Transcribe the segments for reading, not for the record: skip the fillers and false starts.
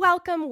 Welcome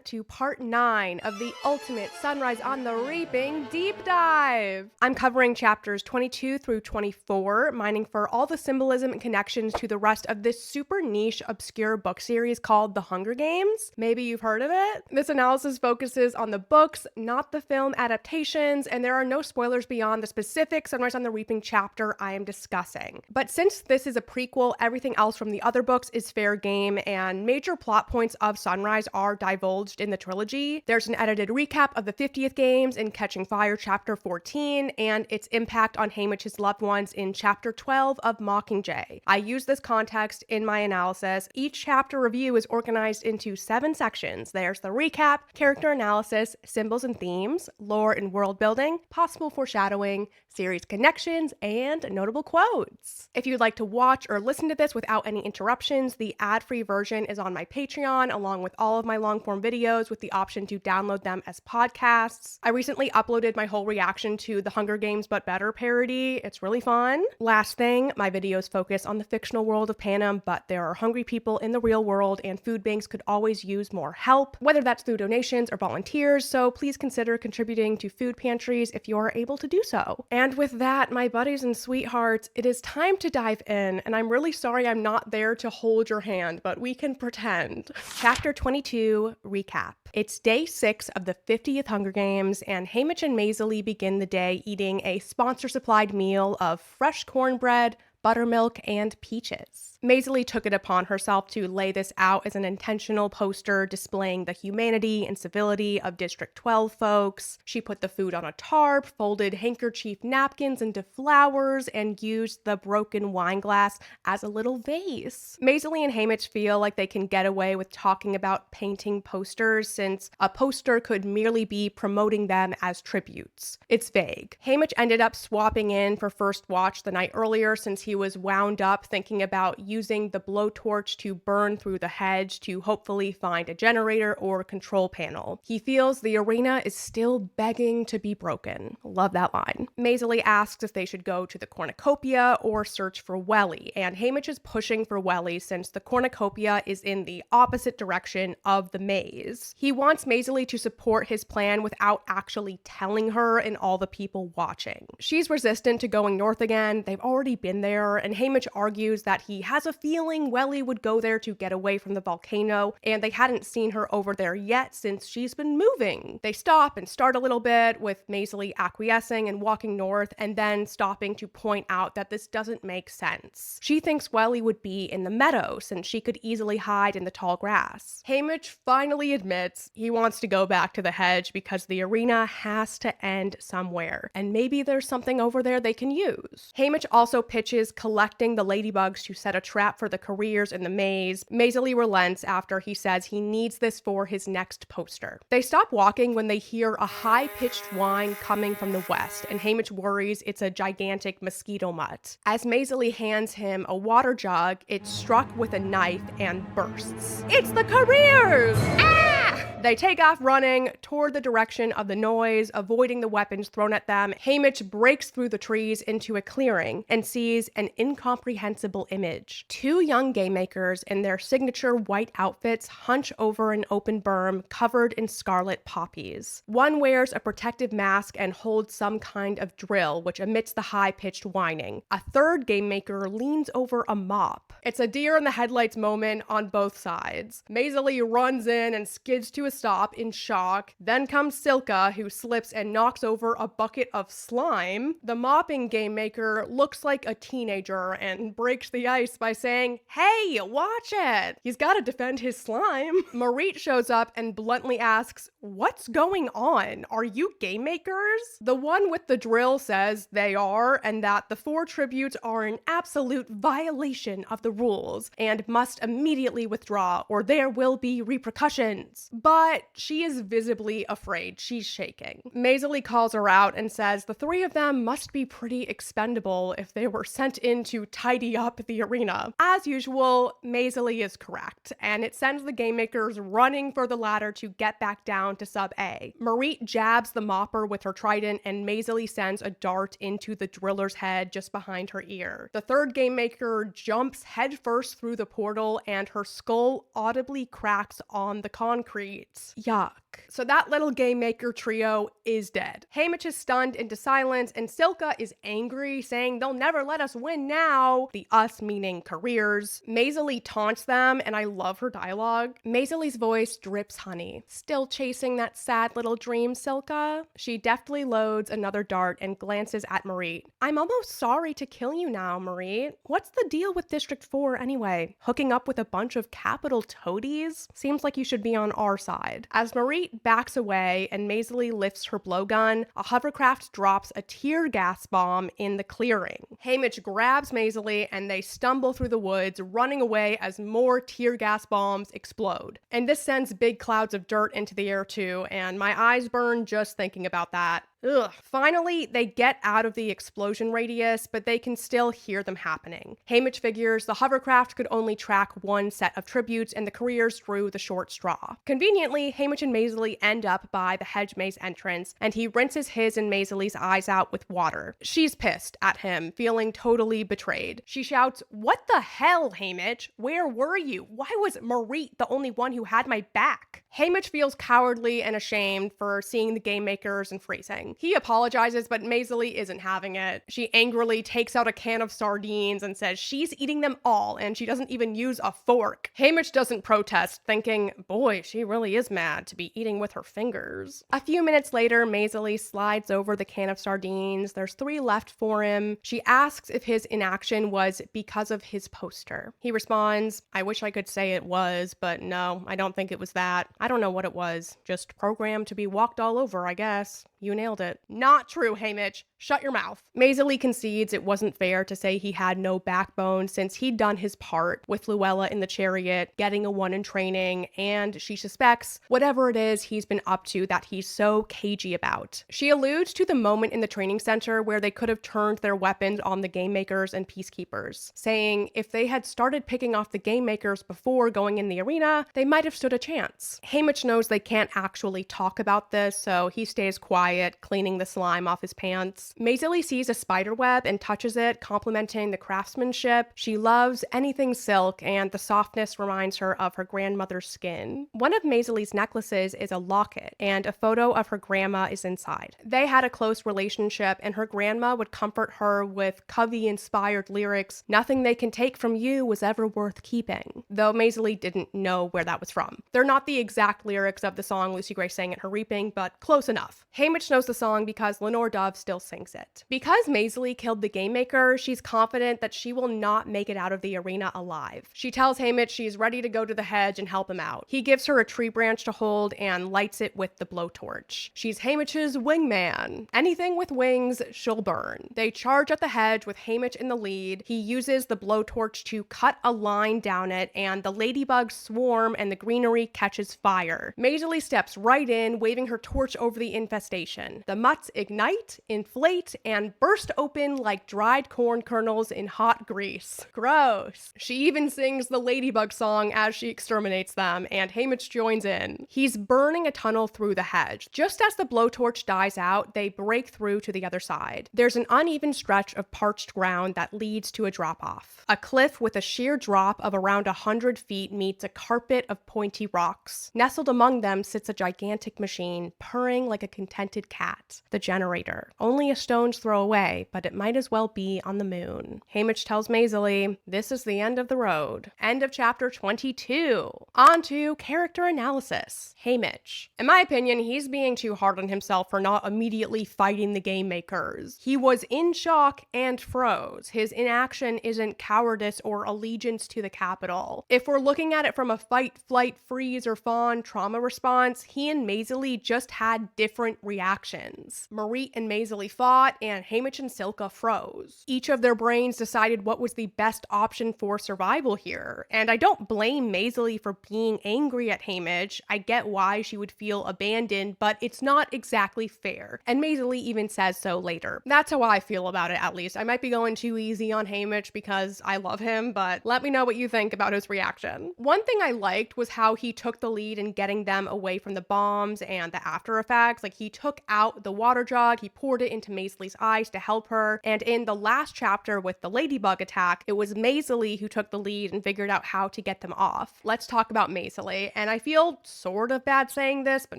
to part 9 of the Ultimate Sunrise on the Reaping Deep Dive. I'm covering chapters 22 through 24, mining for all the symbolism and connections to the rest of this super niche, obscure book series called The Hunger Games. Maybe you've heard of it? This analysis focuses on the books, not the film adaptations, and there are no spoilers beyond the specific Sunrise on the Reaping chapter I am discussing. But since this is a prequel, everything else from the other books is fair game, and major plot points of Sunrise are divulged in the trilogy. There's an edited recap of the 50th games in Catching Fire chapter 14 and its impact on Haymitch's loved ones in chapter 12 of Mockingjay. I use this context in my analysis. Each chapter review is organized into 7 sections. There's the recap, character analysis, symbols and themes, lore and world building, possible foreshadowing, series connections, and notable quotes. If you'd like to watch or listen to this without any interruptions, the ad-free version is on my Patreon, along with all of my long-form videos with the option to download them as podcasts. I recently uploaded my whole reaction to the Hunger Games But Better parody. It's really fun. Last thing, my videos focus on the fictional world of Panem, but there are hungry people in the real world, and food banks could always use more help, whether that's through donations or volunteers, so please consider contributing to food pantries if you are able to do so. And with that, my buddies and sweethearts, it is time to dive in, and I'm really sorry I'm not there to hold your hand, but we can pretend. Chapter 22, Recap. It's day 6 of the 50th Hunger Games, and Haymitch and Maisie begin the day eating a sponsor-supplied meal of fresh cornbread, buttermilk, and peaches. Maisie took it upon herself to lay this out as an intentional poster displaying the humanity and civility of District 12 folks. She put the food on a tarp, folded handkerchief napkins into flowers, and used the broken wine glass as a little vase. Maisie and Haymitch feel like they can get away with talking about painting posters since a poster could merely be promoting them as tributes. It's vague. Haymitch ended up swapping in for first watch the night earlier since he was wound up thinking about using the blowtorch to burn through the hedge to hopefully find a generator or control panel. He feels the arena is still begging to be broken. Love that line. Maisie asks if they should go to the cornucopia or search for Welly, and Haymitch is pushing for Welly since the cornucopia is in the opposite direction of the maze. He wants Maisie to support his plan without actually telling her and all the people watching. She's resistant to going north again. They've already been there, and Haymitch argues that he has a feeling Welly would go there to get away from the volcano, and they hadn't seen her over there yet since she's been moving. They stop and start a little bit, with Maisie acquiescing and walking north, and then stopping to point out that this doesn't make sense. She thinks Welly would be in the meadow, since she could easily hide in the tall grass. Haymitch finally admits he wants to go back to the hedge because the arena has to end somewhere, and maybe there's something over there they can use. Haymitch also pitches collecting the ladybugs to set a trap for the careers in the maze. Maisie relents after he says he needs this for his next poster. They stop walking when they hear a high-pitched whine coming from the west, and Haymitch worries it's a gigantic mosquito mutt. As Maisie hands him a water jug, it's struck with a knife and bursts. It's the careers! Ah! They take off running toward the direction of the noise, avoiding the weapons thrown at them. Haymitch breaks through the trees into a clearing and sees an incomprehensible image. 2 young game makers in their signature white outfits hunch over an open berm covered in scarlet poppies. One wears a protective mask and holds some kind of drill, which emits the high-pitched whining. A third game maker leans over a mop. It's a deer in the headlights moment on both sides. Maisie runs in and skids to a stop in shock. Then comes Silka, who slips and knocks over a bucket of slime. The mopping game maker looks like a teenager and breaks the ice by saying, "Hey, watch it!" He's got to defend his slime. Marit shows up and bluntly asks, "What's going on? Are you game makers?" The one with the drill says they are, and that the 4 tributes are an absolute violation of the rules and must immediately withdraw or there will be repercussions. But but she is visibly afraid. She's shaking. Maisie calls her out and says the three of them must be pretty expendable if they were sent in to tidy up the arena. As usual, Maisie is correct, and it sends the game makers running for the ladder to get back down to sub A. Marit jabs the mopper with her trident, and Maisie sends a dart into the driller's head just behind her ear. The third game maker jumps headfirst through the portal, and her skull audibly cracks on the concrete. Yuck. So that little game maker trio is dead. Haymitch is stunned into silence, and Silka is angry, saying they'll never let us win now. The us meaning careers. Maisie taunts them, and I love her dialogue. Maisie's voice drips honey. Still chasing that sad little dream, Silka? She deftly loads another dart and glances at Marit. I'm almost sorry to kill you now, Marit. What's the deal with District 4 anyway? Hooking up with a bunch of capital toadies? Seems like you should be on our side. As Marit backs away and Maisie lifts her blowgun, a hovercraft drops a tear gas bomb in the clearing. Haymitch grabs Maisie and they stumble through the woods, running away as more tear gas bombs explode. And this sends big clouds of dirt into the air too, and my eyes burn just thinking about that. Ugh. Finally, they get out of the explosion radius, but they can still hear them happening. Haymitch figures the hovercraft could only track one set of tributes, and the careers drew the short straw. Conveniently, Haymitch and Maisie end up by the hedge maze entrance, and he rinses his and Maisie's eyes out with water. She's pissed at him, feeling totally betrayed. She shouts, "What the hell, Haymitch? Where were you? Why was Marit the only one who had my back?" Haymitch feels cowardly and ashamed for seeing the game makers and freezing. He apologizes, but Maisie isn't having it. She angrily takes out a can of sardines and says she's eating them all, and she doesn't even use a fork. Haymitch doesn't protest, thinking, boy, she really is mad to be eating with her fingers. A few minutes later, Maisie slides over the can of sardines. There's 3 left for him. She asks if his inaction was because of his poster. He responds, I wish I could say it was, but no, I don't think it was that. I don't know what it was. Just programmed to be walked all over, I guess. You nailed it. Not true, Haymitch. Shut your mouth. Maisie concedes it wasn't fair to say he had no backbone since he'd done his part with Luella in the chariot, getting a 1 in training, and she suspects whatever it is he's been up to that he's so cagey about. She alludes to the moment in the training center where they could have turned their weapons on the game makers and peacekeepers, saying if they had started picking off the game makers before going in the arena, they might have stood a chance. Haymitch knows they can't actually talk about this, so he stays quiet, cleaning the slime off his pants. Maisie sees a spider web and touches it, complimenting the craftsmanship. She loves anything silk, and the softness reminds her of her grandmother's skin. One of Maisie's necklaces is a locket, and a photo of her grandma is inside. They had a close relationship, and her grandma would comfort her with Covey-inspired lyrics, "Nothing they can take from you was ever worth keeping," though Maisie didn't know where that was from. They're not the exact lyrics of the song Lucy Gray sang at her reaping, but close enough. Haymitch knows the song because Lenore Dove still sings it. Because Maisie killed the game maker, she's confident that she will not make it out of the arena alive. She tells Haymitch she's ready to go to the hedge and help him out. He gives her a tree branch to hold and lights it with the blowtorch. She's Haymitch's wingman. Anything with wings, she'll burn. They charge at the hedge with Haymitch in the lead. He uses the blowtorch to cut a line down it, and the ladybugs swarm and the greenery catches fire. Maisie steps right in, waving her torch over the infestation. The mutts ignite, inflate, and burst open like dried corn kernels in hot grease. Gross. She even sings the ladybug song as she exterminates them, and Haymitch joins in. He's burning a tunnel through the hedge. Just as the blowtorch dies out, they break through to the other side. There's an uneven stretch of parched ground that leads to a drop-off. A cliff with a sheer drop of around 100 feet meets a carpet of pointy rocks. Nestled among them sits a gigantic machine, purring like a contented cat. The generator. Only a stone's throw away, but it might as well be on the moon. Haymitch tells Maisie, this is the end of the road. End of chapter 22. On to character analysis. Haymitch. In my opinion, he's being too hard on himself for not immediately fighting the game makers. He was in shock and froze. His inaction isn't cowardice or allegiance to the capital. If we're looking at it from a fight, flight, freeze, or fawn trauma response, he and Maisie just had different reactions. reactions. Marit and Maisie fought, and Haymitch and Silka froze. Each of their brains decided what was the best option for survival here, and I don't blame Maisie for being angry at Haymitch. I get why she would feel abandoned, but it's not exactly fair, and Maisie even says so later. That's how I feel about it, at least. I might be going too easy on Haymitch because I love him, but let me know what you think about his reaction. One thing I liked was how he took the lead in getting them away from the bombs and the after effects. Like, he took out the water jug, he poured it into Maisley's eyes to help her, and in the last chapter with the ladybug attack, it was Maisie who took the lead and figured out how to get them off. Let's talk about Maisie, and I feel sort of bad saying this, but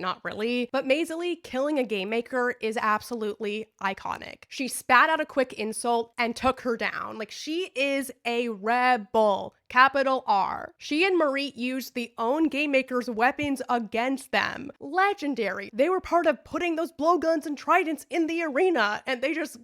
not really, but Maisie killing a game maker is absolutely iconic. She spat out a quick insult and took her down. Like, she is a rebel. Capital R. She and Marit used the own game maker's weapons against them. Legendary. They were part of putting those blowguns and tridents in the arena, and they just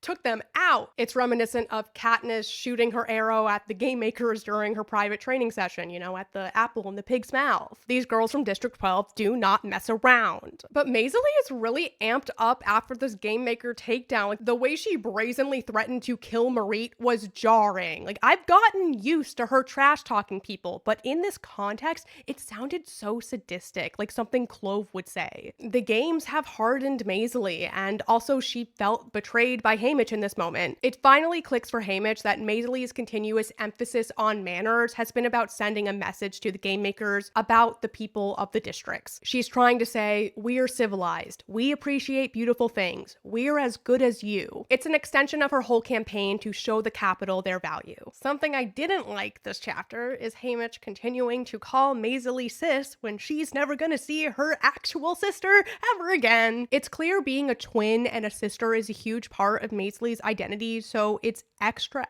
took them out. It's reminiscent of Katniss shooting her arrow at the game makers during her private training session, you know, at the apple in the pig's mouth. These girls from District 12 do not mess around. But Maisie is really amped up after this game maker takedown. Like, the way she brazenly threatened to kill Marit was jarring. Like, I've gotten used to her trash talking people, but in this context, it sounded so sadistic, like something Clove would say. The games have hardened Maisie, and also she felt betrayed by Haymitch in this moment. It finally clicks for Haymitch that Maisley's continuous emphasis on manners has been about sending a message to the game makers about the people of the districts. She's trying to say, we're civilized, we appreciate beautiful things, we're as good as you. It's an extension of her whole campaign to show the capital their value. Something I didn't like this chapter is Haymitch continuing to call Maisie sis when she's never gonna see her actual sister ever again. It's clear being a twin and a sister is a huge part of Maisley's identity, so it's extra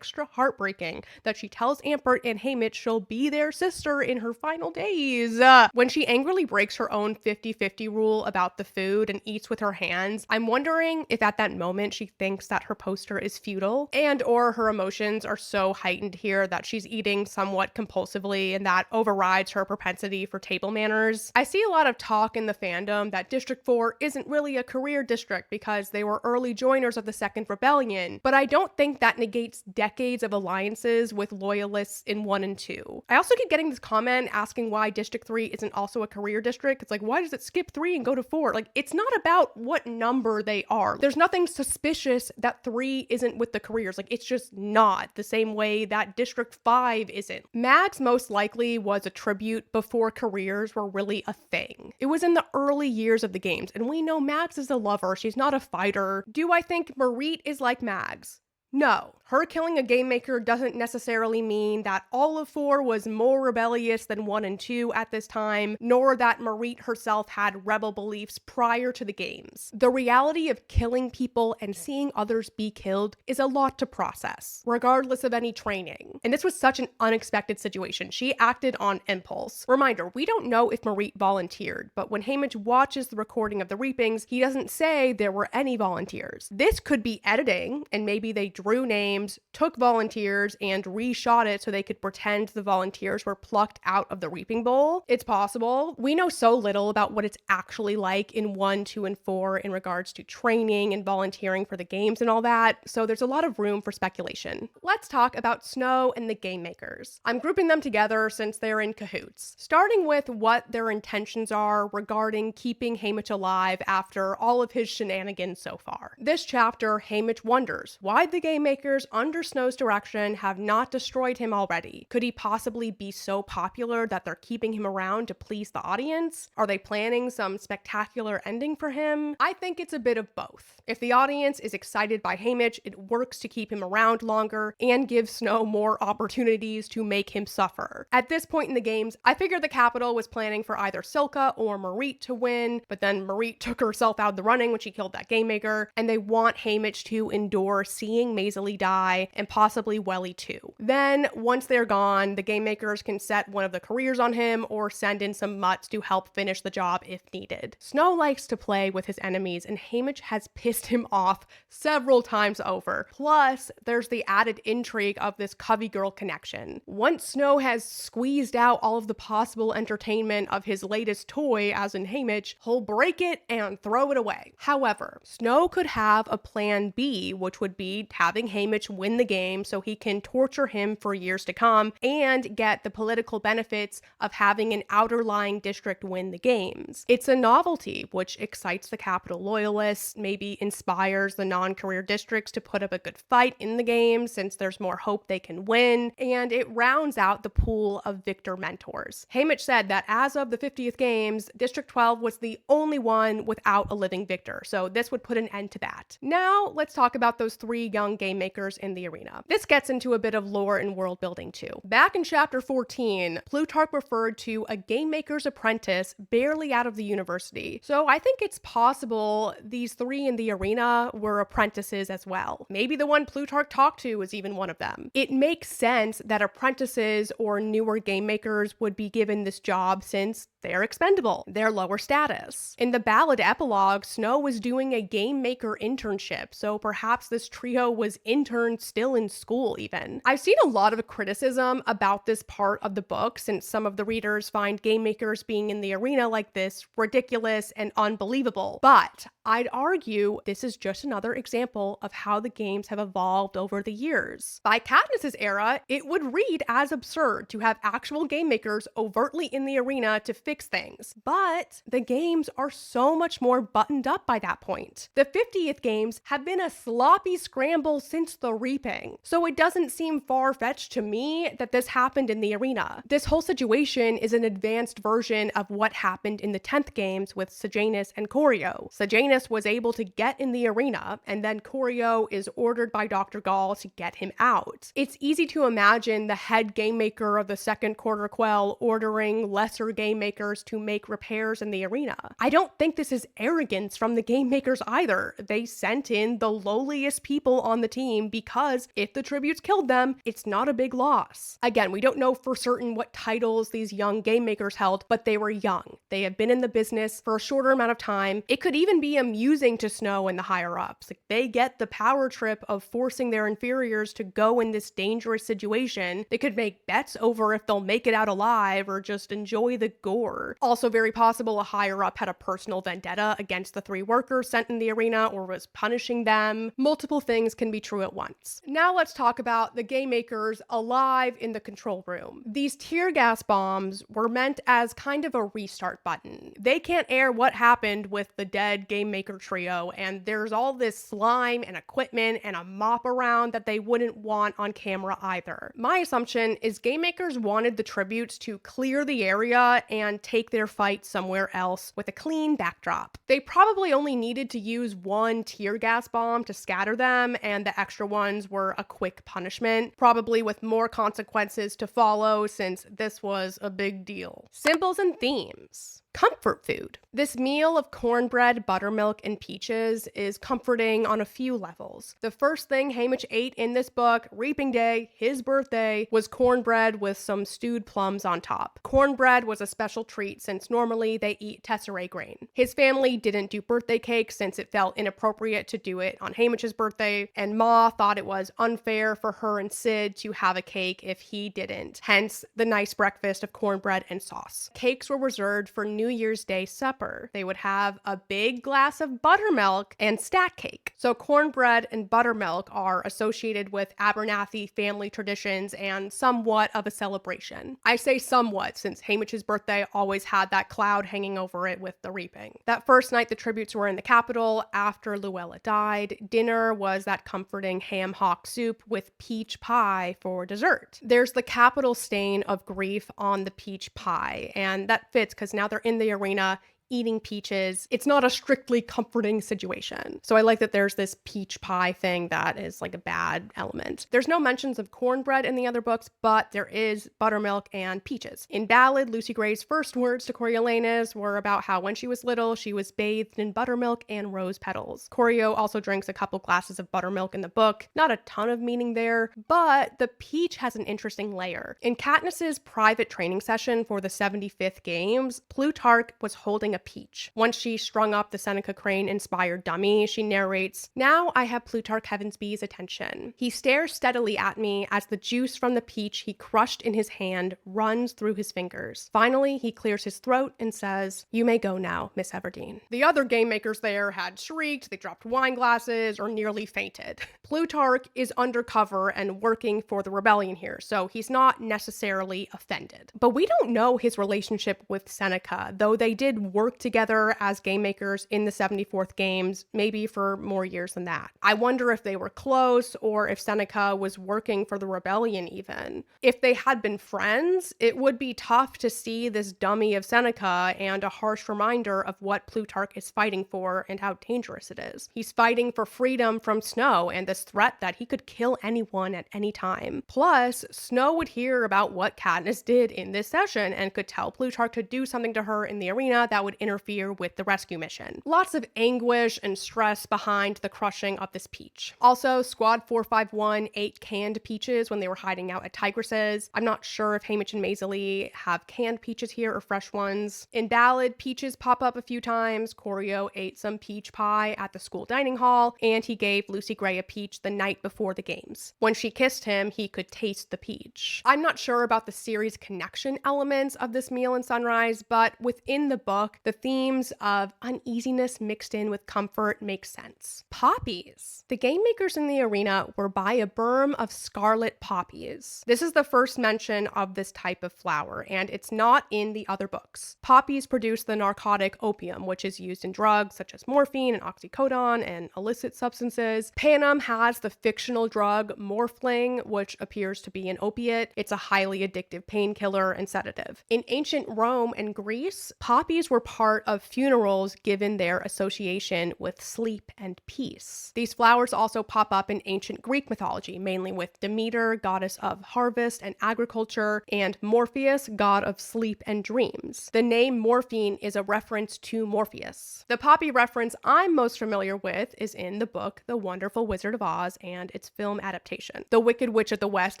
heartbreaking that she tells Ampert and Haymitch she'll be their sister in her final days. When she angrily breaks her own 50-50 rule about the food and eats with her hands, I'm wondering if at that moment she thinks that her poster is futile, and or her emotions are so heightened here that she's eating somewhat compulsively and that overrides her propensity for table manners. I see a lot of talk in the fandom that District 4 isn't really a career district because they were early joiners of the Second Rebellion, but I don't think that negates decades of alliances with loyalists in 1 and 2. I also keep getting this comment asking why District 3 isn't also a career district. It's like, why does it skip 3 and go to 4? Like, it's not about what number they are. There's nothing suspicious that 3 isn't with the careers. Like, it's just not the same way that District 5 isn't. Mags most likely was a tribute before careers were really a thing. It was in the early years of the games, and we know Mags is a lover. She's not a fighter. Do I think Marit is like Mags? No. Her killing a game maker doesn't necessarily mean that all of 4 was more rebellious than 1 and 2 at this time, nor that Marit herself had rebel beliefs prior to the games. The reality of killing people and seeing others be killed is a lot to process, regardless of any training. And this was such an unexpected situation. She acted on impulse. Reminder, we don't know if Marit volunteered, but when Haymitch watches the recording of the Reapings, he doesn't say there were any volunteers. This could be editing, and maybe they drew names, took volunteers, and reshot it so they could pretend the volunteers were plucked out of the Reaping Bowl. It's possible. We know so little about what it's actually like in 1, 2, and 4 in regards to training and volunteering for the games and all that, so there's a lot of room for speculation. Let's talk about Snow and the game makers. I'm grouping them together since they're in cahoots, starting with what their intentions are regarding keeping Haymitch alive after all of his shenanigans so far. This chapter, Haymitch wonders why the game makers under Snow's direction have not destroyed him already. Could he possibly be so popular that they're keeping him around to please the audience? Are they planning some spectacular ending for him? I think it's a bit of both. If the audience is excited by Haymitch, it works to keep him around longer and give Snow more opportunities to make him suffer. At this point in the games, I figured the Capitol was planning for either Silka or Marit to win, but then Marit took herself out of the running when she killed that game maker, and they want Haymitch to endure seeing Mazily die, and possibly Welly too. Then, once they're gone, the game makers can set one of the careers on him or send in some mutts to help finish the job if needed. Snow likes to play with his enemies, and Haymitch has pissed him off several times over. Plus, there's the added intrigue of this Covey girl connection. Once Snow has squeezed out all of the possible entertainment of his latest toy, as in Haymitch, he'll break it and throw it away. However, Snow could have a plan B, which would be having Haymitch win the game so he can torture him for years to come and get the political benefits of having an outer lying district win the games. It's a novelty, which excites the Capitol loyalists, maybe inspires the non-career districts to put up a good fight in the game since there's more hope they can win, and it rounds out the pool of victor mentors. Haymitch said that as of the 50th games, District 12 was the only one without a living victor, so this would put an end to that. Now, let's talk about those 3 young game makers in the arena. This gets into a bit of lore and world building too. Back in chapter 14, Plutarch referred to a game maker's apprentice barely out of the university, so I think it's possible these 3 in the arena were apprentices as well. Maybe the one Plutarch talked to was even one of them. It makes sense that apprentices or newer game makers would be given this job since they're expendable. They're lower status. In the ballad epilogue, Snow was doing a game maker internship, so perhaps this trio was interns still in school even. I've seen a lot of criticism about this part of the book since some of the readers find game makers being in the arena like this ridiculous and unbelievable. But I'd argue this is just another example of how the games have evolved over the years. By Katniss's era, it would read as absurd to have actual game makers overtly in the arena to fix things. But the games are so much more buttoned up by that point. The 50th games have been a sloppy scramble since the Reaping, so it doesn't seem far-fetched to me that this happened in the arena. This whole situation is an advanced version of what happened in the 10th games with Sejanus and Corio. Sejanus was able to get in the arena, and then Corio is ordered by Dr. Gall to get him out. It's easy to imagine the head game maker of the second quarter quell ordering lesser game makers to make repairs in the arena. I don't think this is arrogance from the game makers either. They sent in the lowliest people on the team because if the tributes killed them, it's not a big loss. Again, we don't know for certain what titles these young game makers held, but they were young. They have been in the business for a shorter amount of time. It could even be amusing to Snow and the higher-ups. Like, they get the power trip of forcing their inferiors to go in this dangerous situation. They could make bets over if they'll make it out alive or just enjoy the gore. Also very possible a higher-up had a personal vendetta against the 3 workers sent in the arena or was punishing them. Multiple things can be true at once. Now let's talk about the game makers alive in the control room. These tear gas bombs were meant as kind of a restart button. They can't air what happened with the dead game maker trio, and there's all this slime and equipment and a mop around that they wouldn't want on camera either. My assumption is game makers wanted the tributes to clear the area and take their fight somewhere else with a clean backdrop. They probably only needed to use 1 tear gas bomb to scatter them, and the extra ones were a quick punishment, probably with more consequences to follow since this was a big deal. Symbols and themes. Comfort food. This meal of cornbread, buttermilk, and peaches is comforting on a few levels. The first thing Haymitch ate in this book, Reaping Day, his birthday, was cornbread with some stewed plums on top. Cornbread was a special treat since normally they eat tesserae grain. His family didn't do birthday cakes since it felt inappropriate to do it on Haymitch's birthday, and Ma thought it was unfair for her and Sid to have a cake if he didn't, hence the nice breakfast of cornbread and sauce. Cakes were reserved for New Year's Day supper. They would have a big glass of buttermilk and stat cake. So cornbread and buttermilk are associated with Abernathy family traditions and somewhat of a celebration. I say somewhat since Haymitch's birthday always had that cloud hanging over it with the reaping. That first night the tributes were in the Capitol after Luella died. Dinner was that comforting ham hock soup with peach pie for dessert. There's the Capitol stain of grief on the peach pie, and that fits because now they're in the arena eating peaches. It's not a strictly comforting situation. So I like that there's this peach pie thing that is like a bad element. There's no mentions of cornbread in the other books, but there is buttermilk and peaches. In Ballad, Lucy Gray's first words to Coriolanus were about how when she was little, she was bathed in buttermilk and rose petals. Corio also drinks a couple glasses of buttermilk in the book. Not a ton of meaning there, but the peach has an interesting layer. In Katniss's private training session for the 75th games, Plutarch was holding a peach. Once she strung up the Seneca Crane-inspired dummy, she narrates, "Now I have Plutarch Heavensby's attention. He stares steadily at me as the juice from the peach he crushed in his hand runs through his fingers. Finally, he clears his throat and says, 'You may go now, Miss Everdeen.'" The other game makers there had shrieked, they dropped wine glasses, or nearly fainted. Plutarch is undercover and working for the rebellion here, so he's not necessarily offended. But we don't know his relationship with Seneca, though they did work together as game makers in the 74th games, maybe for more years than that. I wonder if they were close, or if Seneca was working for the rebellion even. If they had been friends, it would be tough to see this dummy of Seneca and a harsh reminder of what Plutarch is fighting for and how dangerous it is. He's fighting for freedom from Snow and this threat that he could kill anyone at any time. Plus, Snow would hear about what Katniss did in this session and could tell Plutarch to do something to her in the arena that would interfere with the rescue mission. Lots of anguish and stress behind the crushing of this peach. Also, Squad 451 ate canned peaches when they were hiding out at Tigris's. I'm not sure if Haymitch and Maisley have canned peaches here or fresh ones. In Ballad, peaches pop up a few times. Corio ate some peach pie at the school dining hall, and he gave Lucy Gray a peach the night before the games. When she kissed him, he could taste the peach. I'm not sure about the series connection elements of this meal in Sunrise, but within the book, the themes of uneasiness mixed in with comfort make sense. Poppies. The game makers in the arena were by a berm of scarlet poppies. This is the first mention of this type of flower, and it's not in the other books. Poppies produce the narcotic opium, which is used in drugs such as morphine and oxycodone and illicit substances. Panem has the fictional drug morphling, which appears to be an opiate. It's a highly addictive painkiller and sedative. In ancient Rome and Greece, poppies were part of funerals given their association with sleep and peace. These flowers also pop up in ancient Greek mythology, mainly with Demeter, goddess of harvest and agriculture, and Morpheus, god of sleep and dreams. The name morphine is a reference to Morpheus. The poppy reference I'm most familiar with is in the book The Wonderful Wizard of Oz and its film adaptation. The Wicked Witch of the West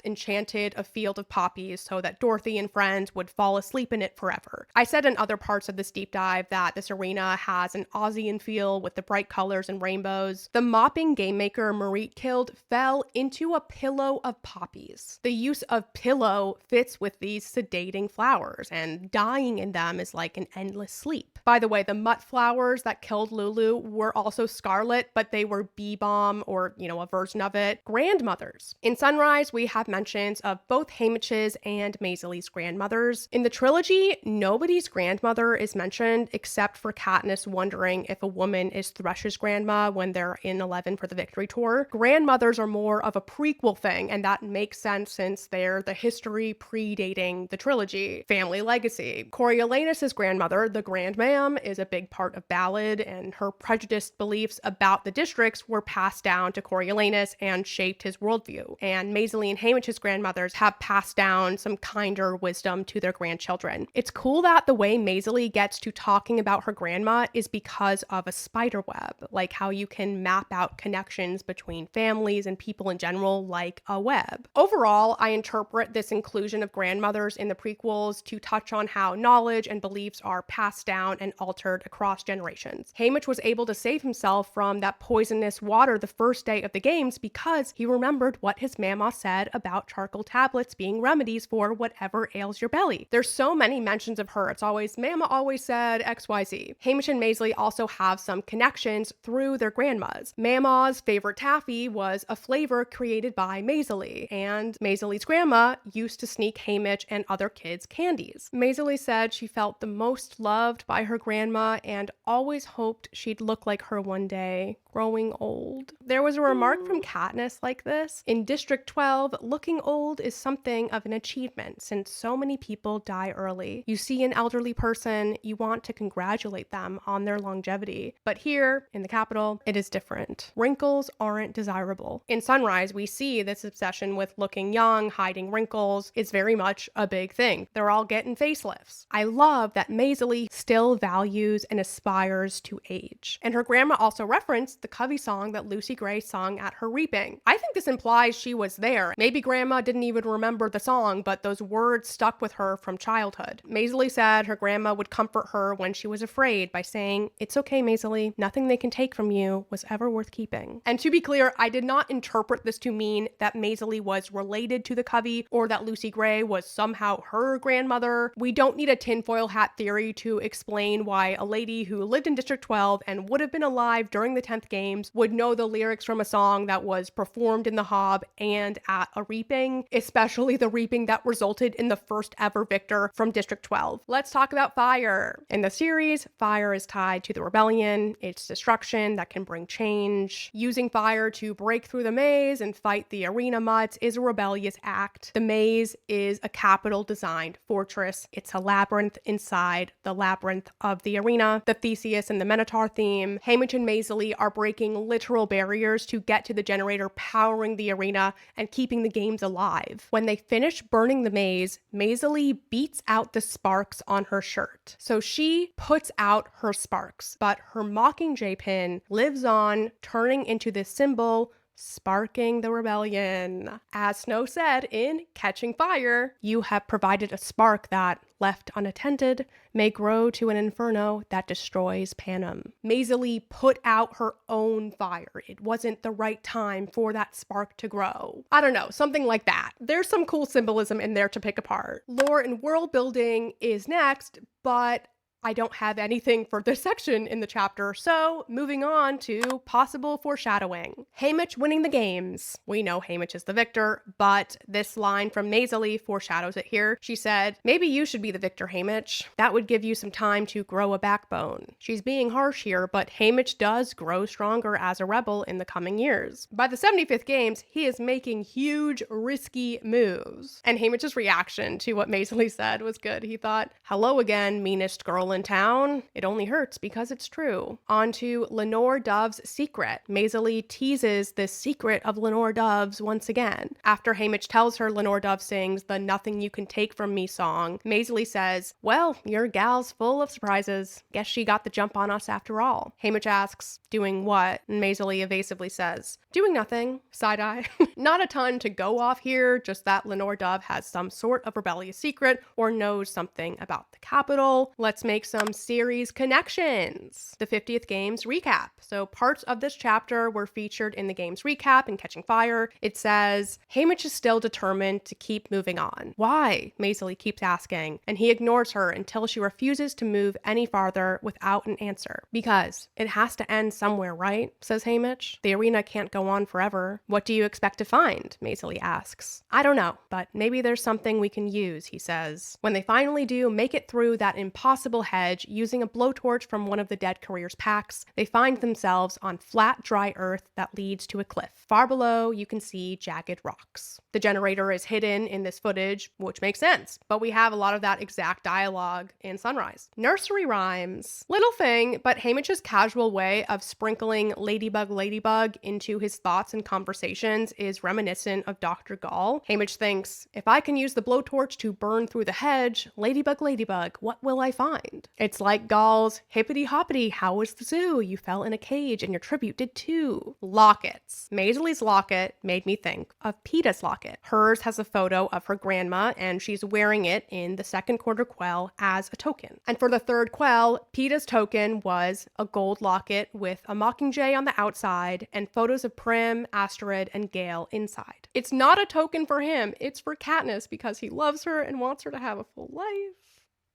enchanted a field of poppies so that Dorothy and friends would fall asleep in it forever. I said in other parts of this deep dive that this arena has an Ozian feel with the bright colors and rainbows. The mopping game maker Marit killed fell into a pillow of poppies. The use of pillow fits with these sedating flowers, and dying in them is like an endless sleep. By the way, the mutt flowers that killed Lulu were also scarlet, but they were bee balm, or, a version of it. Grandmothers. In Sunrise, we have mentions of both Haymitch's and Maisley's grandmothers. In the trilogy, nobody's grandmother is mentioned except for Katniss wondering if a woman is Thresh's grandma when they're in 11 for the Victory Tour. Grandmothers are more of a prequel thing, and that makes sense since they're the history predating the trilogy. Family legacy. Coriolanus' grandmother, the Grand Ma'am, is a big part of Ballad, and her prejudiced beliefs about the districts were passed down to Coriolanus and shaped his worldview. And Maisley and Haymitch's grandmothers have passed down some kinder wisdom to their grandchildren. It's cool that the way Maisley gets to talking about her grandma is because of a spider web, like how you can map out connections between families and people in general like a web. Overall, I interpret this inclusion of grandmothers in the prequels to touch on how knowledge and beliefs are passed down and altered across generations. Haymitch was able to save himself from that poisonous water the first day of the games because he remembered what his mama said about charcoal tablets being remedies for whatever ails your belly. There's so many mentions of her. It's always, Mama always said XYZ. Haymitch and Maisley also have some connections through their grandmas. Mama's favorite taffy was a flavor created by Maisley, and Maisley's grandma used to sneak Haymitch and other kids candies. Maisley said she felt the most loved by her grandma and always hoped she'd look like her one day. growing old. There was a remark from Katniss like this: in District 12, looking old is something of an achievement since so many people die early. You see an elderly person, you want to congratulate them on their longevity. But here, in the capital, it is different. Wrinkles aren't desirable. In Sunrise, we see this obsession with looking young, hiding wrinkles. It's very much a big thing. They're all getting facelifts. I love that Maisie still values and aspires to age. And her grandma also referenced the Covey song that Lucy Gray sung at her reaping. I think this implies she was there. Maybe grandma didn't even remember the song, but those words stuck with her from childhood. Maisie said her grandma would comfort her when she was afraid by saying, "It's okay, Maisie, nothing they can take from you was ever worth keeping." And to be clear, I did not interpret this to mean that Maisie was related to the Covey or that Lucy Gray was somehow her grandmother. We don't need a tinfoil hat theory to explain why a lady who lived in District 12 and would have been alive during the 10th games would know the lyrics from a song that was performed in the Hob and at a reaping, especially the reaping that resulted in the first ever victor from District 12. Let's talk about fire. In the series, fire is tied to the rebellion, its destruction that can bring change. Using fire to break through the maze and fight the arena mutts is a rebellious act. The maze is a capital-designed fortress. It's a labyrinth inside the labyrinth of the arena. The Theseus and the Minotaur theme. Haymitch and Maisie are breaking literal barriers to get to the generator powering the arena and keeping the games alive. When they finish burning the maze, Maisie beats out the sparks on her shirt. So she puts out her sparks, but her Mockingjay pin lives on, turning into this symbol, sparking the rebellion. As Snow said in Catching Fire, you have provided a spark that, left unattended, may grow to an inferno that destroys Panem. Maisie put out her own fire. It wasn't the right time for that spark to grow. I don't know, something like that. There's some cool symbolism in there to pick apart. Lore and world building is next, but I don't have anything for this section in the chapter, so moving on to possible foreshadowing. Haymitch winning the games. We know Haymitch is the victor, but this line from Maisie foreshadows it here. She said, "Maybe you should be the victor, Haymitch. That would give you some time to grow a backbone." She's being harsh here, but Haymitch does grow stronger as a rebel in the coming years. By the 75th games, he is making huge, risky moves. And Haymitch's reaction to what Maisie said was good. He thought, "Hello again, meanest girl in town. It only hurts because it's true." On to Lenore Dove's secret. Maisie teases this secret of Lenore Dove's once again. After Haymitch tells her Lenore Dove sings the "Nothing You Can Take From Me" song, Maisie says, "Well, your gal's full of surprises. Guess she got the jump on us after all." Haymitch asks, "Doing what?" And Maisie evasively says, "Doing nothing." Side-eye. Not a ton to go off here, just that Lenore Dove has some sort of rebellious secret or knows something about the capital. Let's make some series connections. The 50th games recap. So parts of this chapter were featured in the game's recap in Catching Fire. It says, Haymitch is still determined to keep moving on. Why? Maisie keeps asking, and he ignores her until she refuses to move any farther without an answer. Because it has to end somewhere, right? Says Haymitch. The arena can't go on forever. What do you expect to find? Maisie asks. I don't know, but maybe there's something we can use, he says. When they finally do make it through that impossible hedge using a blowtorch from one of the dead courier's packs, they find themselves on flat, dry earth that leads to a cliff. Far below, you can see jagged rocks. The generator is hidden in this footage, which makes sense, but we have a lot of that exact dialogue in Sunrise. Nursery rhymes. Little thing, but Haymitch's casual way of sprinkling ladybug ladybug into his thoughts and conversations is reminiscent of Dr. Gall. Haymitch thinks, if I can use the blowtorch to burn through the hedge, ladybug ladybug, what will I find? It's like Gall's hippity hoppity, how was the zoo? You fell in a cage and your tribute did too. Lockets. Maisie's locket made me think of Peeta's locket. Hers has a photo of her grandma and she's wearing it in the second quarter quell as a token. And for the third quell, Peeta's token was a gold locket with a Mockingjay on the outside and photos of Prim, Astrid, and Gale inside. It's not a token for him, it's for Katniss because he loves her and wants her to have a full life.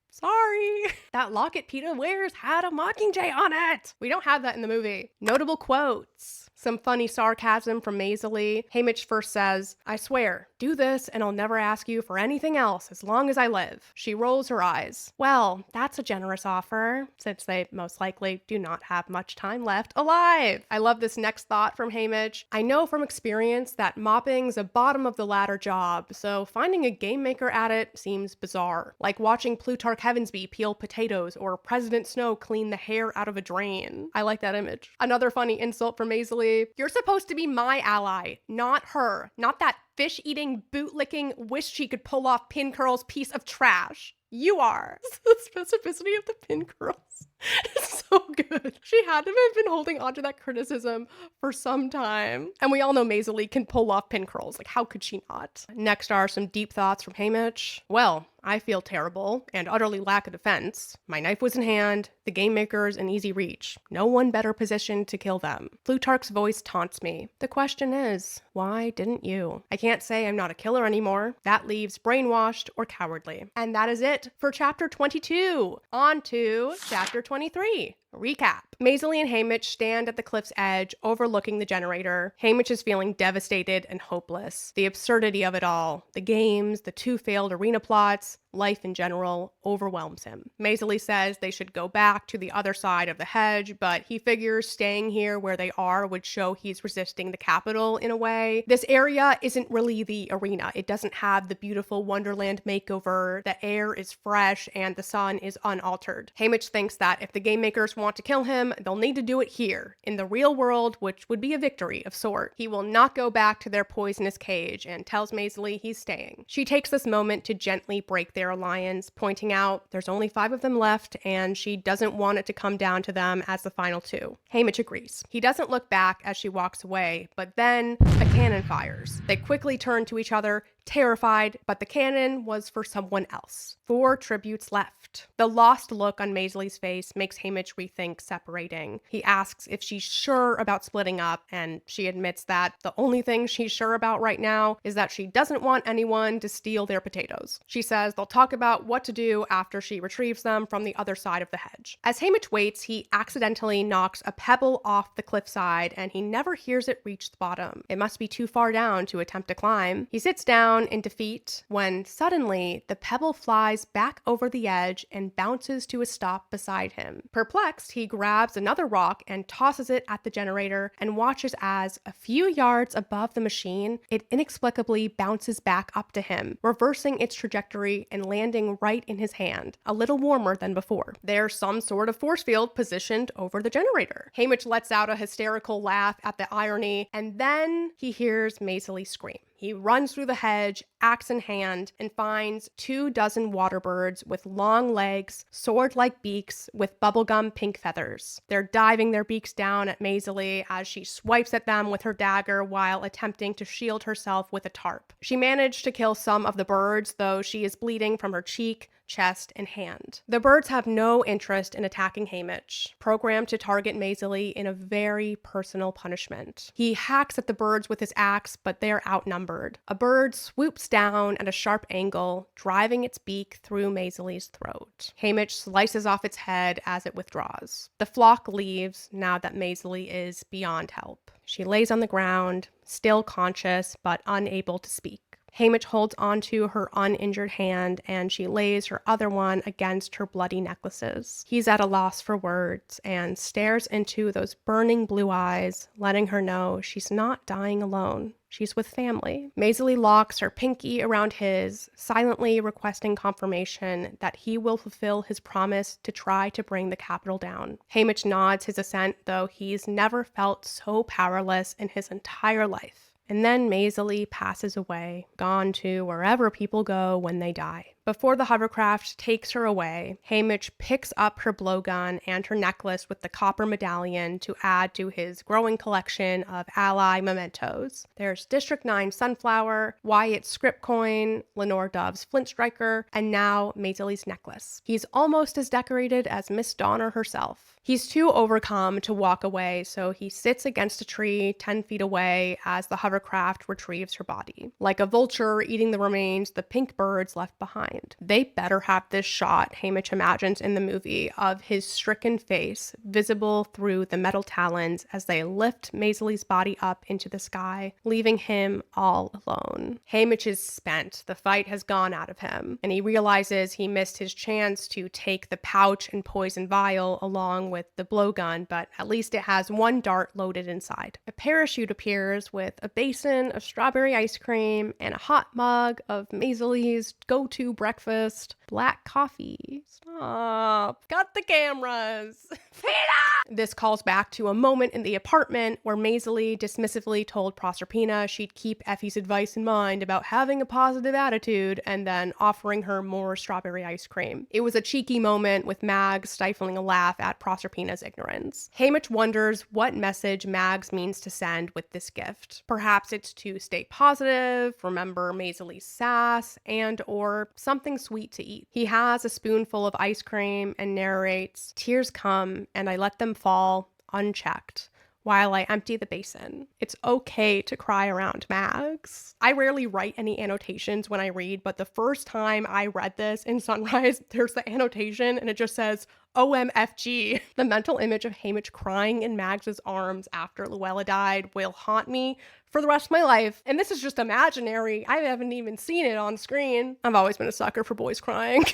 Sorry. That locket Peeta wears had a Mockingjay on it. We don't have that in the movie. Notable quotes. Some funny sarcasm from Maisie. Haymitch first says, "I swear, do this and I'll never ask you for anything else as long as I live." She rolls her eyes. Well, that's a generous offer, since they most likely do not have much time left alive. I love this next thought from Haymitch. "I know from experience that mopping's a bottom of the ladder job, so finding a game maker at it seems bizarre. Like watching Plutarch Heavensby peel potatoes or President Snow clean the hair out of a drain." I like that image. Another funny insult from Maisie. "You're supposed to be my ally, not her. Not that fish-eating, boot-licking, wish she could pull off pin curls piece of trash. You are." The specificity of the pin curls is so good. She had to have been holding onto that criticism for some time. And we all know Maisie can pull off pin curls. Like, how could she not? Next are some deep thoughts from Haymitch. "Well, I feel terrible and utterly lack a defense. My knife was in hand, the game makers in easy reach. No one better positioned to kill them. Plutarch's voice taunts me. The question is, why didn't you? I can't say I'm not a killer anymore. That leaves brainwashed or cowardly." And that is it for chapter 22. On to chapter 23. Recap. Maisie and Haymitch stand at the cliff's edge, overlooking the generator. Haymitch is feeling devastated and hopeless. The absurdity of it all, the games, the two failed arena plots, life in general, overwhelms him. Maisie says they should go back to the other side of the hedge, but he figures staying here where they are would show he's resisting the capital in a way. This area isn't really the arena. It doesn't have the beautiful Wonderland makeover, the air is fresh, and the sun is unaltered. Haymitch thinks that if the game makers want to kill him, they'll need to do it here, in the real world, which would be a victory of sort. He will not go back to their poisonous cage and tells Maisie he's staying. She takes this moment to gently break their alliance, pointing out there's only 5 of them left and she doesn't want it to come down to them as the final 2. Haymitch agrees. He doesn't look back as she walks away, but then a cannon fires. They quickly turn to each other, terrified, but the cannon was for someone else. 4 tributes left. The lost look on Maisie's face makes Haymitch rethink separating. He asks if she's sure about splitting up, and she admits that the only thing she's sure about right now is that she doesn't want anyone to steal their potatoes. She says they'll talk about what to do after she retrieves them from the other side of the hedge. As Haymitch waits, he accidentally knocks a pebble off the cliffside, and he never hears it reach the bottom. It must be too far down to attempt to climb. He sits down in defeat when suddenly the pebble flies back over the edge and bounces to a stop beside him. Perplexed, he grabs another rock and tosses it at the generator and watches as, a few yards above the machine, it inexplicably bounces back up to him, reversing its trajectory and landing right in his hand, a little warmer than before. There's some sort of force field positioned over the generator. Haymitch lets out a hysterical laugh at the irony, and then he hears Maisie scream. He runs through the hedge, axe in hand, and finds 24 water birds with long legs, sword-like beaks with bubblegum pink feathers. They're diving their beaks down at Maisie as she swipes at them with her dagger while attempting to shield herself with a tarp. She managed to kill some of the birds, though she is bleeding from her cheek, chest, and hand. The birds have no interest in attacking Haymitch, programmed to target Maisie in a very personal punishment. He hacks at the birds with his axe, but they're outnumbered. A bird swoops down at a sharp angle, driving its beak through Maisie's throat. Haymitch slices off its head as it withdraws. The flock leaves now that Maisie is beyond help. She lays on the ground, still conscious but unable to speak. Haymitch holds onto her uninjured hand, and she lays her other one against her bloody necklaces. He's at a loss for words and stares into those burning blue eyes, letting her know she's not dying alone. She's with family. Maisie locks her pinky around his, silently requesting confirmation that he will fulfill his promise to try to bring the capital down. Haymitch nods his assent, though he's never felt so powerless in his entire life. And then Maisie passes away, gone to wherever people go when they die. Before the hovercraft takes her away, Haymitch picks up her blowgun and her necklace with the copper medallion to add to his growing collection of ally mementos. There's District 9 Sunflower, Wyatt's script coin, Lenore Dove's flint striker, and now Maisie's necklace. He's almost as decorated as Miss Donner herself. He's too overcome to walk away, so he sits against a tree 10 feet away as the hovercraft retrieves her body. Like a vulture eating the remains the pink birds left behind. mind. They better have this shot, Haymitch imagines in the movie, of his stricken face visible through the metal talons as they lift Maisley's body up into the sky, leaving him all alone. Haymitch is spent. The fight has gone out of him, and he realizes he missed his chance to take the pouch and poison vial along with the blowgun, but at least it has one dart loaded inside. A parachute appears with a basin of strawberry ice cream and a hot mug of Maisley's go-to breakfast, black coffee. Stop. Got the cameras. Peeta! This calls back to a moment in the apartment where Maisley dismissively told Proserpina she'd keep Effie's advice in mind about having a positive attitude and then offering her more strawberry ice cream. It was a cheeky moment with Mags stifling a laugh at Proserpina's ignorance. Haymitch wonders what message Mags means to send with this gift. Perhaps it's to stay positive, remember Maisley's sass, and or something sweet to eat. He has a spoonful of ice cream and narrates, "Tears come and I let them fall unchecked while I empty the basin. It's okay to cry around Mags." I rarely write any annotations when I read, but the first time I read this in Sunrise, there's the annotation and it just says, OMFG. The mental image of Haymitch crying in Mags's arms after Luella died will haunt me for the rest of my life. And this is just imaginary. I haven't even seen it on screen. I've always been a sucker for boys crying.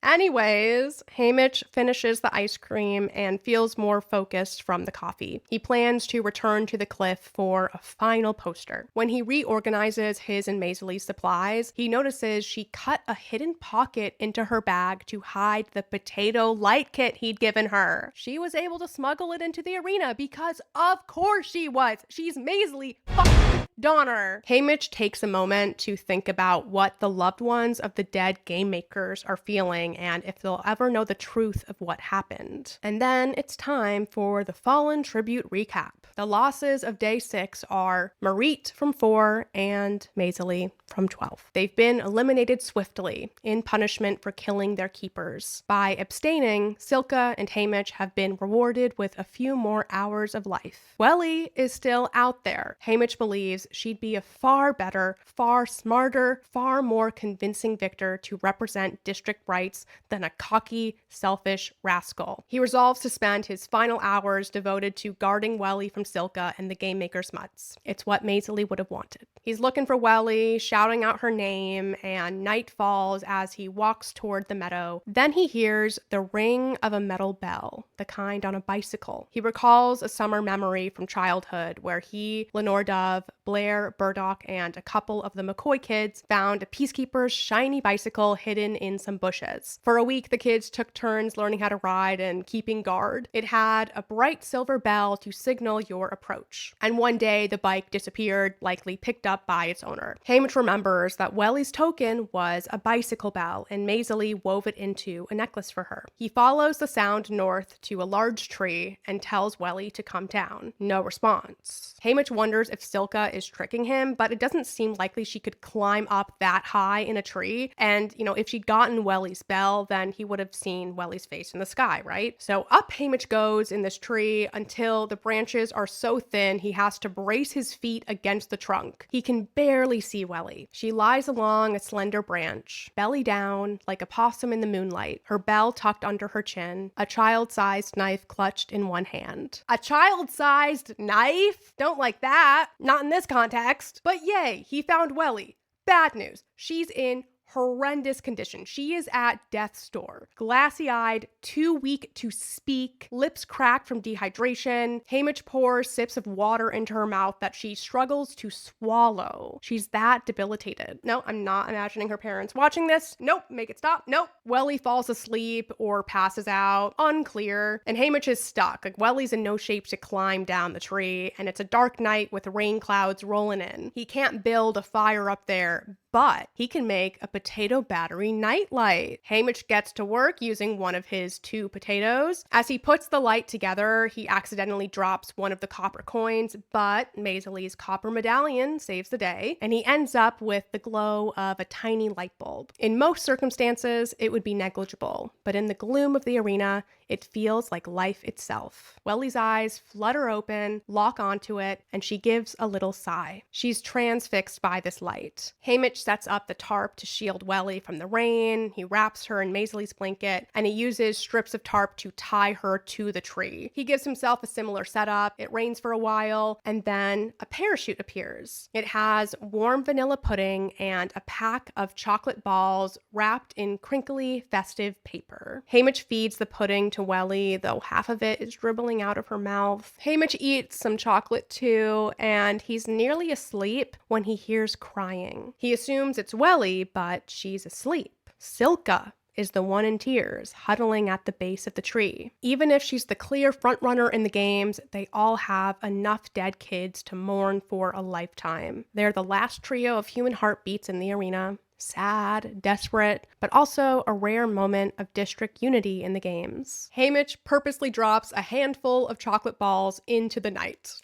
Anyways, Haymitch finishes the ice cream and feels more focused from the coffee. He plans to return to the cliff for a final poster. When he reorganizes his and Maisley's supplies, he notices she cut a hidden pocket into her bag to hide the potato light kit he'd given her. She was able to smuggle it into the arena because of course she was. She's Maisley fucking Donner. Haymitch takes a moment to think about what the loved ones of the dead game makers are feeling and if they'll ever know the truth of what happened. And then it's time for the Fallen Tribute recap. The losses of Day 6 are Marit from 4 and Maisley from 12. They've been eliminated swiftly in punishment for killing their keepers. By abstaining, Silka and Haymitch have been rewarded with a few more hours of life. Welly is still out there. Haymitch believes she'd be a far better, far smarter, far more convincing victor to represent district rights than a cocky, selfish rascal. He resolves to spend his final hours devoted to guarding Welly from Silka and the Game Maker's mutts. It's what Maisley would have wanted. He's looking for Welly, shouting out her name, and night falls as he walks toward the meadow. Then he hears the ring of a metal bell, the kind on a bicycle. He recalls a summer memory from childhood where he, Lenore Dove, Blair, Burdock, and a couple of the McCoy kids found a peacekeeper's shiny bicycle hidden in some bushes. For a week, the kids took turns learning how to ride and keeping guard. It had a bright silver bell to signal your approach. And one day, the bike disappeared, likely picked up by its owner. Haymitch remembers that Welly's token was a bicycle bell, and Maisley wove it into a necklace for her. He follows the sound north to a large tree and tells Welly to come down. No response. Haymitch wonders if Silka is tricking him, but it doesn't seem likely she could climb up that high in a tree. And, if she'd gotten Welly's bell, then he would have seen Welly's face in the sky, right? So up Haymitch goes in this tree until the branches are so thin he has to brace his feet against the trunk. He can barely see Welly. She lies along a slender branch, belly down, like a possum in the moonlight, her bell tucked under her chin, a child-sized knife clutched in one hand. A child-sized knife? Don't like that. Not in this context. But yay, he found Welly. Bad news. She's in horrendous condition. She is at death's door. Glassy-eyed, too weak to speak, lips cracked from dehydration. Haymitch pours sips of water into her mouth that she struggles to swallow. She's that debilitated. No, I'm not imagining her parents watching this. Nope, make it stop. Nope. Welly falls asleep or passes out. Unclear. And Haymitch is stuck. Welly's in no shape to climb down the tree, and it's a dark night with rain clouds rolling in. He can't build a fire up there, but he can make a potato battery nightlight. Haymitch gets to work using one of his 2 potatoes. As he puts the light together, he accidentally drops one of the copper coins, but Maisley's copper medallion saves the day, and he ends up with the glow of a tiny light bulb. In most circumstances, it would be negligible, but in the gloom of the arena, it feels like life itself. Welly's eyes flutter open, lock onto it, and she gives a little sigh. She's transfixed by this light. Haymitch sets up the tarp to shield Welly from the rain. He wraps her in Maisley's blanket, and he uses strips of tarp to tie her to the tree. He gives himself a similar setup. It rains for a while, and then a parachute appears. It has warm vanilla pudding and a pack of chocolate balls wrapped in crinkly, festive paper. Haymitch feeds the pudding to Welly, though half of it is dribbling out of her mouth. Haymitch eats some chocolate too, and he's nearly asleep when he hears crying. He assumes it's Welly, but she's asleep. Silka is the one in tears, huddling at the base of the tree. Even if she's the clear frontrunner in the games, they all have enough dead kids to mourn for a lifetime. They're the last trio of human heartbeats in the arena. Sad, desperate, but also a rare moment of district unity in the games. Haymitch purposely drops a handful of chocolate balls into the night.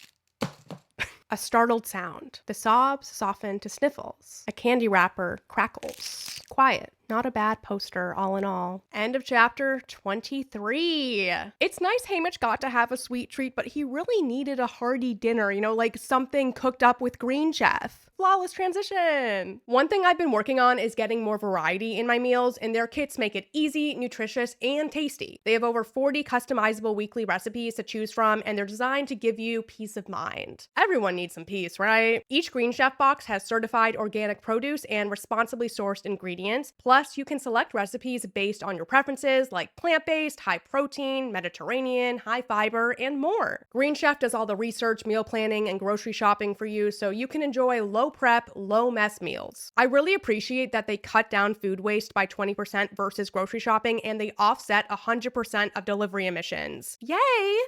A startled sound. The sobs soften to sniffles. A candy wrapper crackles. Quiet. Not a bad poster, all in all. End of chapter 23. It's nice Haymitch got to have a sweet treat, but he really needed a hearty dinner, like something cooked up with Green Chef. Flawless transition. One thing I've been working on is getting more variety in my meals, and their kits make it easy, nutritious, and tasty. They have over 40 customizable weekly recipes to choose from, and they're designed to give you peace of mind. Everyone needs some peace, right? Each Green Chef box has certified organic produce and responsibly sourced ingredients. Plus, you can select recipes based on your preferences, like plant-based, high protein, Mediterranean, high fiber, and more. Green Chef does all the research, meal planning, and grocery shopping for you, so you can enjoy low prep, low mess meals. I really appreciate that they cut down food waste by 20% versus grocery shopping, and they offset 100% of delivery emissions. Yay!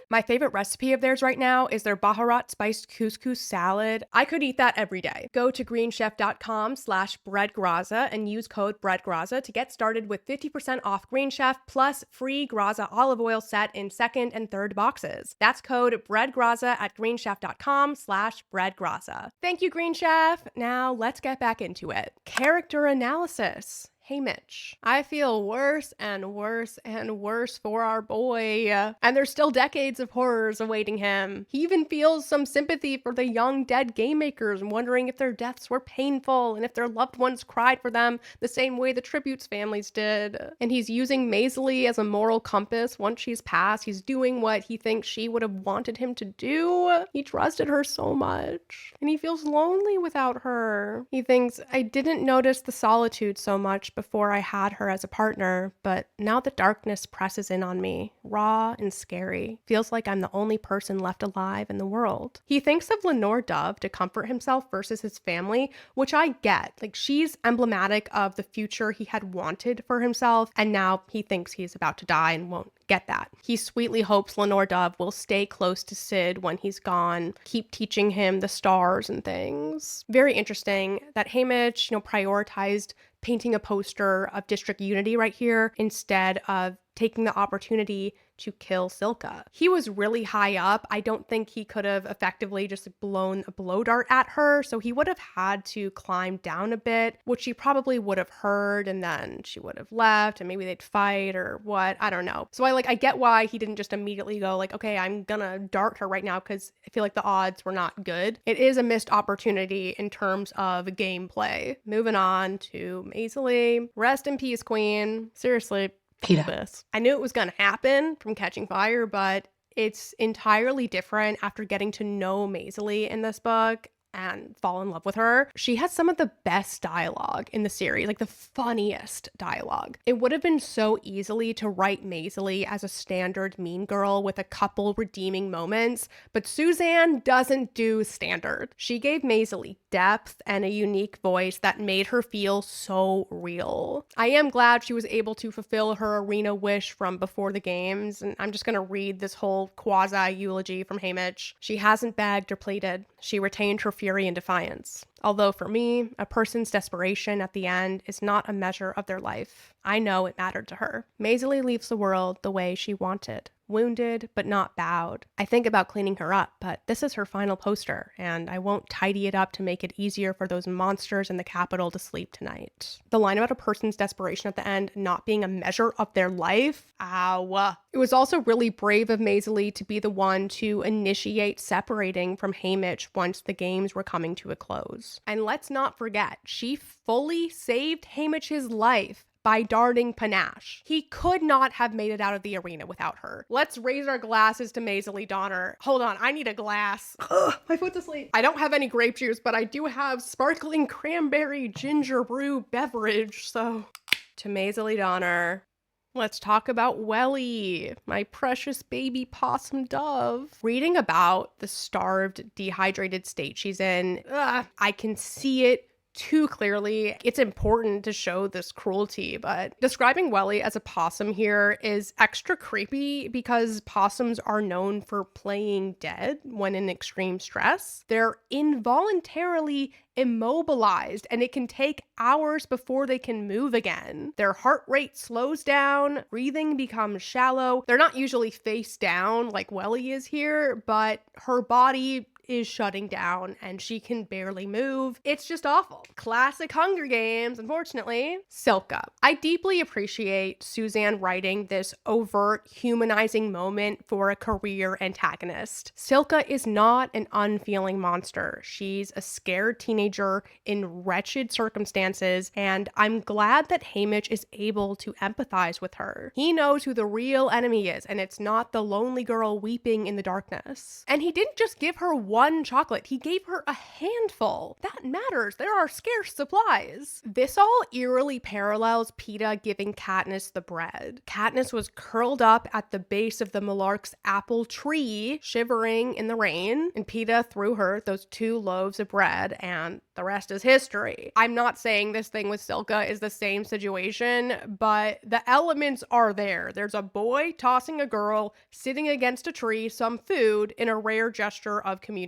My favorite recipe of theirs right now is their Baharat spiced couscous salad. I could eat that every day. Go to greenchef.com/breadgraza and use code breadgraza to get started with 50% off Green Chef plus free Graza olive oil set in second and third boxes. That's code breadgraza at greenchef.com/breadgraza. Thank you, Green Chef. Now let's get back into it. Character analysis. Haymitch. I feel worse and worse and worse for our boy. And there's still decades of horrors awaiting him. He even feels some sympathy for the young dead game makers, wondering if their deaths were painful and if their loved ones cried for them the same way the tributes families did. And he's using Maisley as a moral compass. Once she's passed, he's doing what he thinks she would have wanted him to do. He trusted her so much, and he feels lonely without her. He thinks, I didn't notice the solitude so much before I had her as a partner, but now the darkness presses in on me, raw and scary. Feels like I'm the only person left alive in the world. He thinks of Lenore Dove to comfort himself versus his family, which I get. She's emblematic of the future he had wanted for himself, and now he thinks he's about to die and won't get that. He sweetly hopes Lenore Dove will stay close to Sid when he's gone, keep teaching him the stars and things. Very interesting that Haymitch, prioritized painting a poster of district unity right here instead of taking the opportunity to kill Silka. He was really high up. I don't think he could have effectively just blown a blow dart at her, so he would have had to climb down a bit, which she probably would have heard, and then she would have left, and maybe they'd fight or what, I don't know. So I get why he didn't just immediately go okay, I'm gonna dart her right now, because I feel like the odds were not good. It is a missed opportunity in terms of gameplay. Moving on to Maisley. Rest in peace, queen. Seriously, Peeta. I knew it was going to happen from Catching Fire, but it's entirely different after getting to know Maisley in this book and fall in love with her. She has some of the best dialogue in the series, the funniest dialogue. It would have been so easily to write Maisley as a standard mean girl with a couple redeeming moments, but Suzanne doesn't do standard. She gave Maisley depth and a unique voice that made her feel so real. I am glad she was able to fulfill her arena wish from before the games, and I'm just gonna read this whole quasi-eulogy from Haymitch. She hasn't begged or pleaded. She retained her fury and defiance. Although for me, a person's desperation at the end is not a measure of their life. I know it mattered to her. Maisley leaves the world the way she wanted. Wounded, but not bowed. I think about cleaning her up, but this is her final poster, and I won't tidy it up to make it easier for those monsters in the Capitol to sleep tonight. The line about a person's desperation at the end not being a measure of their life? Ow. It was also really brave of Maisley to be the one to initiate separating from Haymitch once the games were coming to a close. close. And let's not forget, she fully saved Haymitch's life by darting panache. He could not have made it out of the arena without her. Let's raise our glasses to Maisie Donner. Hold on, I need a glass. Ugh, my foot's asleep. I don't have any grape juice, but I do have sparkling cranberry ginger brew beverage, so to Maisie Donner. Let's talk about Welly, my precious baby possum dove. Reading about the starved, dehydrated state she's in, I can see it too clearly. It's important to show this cruelty, but describing Welly as a possum here is extra creepy because possums are known for playing dead when in extreme stress. They're involuntarily immobilized, and it can take hours before they can move again. Their heart rate slows down, breathing becomes shallow. They're not usually face down like Welly is here, but her body is shutting down and she can barely move. It's just awful. Classic Hunger Games, unfortunately. Silka. I deeply appreciate Suzanne writing this overt humanizing moment for a career antagonist. Silka is not an unfeeling monster. She's a scared teenager in wretched circumstances, and I'm glad that Haymitch is able to empathize with her. He knows who the real enemy is, and it's not the lonely girl weeping in the darkness. And he didn't just give her one chocolate, he gave her a handful. That matters. There are scarce supplies. This all eerily parallels Peeta giving Katniss the bread. Katniss was curled up at the base of the Mellark's apple tree, shivering in the rain, and Peeta threw her those 2 loaves of bread, and the rest is history. I'm not saying this thing with Silka is the same situation, but the elements are there. There's a boy tossing a girl sitting against a tree some food in a rare gesture of community.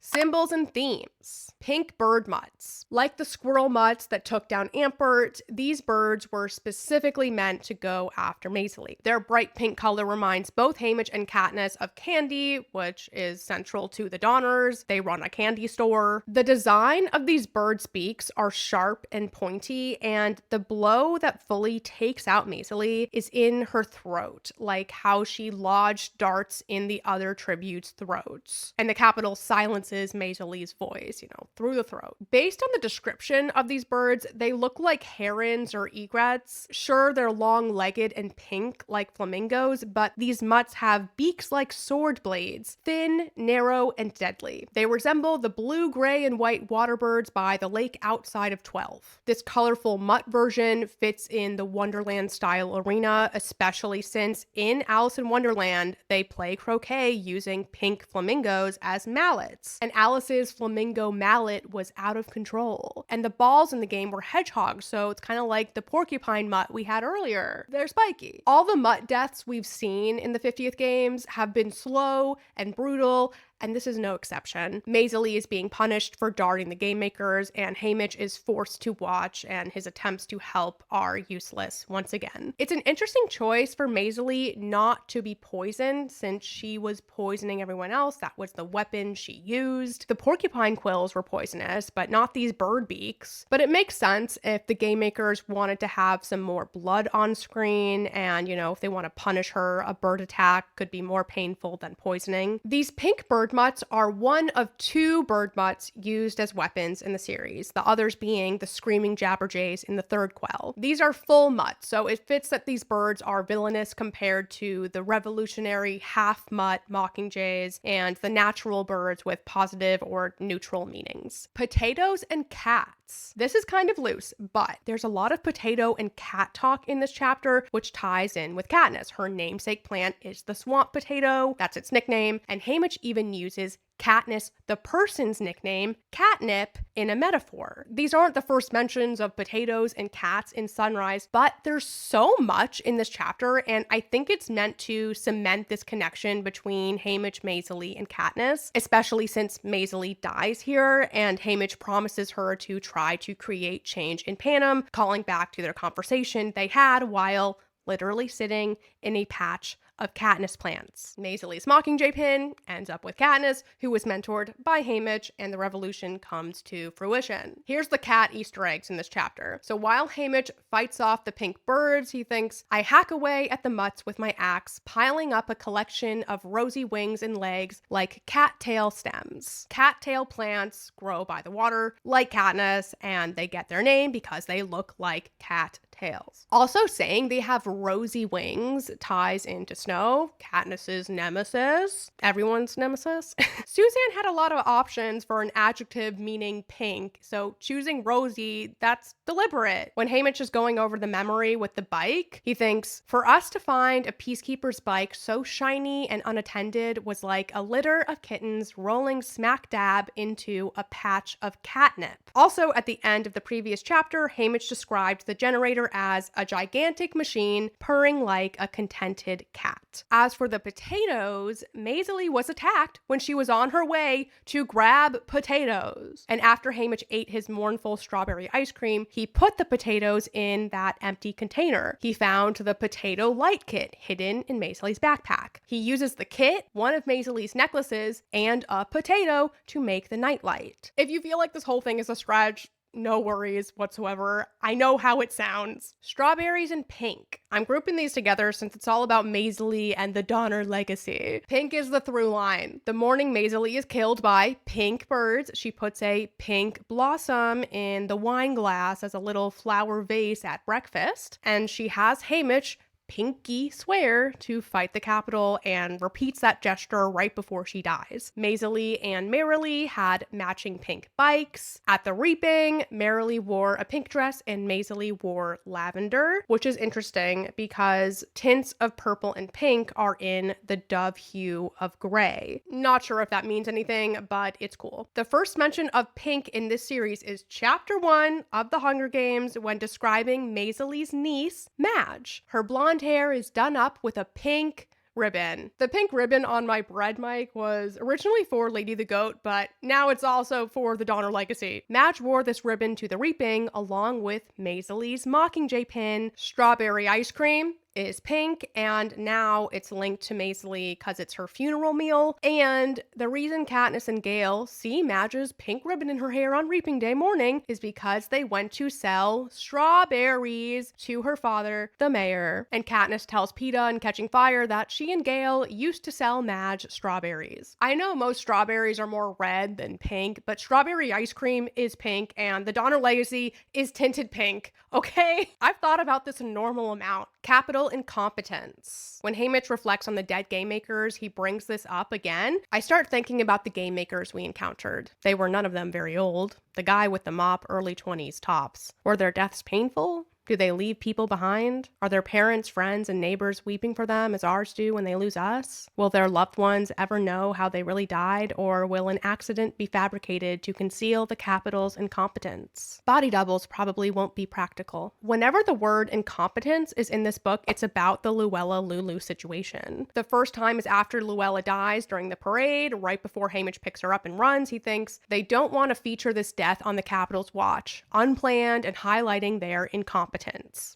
Symbols and themes. Pink bird mutts. Like the squirrel mutts that took down Ampert, these birds were specifically meant to go after Maisie. Their bright pink color reminds both Haymitch and Katniss of candy, which is central to the Donners. They run a candy store. The design of these birds' beaks are sharp and pointy, and the blow that fully takes out Maisie is in her throat, like how she lodged darts in the other tributes' throats. And the capital silences Maisley's voice, through the throat. Based on the description of these birds, they look like herons or egrets. Sure, they're long-legged and pink like flamingos, but these mutts have beaks like sword blades, thin, narrow, and deadly. They resemble the blue, gray, and white water birds by the lake outside of 12. This colorful mutt version fits in the Wonderland-style arena, especially since in Alice in Wonderland, they play croquet using pink flamingos as mallets. And Alice's flamingo mallet was out of control. And the balls in the game were hedgehogs, so it's kind of like the porcupine mutt we had earlier. They're spiky. All the mutt deaths we've seen in the 50th games have been slow and brutal, and this is no exception. Maisie is being punished for darting the game makers, and Haymitch is forced to watch, and his attempts to help are useless once again. It's an interesting choice for Maisie not to be poisoned, since she was poisoning everyone else. That was the weapon she used. The porcupine quills were poisonous, but not these bird beaks. But it makes sense if the game makers wanted to have some more blood on screen, and if they want to punish her, a bird attack could be more painful than poisoning. These pink bird mutts are one of 2 bird mutts used as weapons in the series, the others being the screaming jabberjays in the 3rd quell. These are full mutts, so it fits that these birds are villainous compared to the revolutionary half-mutt mockingjays and the natural birds with positive or neutral meanings. Potatoes and cats. This is kind of loose, but there's a lot of potato and cat talk in this chapter, which ties in with Katniss. Her namesake plant is the swamp potato, that's its nickname, and Haymitch even uses Katniss, the person's nickname, catnip, in a metaphor. These aren't the first mentions of potatoes and cats in Sunrise, but there's so much in this chapter, and I think it's meant to cement this connection between Haymitch, Maisie, and Katniss, especially since Maisie dies here, and Haymitch promises her to try to create change in Panem, calling back to their conversation they had while literally sitting in a patch of Katniss plants. Maisley's Mockingjay pin ends up with Katniss, who was mentored by Haymitch, and the revolution comes to fruition. Here's the cat Easter eggs in this chapter. So while Haymitch fights off the pink birds, he thinks, I hack away at the mutts with my axe, piling up a collection of rosy wings and legs like cattail stems. Cattail plants grow by the water like Katniss, and they get their name because they look like cat tails. Also, saying they have rosy wings ties into Snow, Katniss's nemesis, everyone's nemesis. Suzanne had a lot of options for an adjective meaning pink, so choosing rosy, that's deliberate. When Haymitch is going over the memory with the bike, he thinks, for us to find a peacekeeper's bike so shiny and unattended was like a litter of kittens rolling smack dab into a patch of catnip. Also, at the end of the previous chapter, Haymitch described the generator as a gigantic machine purring like a contented cat. As for the potatoes, Maisley was attacked when she was on her way to grab potatoes. And after Haymitch ate his mournful strawberry ice cream, he put the potatoes in that empty container. He found the potato light kit hidden in Maisley's backpack. He uses the kit, one of Maisley's necklaces, and a potato to make the nightlight. If you feel like this whole thing is a stretch, no worries whatsoever. I know how it sounds. Strawberries and pink. I'm grouping these together since it's all about Maisley and the Donner legacy. Pink is the through line. The morning Maisley is killed by pink birds, she puts a pink blossom in the wine glass as a little flower vase at breakfast, and she has Haymitch pinky swear to fight the Capitol and repeats that gesture right before she dies. Maisley and Merrily had matching pink bikes. At the reaping, Merrily wore a pink dress and Maisley wore lavender, which is interesting because tints of purple and pink are in the dove hue of gray. Not sure if that means anything, but it's cool. The first mention of pink in this series is chapter 1 of The Hunger Games when describing Maisley's niece, Madge. Her blonde hair is done up with a pink ribbon. The pink ribbon on my bread mic was originally for Lady the Goat, but now it's also for the Donner legacy. Madge wore this ribbon to the reaping along with Maisley's Mockingjay pin. Strawberry ice cream is pink, and now it's linked to Maisley because it's her funeral meal. And the reason Katniss and Gale see Madge's pink ribbon in her hair on Reaping Day morning is because they went to sell strawberries to her father, the mayor. And Katniss tells Peeta in Catching Fire that she and Gale used to sell Madge strawberries. I know most strawberries are more red than pink, but strawberry ice cream is pink, and the Donner legacy is tinted pink, okay? I've thought about this a normal amount. Capital incompetence. When Haymitch reflects on the dead game makers, he brings this up again. I start thinking about the game makers we encountered. They were none of them very old. The guy with the mop, early 20s tops. Were their deaths painful? Do they leave people behind? Are their parents, friends, and neighbors weeping for them as ours do when they lose us? Will their loved ones ever know how they really died, or will an accident be fabricated to conceal the Capitol's incompetence? Body doubles probably won't be practical. Whenever the word incompetence is in this book, it's about the Luella Lulu situation. The first time is after Luella dies during the parade, right before Haymitch picks her up and runs. He thinks they don't want to feature this death on the Capitol's watch, unplanned and highlighting their incompetence.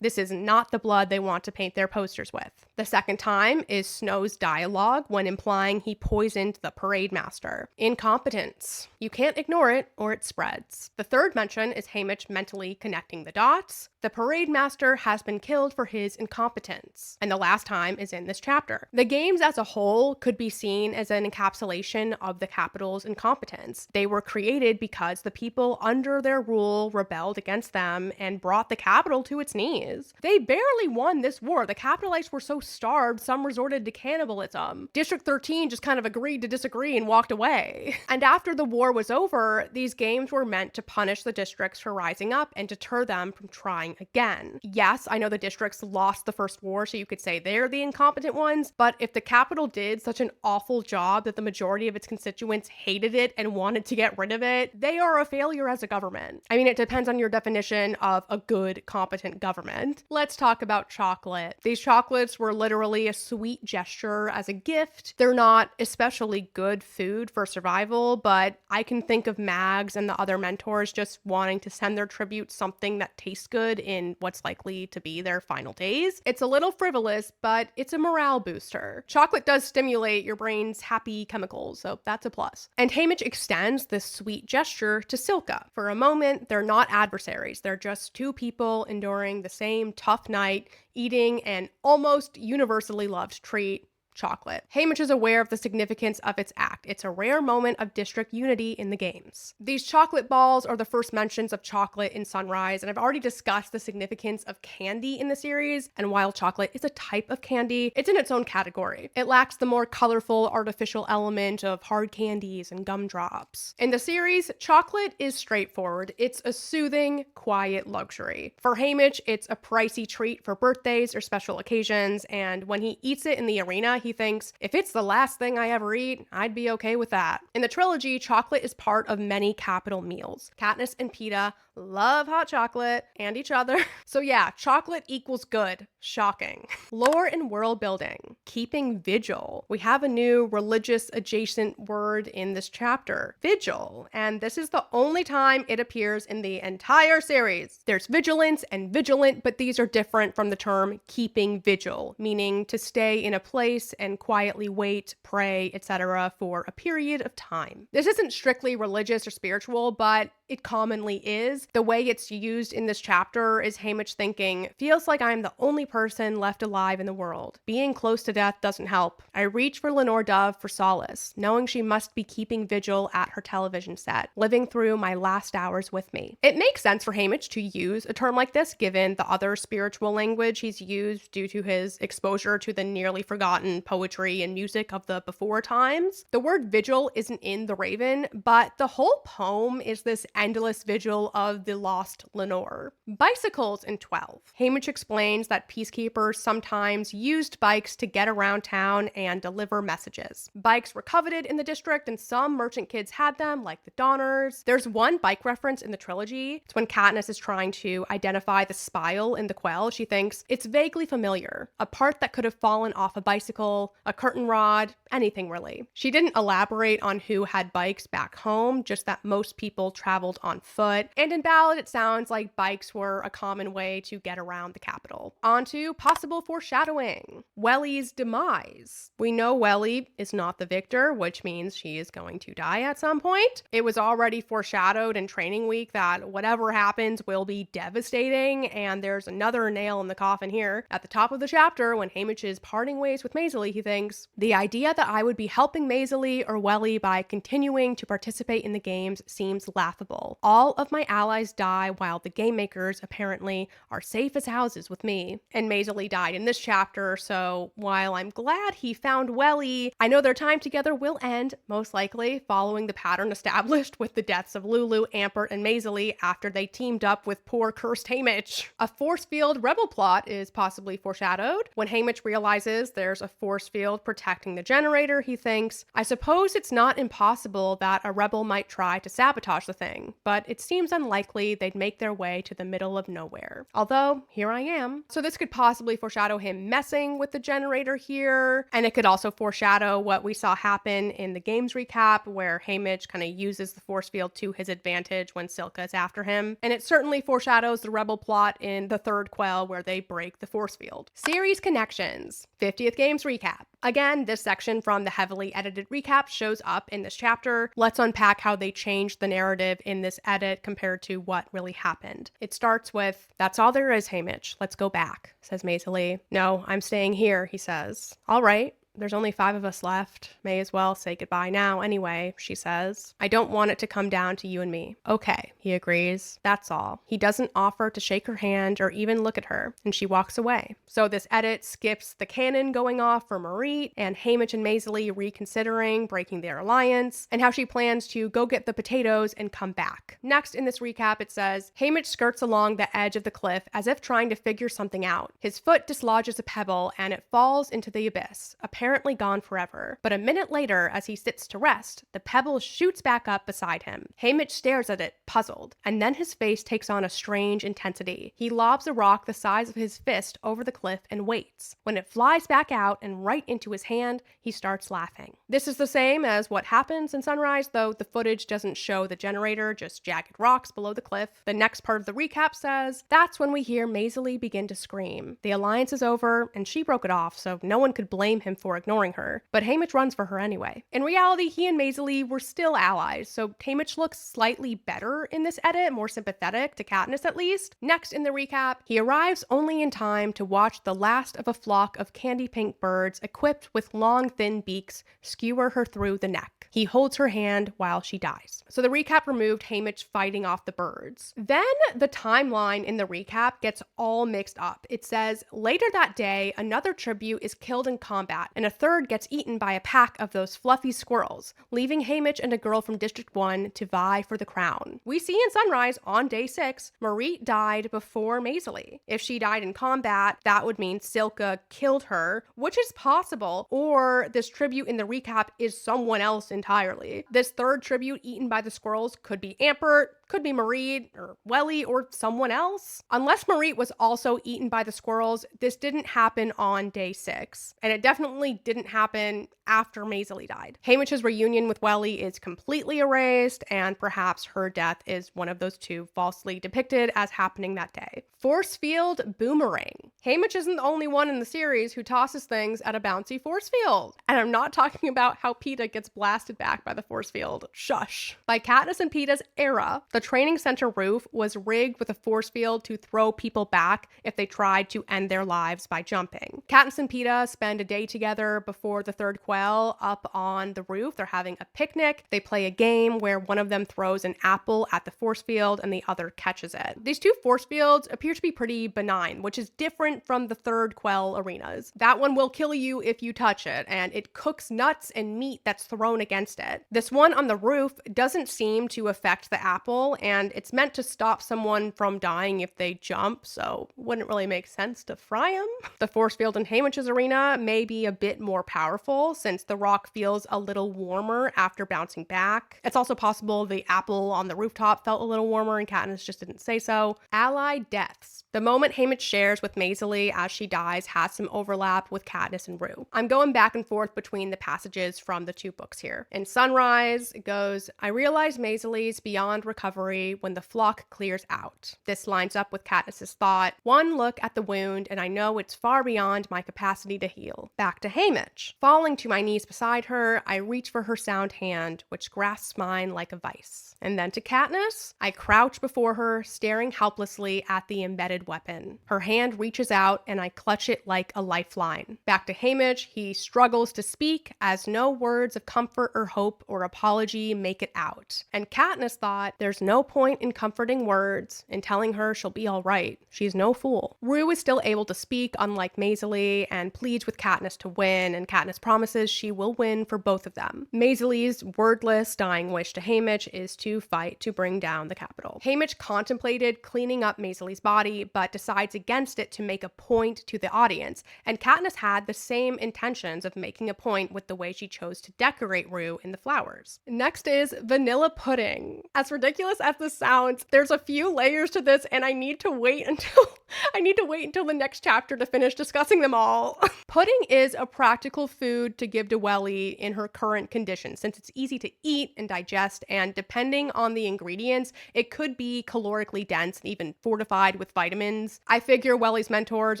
This is not the blood they want to paint their posters with. The second time is Snow's dialogue when implying he poisoned the parade master. Incompetence. You can't ignore it or it spreads. The third mention is Haymitch mentally connecting the dots. The parade master has been killed for his incompetence. And the last time is in this chapter. The games as a whole could be seen as an encapsulation of the Capitol's incompetence. They were created because the people under their rule rebelled against them and brought the Capitol to its knees. They barely won this war. The Capitolites were so starved, some resorted to cannibalism. District 13 just kind of agreed to disagree and walked away. And after the war was over, these games were meant to punish the districts for rising up and deter them from trying again. Yes, I know the districts lost the first war, so you could say they're the incompetent ones, but if the Capitol did such an awful job that the majority of its constituents hated it and wanted to get rid of it, they are a failure as a government. I mean, it depends on your definition of a good, competent incompetent government. Let's talk about chocolate. These chocolates were literally a sweet gesture as a gift. They're not especially good food for survival, but I can think of Mags and the other mentors just wanting to send their tribute something that tastes good in what's likely to be their final days. It's a little frivolous, but it's a morale booster. Chocolate does stimulate your brain's happy chemicals, so that's a plus. And Haymitch extends this sweet gesture to Silka. For a moment, they're not adversaries. They're just two people enduring the same tough night, eating an almost universally loved treat, chocolate. Haymitch is aware of the significance of its act. It's a rare moment of district unity in the games. These chocolate balls are the first mentions of chocolate in Sunrise, and I've already discussed the significance of candy in the series, and while chocolate is a type of candy, it's in its own category. It lacks the more colorful, artificial element of hard candies and gumdrops. In the series, chocolate is straightforward. It's a soothing, quiet luxury. For Haymitch, it's a pricey treat for birthdays or special occasions, and when he eats it in the arena, he thinks, if it's the last thing I ever eat, I'd be okay with that. In the trilogy, chocolate is part of many capital meals. Katniss and Peeta love hot chocolate and each other. So yeah, chocolate equals good. Shocking. Lore and world building. Keeping vigil. We have a new religious adjacent word in this chapter, vigil, and this is the only time it appears in the entire series. There's vigilance and vigilant, but these are different from the term keeping vigil, meaning to stay in a place and quietly wait, pray, etc. for a period of time. This isn't strictly religious or spiritual, but it commonly is. The way it's used in this chapter is Haymitch thinking, feels like I'm the only person left alive in the world. Being close to death doesn't help. I reach for Lenore Dove for solace, knowing she must be keeping vigil at her television set, living through my last hours with me. It makes sense for Haymitch to use a term like this, given the other spiritual language he's used due to his exposure to the nearly forgotten poetry and music of the before times. The word vigil isn't in The Raven, but the whole poem is this endless vigil of the lost Lenore. Bicycles in 12. Haymitch explains that peacekeepers sometimes used bikes to get around town and deliver messages. Bikes were coveted in the district and some merchant kids had them, like the Donners. There's one bike reference in the trilogy. It's when Katniss is trying to identify the spile in the quell. She thinks it's vaguely familiar. A part that could have fallen off a bicycle, a curtain rod, anything really. She didn't elaborate on who had bikes back home, just that most people traveled on foot. And in Ballad, it sounds like bikes were a common way to get around the capital. On to possible foreshadowing. Welly's demise. We know Welly is not the victor, which means she is going to die at some point. It was already foreshadowed in training week that whatever happens will be devastating, and there's another nail in the coffin here. At the top of the chapter, when Haymitch is parting ways with Maisley, he thinks, the idea that I would be helping Maisley or Welly by continuing to participate in the games seems laughable. All of my allies die while the game makers apparently are safe as houses with me. And Maisley died in this chapter, so while I'm glad he found Welly, I know their time together will end, most likely, following the pattern established with the deaths of Lulu, Ampert, and Maisley after they teamed up with poor cursed Haymitch. A force field rebel plot is possibly foreshadowed. When Haymitch realizes there's a force field protecting the generator, he thinks, I suppose it's not impossible that a rebel might try to sabotage the thing, but it seems unlikely they'd make their way to the middle of nowhere. Although, here I am. So this could possibly foreshadow him messing with the generator here, and it could also foreshadow what we saw happen in the games recap, where Haymitch kind of uses the force field to his advantage when Silka is after him. And it certainly foreshadows the rebel plot in the third quell, where they break the force field. Series connections. 50th Games recap. Again, this section from the heavily edited recap shows up in this chapter. Let's unpack how they changed the narrative in this edit compared to what really happened. It starts with, that's all there is, Haymitch. Let's go back, says Maisley. No, I'm staying here, he says. All right. There's only 5 of us left. May as well say goodbye now anyway, she says. I don't want it to come down to you and me. Okay, he agrees. That's all. He doesn't offer to shake her hand or even look at her, and she walks away. So this edit skips the cannon going off for Marie and Haymitch and Maisley reconsidering breaking their alliance, and how she plans to go get the potatoes and come back. Next in this recap, it says, Haymitch skirts along the edge of the cliff as if trying to figure something out. His foot dislodges a pebble and it falls into the abyss. Apparently apparently gone forever. But a minute later, as he sits to rest, the pebble shoots back up beside him. Haymitch stares at it, puzzled, and then his face takes on a strange intensity. He lobs a rock the size of his fist over the cliff and waits. When it flies back out and right into his hand, he starts laughing. This is the same as what happens in Sunrise, though the footage doesn't show the generator, just jagged rocks below the cliff. The next part of the recap says, that's when we hear Maisie begin to scream. The alliance is over, and she broke it off, so no one could blame him for ignoring her, but Haymitch runs for her anyway. In reality, he and Maisie were still allies, so Haymitch looks slightly better in this edit, more sympathetic to Katniss at least. Next in the recap, he arrives only in time to watch the last of a flock of candy pink birds equipped with long thin beaks skewer her through the neck. He holds her hand while she dies. So the recap removed Haymitch fighting off the birds. Then the timeline in the recap gets all mixed up. It says, later that day, another tribute is killed in combat, and a third gets eaten by a pack of those fluffy squirrels, leaving Haymitch and a girl from District 1 to vie for the crown. We see in Sunrise, on day 6, Marit died before Maisie. If she died in combat, that would mean Silka killed her, which is possible, or this tribute in the recap is someone else entirely. This third tribute eaten by the squirrels could be Ampert, could be Marit, or Welly, or someone else. Unless Marit was also eaten by the squirrels, this didn't happen on day 6. And it definitely didn't happen after Maisie died. Haymitch's reunion with Welly is completely erased, and perhaps her death is one of those two falsely depicted as happening that day. Force field boomerang. Haymitch isn't the only one in the series who tosses things at a bouncy force field. And I'm not talking about how Peeta gets blasted back by the force field. Shush. By Katniss and Peeta's era, the training center roof was rigged with a force field to throw people back if they tried to end their lives by jumping. Katniss and Peeta spend a day together before the third quell up on the roof. They're having a picnic. They play a game where one of them throws an apple at the force field and the other catches it. These two force fields appear to be pretty benign, which is different from the third quell arenas. That one will kill you if you touch it, and it cooks nuts and meat that's thrown against it. This one on the roof doesn't seem to affect the apple, and it's meant to stop someone from dying if they jump, so wouldn't really make sense to fry them. The force field in Haymitch's arena may be a bit more powerful since the rock feels a little warmer after bouncing back. It's also possible the apple on the rooftop felt a little warmer and Katniss just didn't say so. Allied deaths. The moment Haymitch shares with Maisie as she dies has some overlap with Katniss and Rue. I'm going back and forth between the passages from the two books here. In Sunrise, it goes, I realize Maisie's beyond recovery when the flock clears out. This lines up with Katniss's thought, one look at the wound and I know it's far beyond my capacity to heal. Back to Haymitch. Falling to my knees beside her, I reach for her sound hand, which grasps mine like a vice. And then to Katniss, I crouch before her, staring helplessly at the embedded weapon. Her hand reaches out and I clutch it like a lifeline. Back to Haymitch, he struggles to speak as no words of comfort or hope or apology make it out. And Katniss thought, there's no point in comforting words and telling her she'll be all right. She's no fool. Rue is still able to speak, unlike Maisie, and pleads with Katniss to win, and Katniss promises she will win for both of them. Maisie's wordless, dying wish to Haymitch is to fight to bring down the Capitol. Haymitch contemplated cleaning up Maisley's body, but decides against it to make a point to the audience, and Katniss had the same intentions of making a point with the way she chose to decorate Rue in the flowers. Next is vanilla pudding. As ridiculous as this sounds, there's a few layers to this, and I need to wait until the next chapter to finish discussing them all. Pudding is a practical food to give to Welly in her current condition, since it's easy to eat and digest, and depending on the ingredients, it could be calorically dense and even fortified with vitamins. I figure Welly's mentors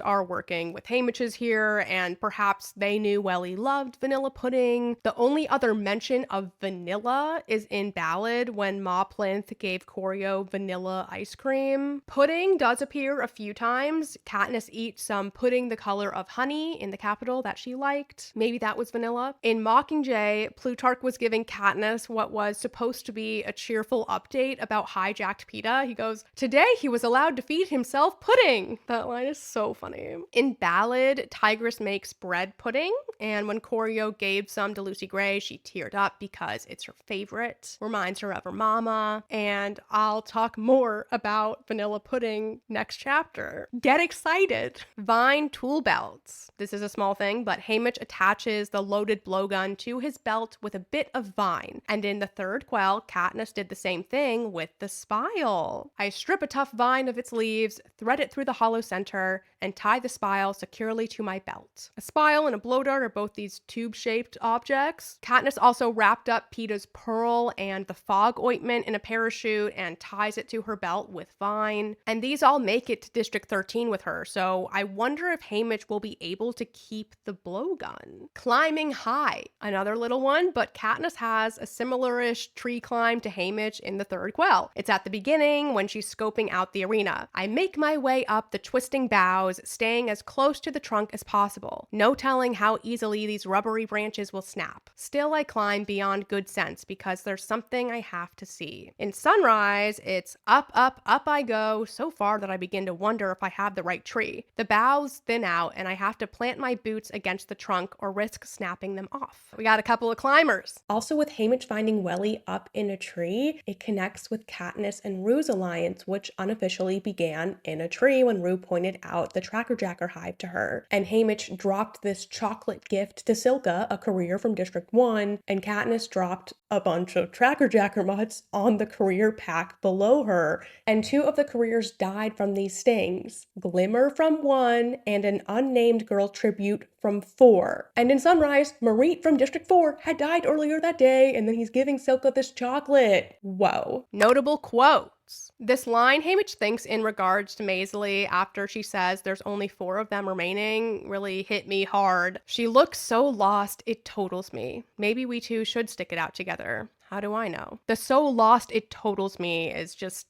are working with Haymitch's here, and perhaps they knew Welly loved vanilla pudding. The only other mention of vanilla is in Ballad when Ma Plinth gave Corio vanilla ice cream. Pudding does appear a few times. Katniss eats some pudding the color of honey in the Capitol that she liked. Maybe that was vanilla. In Mockingjay, Plutarch was giving Katniss what was supposed to be a cheerful update about hijacked Peeta. He goes, today he was allowed to feed himself pudding. That line is so funny. In Ballad, Tigress makes bread pudding, and when Corio gave some to Lucy Gray, she teared up because it's her favorite. Reminds her of her mama. And and I'll talk more about vanilla pudding next chapter. Get excited! Vine tool belts. This is a small thing, but Haymitch attaches the loaded blowgun to his belt with a bit of vine, and in the third quell, Katniss did the same thing with the spile. I strip a tough vine of its leaves, thread it through the hollow center, and tie the spile securely to my belt. A spile and a blow dart are both these tube-shaped objects. Katniss also wrapped up Peeta's pearl and the fog ointment in a parachute and ties it to her belt with vine. And these all make it to District 13 with her, so I wonder if Haymitch will be able to keep the blowgun. Climbing high, another little one, but Katniss has a similar-ish tree climb to Haymitch in the third quell. It's at the beginning when she's scoping out the arena. I make my way up the twisting boughs, staying as close to the trunk as possible. No telling how easily these rubbery branches will snap. Still, I climb beyond good sense because there's something I have to see. In Sunrise, it's up, up, up I go, so far that I begin to wonder if I have the right tree. The boughs thin out and I have to plant my boots against the trunk or risk snapping them off. We got a couple of climbers. Also, with Haymitch finding Welly up in a tree, it connects with Katniss and Rue's alliance, which unofficially began in a tree when Rue pointed out the Tracker Jacker hive to her. And Haymitch dropped this chocolate gift to Silka, a career from District 1, and Katniss dropped a bunch of Tracker Jacker mutts on the career pack below her, and 2 of the careers died from these stings. Glimmer from 1 and an unnamed girl tribute from 4. And in Sunrise, Marit from District 4 had died earlier that day, and then he's giving Silka this chocolate. Whoa. Notable quotes. This line Haymitch thinks in regards to Maisley after she says there's only 4 of them remaining really hit me hard. She looks so lost, it totals me. Maybe we two should stick it out together. How do I know? The so lost it totals me is just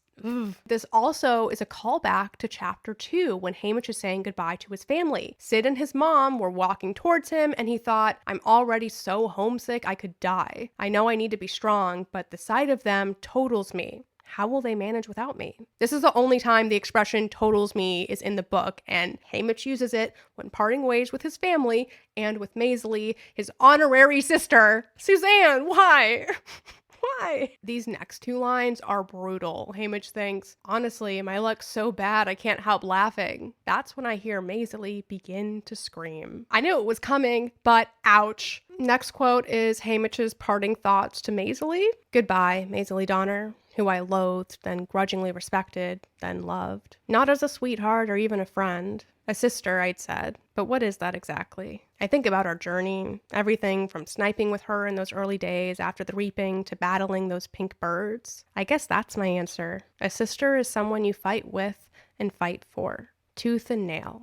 This also is a callback to chapter 2 when Haymitch is saying goodbye to his family. Sid and his mom were walking towards him and he thought, I'm already so homesick I could die. I know I need to be strong, but the sight of them totals me. How will they manage without me? This is the only time the expression totals me is in the book, and Haymitch uses it when parting ways with his family and with Maisley, his honorary sister. Suzanne, why? Why? These next 2 lines are brutal. Haymitch thinks, honestly, my luck's so bad I can't help laughing. That's when I hear Maisley begin to scream. I knew it was coming, but ouch. Next quote is Haymitch's parting thoughts to Maisley. Goodbye, Maisley Donner, who I loathed, then grudgingly respected, then loved. Not as a sweetheart or even a friend. A sister, I'd said. But what is that exactly? I think about our journey, everything from sniping with her in those early days after the reaping to battling those pink birds. I guess that's my answer. A sister is someone you fight with and fight for, tooth and nail.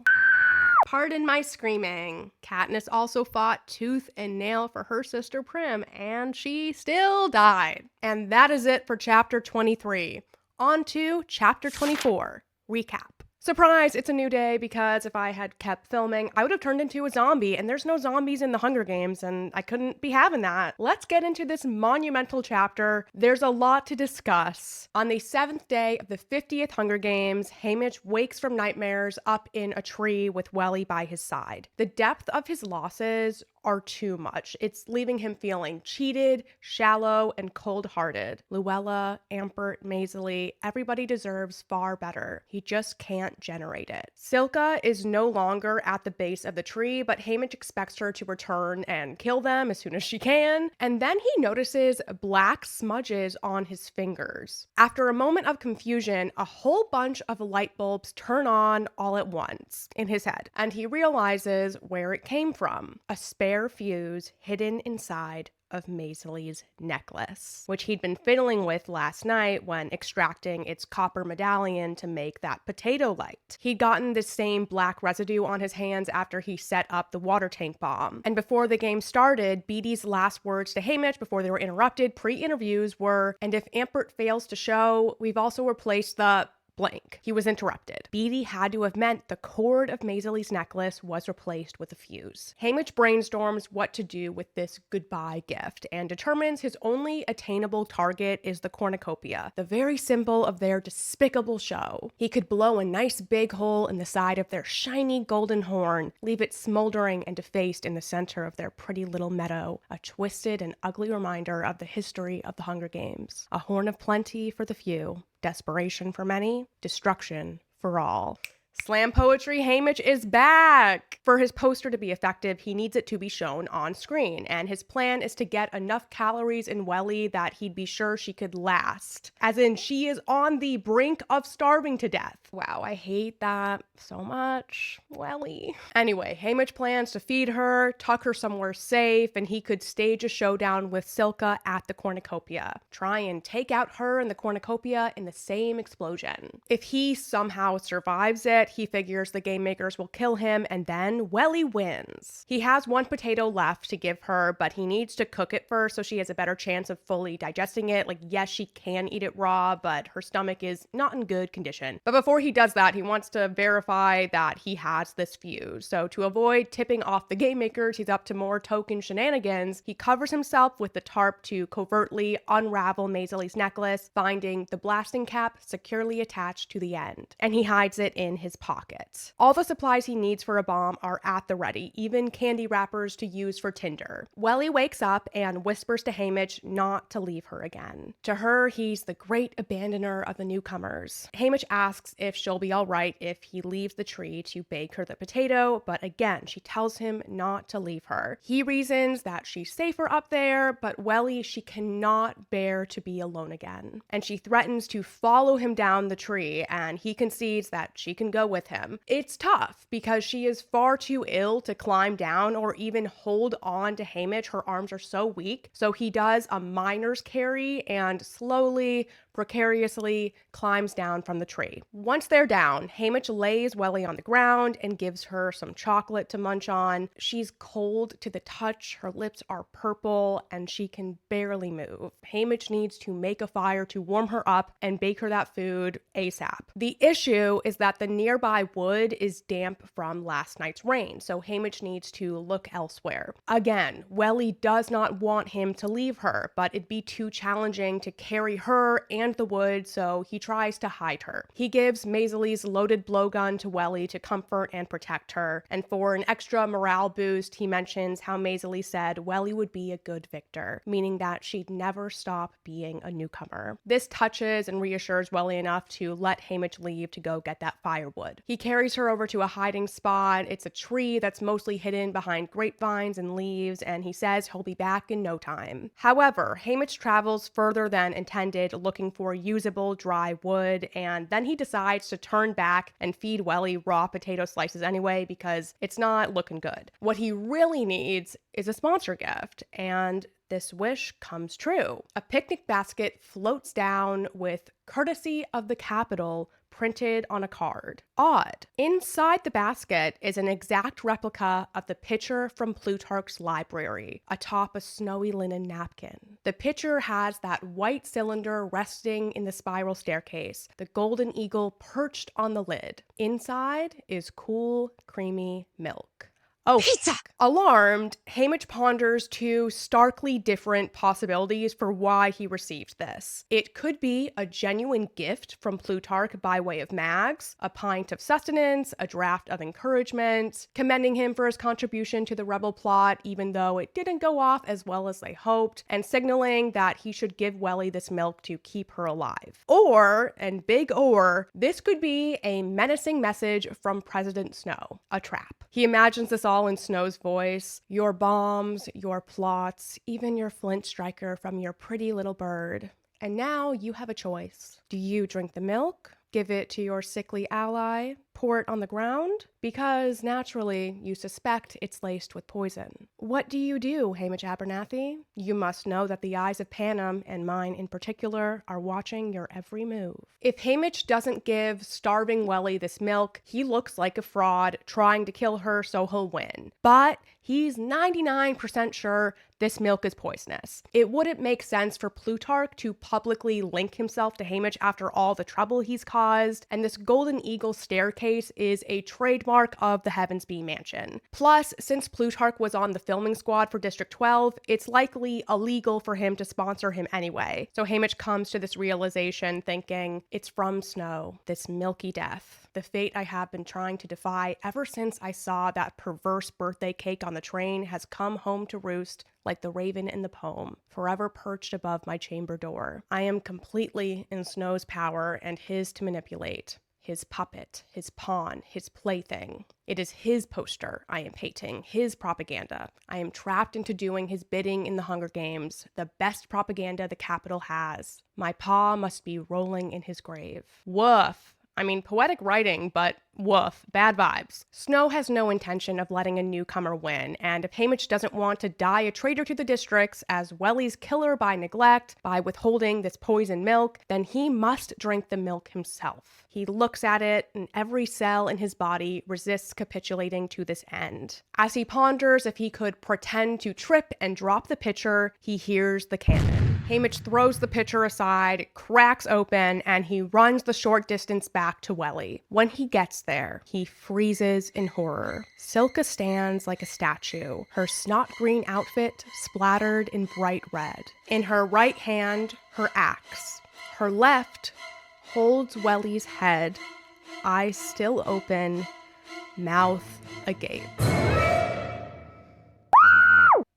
Pardon my screaming. Katniss also fought tooth and nail for her sister Prim, and she still died. And that is it for chapter 23. On to chapter 24. Recap. Surprise, it's a new day because if I had kept filming, I would have turned into a zombie, and there's no zombies in the Hunger Games, and I couldn't be having that. Let's get into this monumental chapter. There's a lot to discuss. On the 7th day of the 50th Hunger Games, Haymitch wakes from nightmares up in a tree with Welly by his side. The depth of his losses are too much. It's leaving him feeling cheated, shallow, and cold-hearted. Luella, Ampert, Maisley, everybody deserves far better. He just can't generate it. Silka is no longer at the base of the tree, but Haymitch expects her to return and kill them as soon as she can. And then he notices black smudges on his fingers. After a moment of confusion, a whole bunch of light bulbs turn on all at once in his head, and he realizes where it came from. A spare fuse hidden inside of Maisley's necklace, which he'd been fiddling with last night when extracting its copper medallion to make that potato light. He'd gotten the same black residue on his hands after he set up the water tank bomb. And before the game started, Beedee's last words to Haymitch before they were interrupted pre-interviews were, and if Ampert fails to show, we've also replaced the blank. He was interrupted. Beetee had to have meant the cord of Maisie's necklace was replaced with a fuse. Haymitch brainstorms what to do with this goodbye gift and determines his only attainable target is the cornucopia, the very symbol of their despicable show. He could blow a nice big hole in the side of their shiny golden horn, leave it smoldering and defaced in the center of their pretty little meadow, a twisted and ugly reminder of the history of the Hunger Games. A horn of plenty for the few, desperation for many, destruction for all. Slam poetry Haymitch is back! For his poster to be effective, he needs it to be shown on screen, and his plan is to get enough calories in Welly that he'd be sure she could last. As in, she is on the brink of starving to death. Wow, I hate that so much. Welly. Anyway, Haymitch plans to feed her, tuck her somewhere safe, and he could stage a showdown with Silka at the cornucopia. Try and take out her and the cornucopia in the same explosion. If he somehow survives it, he figures the game makers will kill him, and then Welly wins. He has one potato left to give her, but he needs to cook it first so she has a better chance of fully digesting it. Like, yes, she can eat it raw, but her stomach is not in good condition. But before he does that, he wants to verify that he has this fuse. So to avoid tipping off the game makers, he's up to more token shenanigans. He covers himself with the tarp to covertly unravel Maisie's necklace, finding the blasting cap securely attached to the end. And he hides it in his pocket. All the supplies he needs for a bomb are at the ready, even candy wrappers to use for tinder. Welly wakes up and whispers to Haymitch not to leave her again. To her, he's the great abandoner of the newcomers. Haymitch asks if she'll be all right if he leaves the tree to bake her the potato, but again, she tells him not to leave her. He reasons that she's safer up there, but Welly, she cannot bear to be alone again. And she threatens to follow him down the tree, and he concedes that she can go with him. It's tough because she is far too ill to climb down or even hold on to Haymitch. Her arms are so weak. So he does a miner's carry and slowly, precariously climbs down from the tree. Once they're down, Haymitch lays Welly on the ground and gives her some chocolate to munch on. She's cold to the touch, her lips are purple, and she can barely move. Haymitch needs to make a fire to warm her up and bake her that food ASAP. The issue is that the nearby wood is damp from last night's rain, so Haymitch needs to look elsewhere. Again, Welly does not want him to leave her, but it'd be too challenging to carry her and the wood, so he tries to hide her. He gives Maisie's loaded blowgun to Welly to comfort and protect her, and for an extra morale boost, he mentions how Maisie said Welly would be a good victor, meaning that she'd never stop being a newcomer. This touches and reassures Welly enough to let Haymitch leave to go get that firewood. He carries her over to a hiding spot. It's a tree that's mostly hidden behind grapevines and leaves, and he says he'll be back in no time. However, Haymitch travels further than intended, looking for usable dry wood, and then he decides to turn back and feed Welly raw potato slices anyway because it's not looking good. What he really needs is a sponsor gift, and this wish comes true. A picnic basket floats down with "Courtesy of the Capitol" printed on a card. Odd. Inside the basket is an exact replica of the picture from Plutarch's library, atop a snowy linen napkin. The picture has that white cylinder resting in the spiral staircase, the golden eagle perched on the lid. Inside is cool, creamy milk. Oh, Pizza! Alarmed, Haymitch ponders two starkly different possibilities for why he received this. It could be a genuine gift from Plutarch by way of Mags, a pint of sustenance, a draft of encouragement, commending him for his contribution to the rebel plot even though it didn't go off as well as they hoped, and signaling that he should give Welly this milk to keep her alive. Or, and big or, this could be a menacing message from President Snow, a trap. He imagines this all in Snow's voice. Your bombs, your plots, even your flint striker from your pretty little bird. And now you have a choice. Do you drink the milk, give it to your sickly ally, Pour it on the ground? Because, naturally, you suspect it's laced with poison. What do you do, Hamish Abernathy? You must know that the eyes of Panem, and mine in particular, are watching your every move. If Hamish doesn't give starving Welly this milk, he looks like a fraud trying to kill her so he'll win. But he's 99% sure this milk is poisonous. It wouldn't make sense for Plutarch to publicly link himself to Hamish after all the trouble he's caused, and this Golden Eagle staircase is a trademark of the Heavensbee Mansion. Plus, since Plutarch was on the filming squad for District 12, it's likely illegal for him to sponsor him anyway. So Hamish comes to this realization thinking, it's from Snow, this milky death, the fate I have been trying to defy ever since I saw that perverse birthday cake on the train has come home to roost like the raven in the poem, forever perched above my chamber door. I am completely in Snow's power and his to manipulate. His puppet, his pawn, his plaything. It is his poster I am painting, his propaganda. I am trapped into doing his bidding in the Hunger Games, the best propaganda the Capitol has. My paw must be rolling in his grave. Woof. I mean, poetic writing, but woof, bad vibes. Snow has no intention of letting a newcomer win, and if Hamish doesn't want to die a traitor to the districts as Welly's killer by neglect, by withholding this poisoned milk, then he must drink the milk himself. He looks at it, and every cell in his body resists capitulating to this end. As he ponders if he could pretend to trip and drop the pitcher, he hears the cannon. Hamish throws the pitcher aside, it cracks open, and he runs the short distance back to Welly. When he gets there, he freezes in horror. Silka stands like a statue, her snot green outfit splattered in bright red. In her right hand, her axe. Her left holds Welly's head, eyes still open, mouth agape.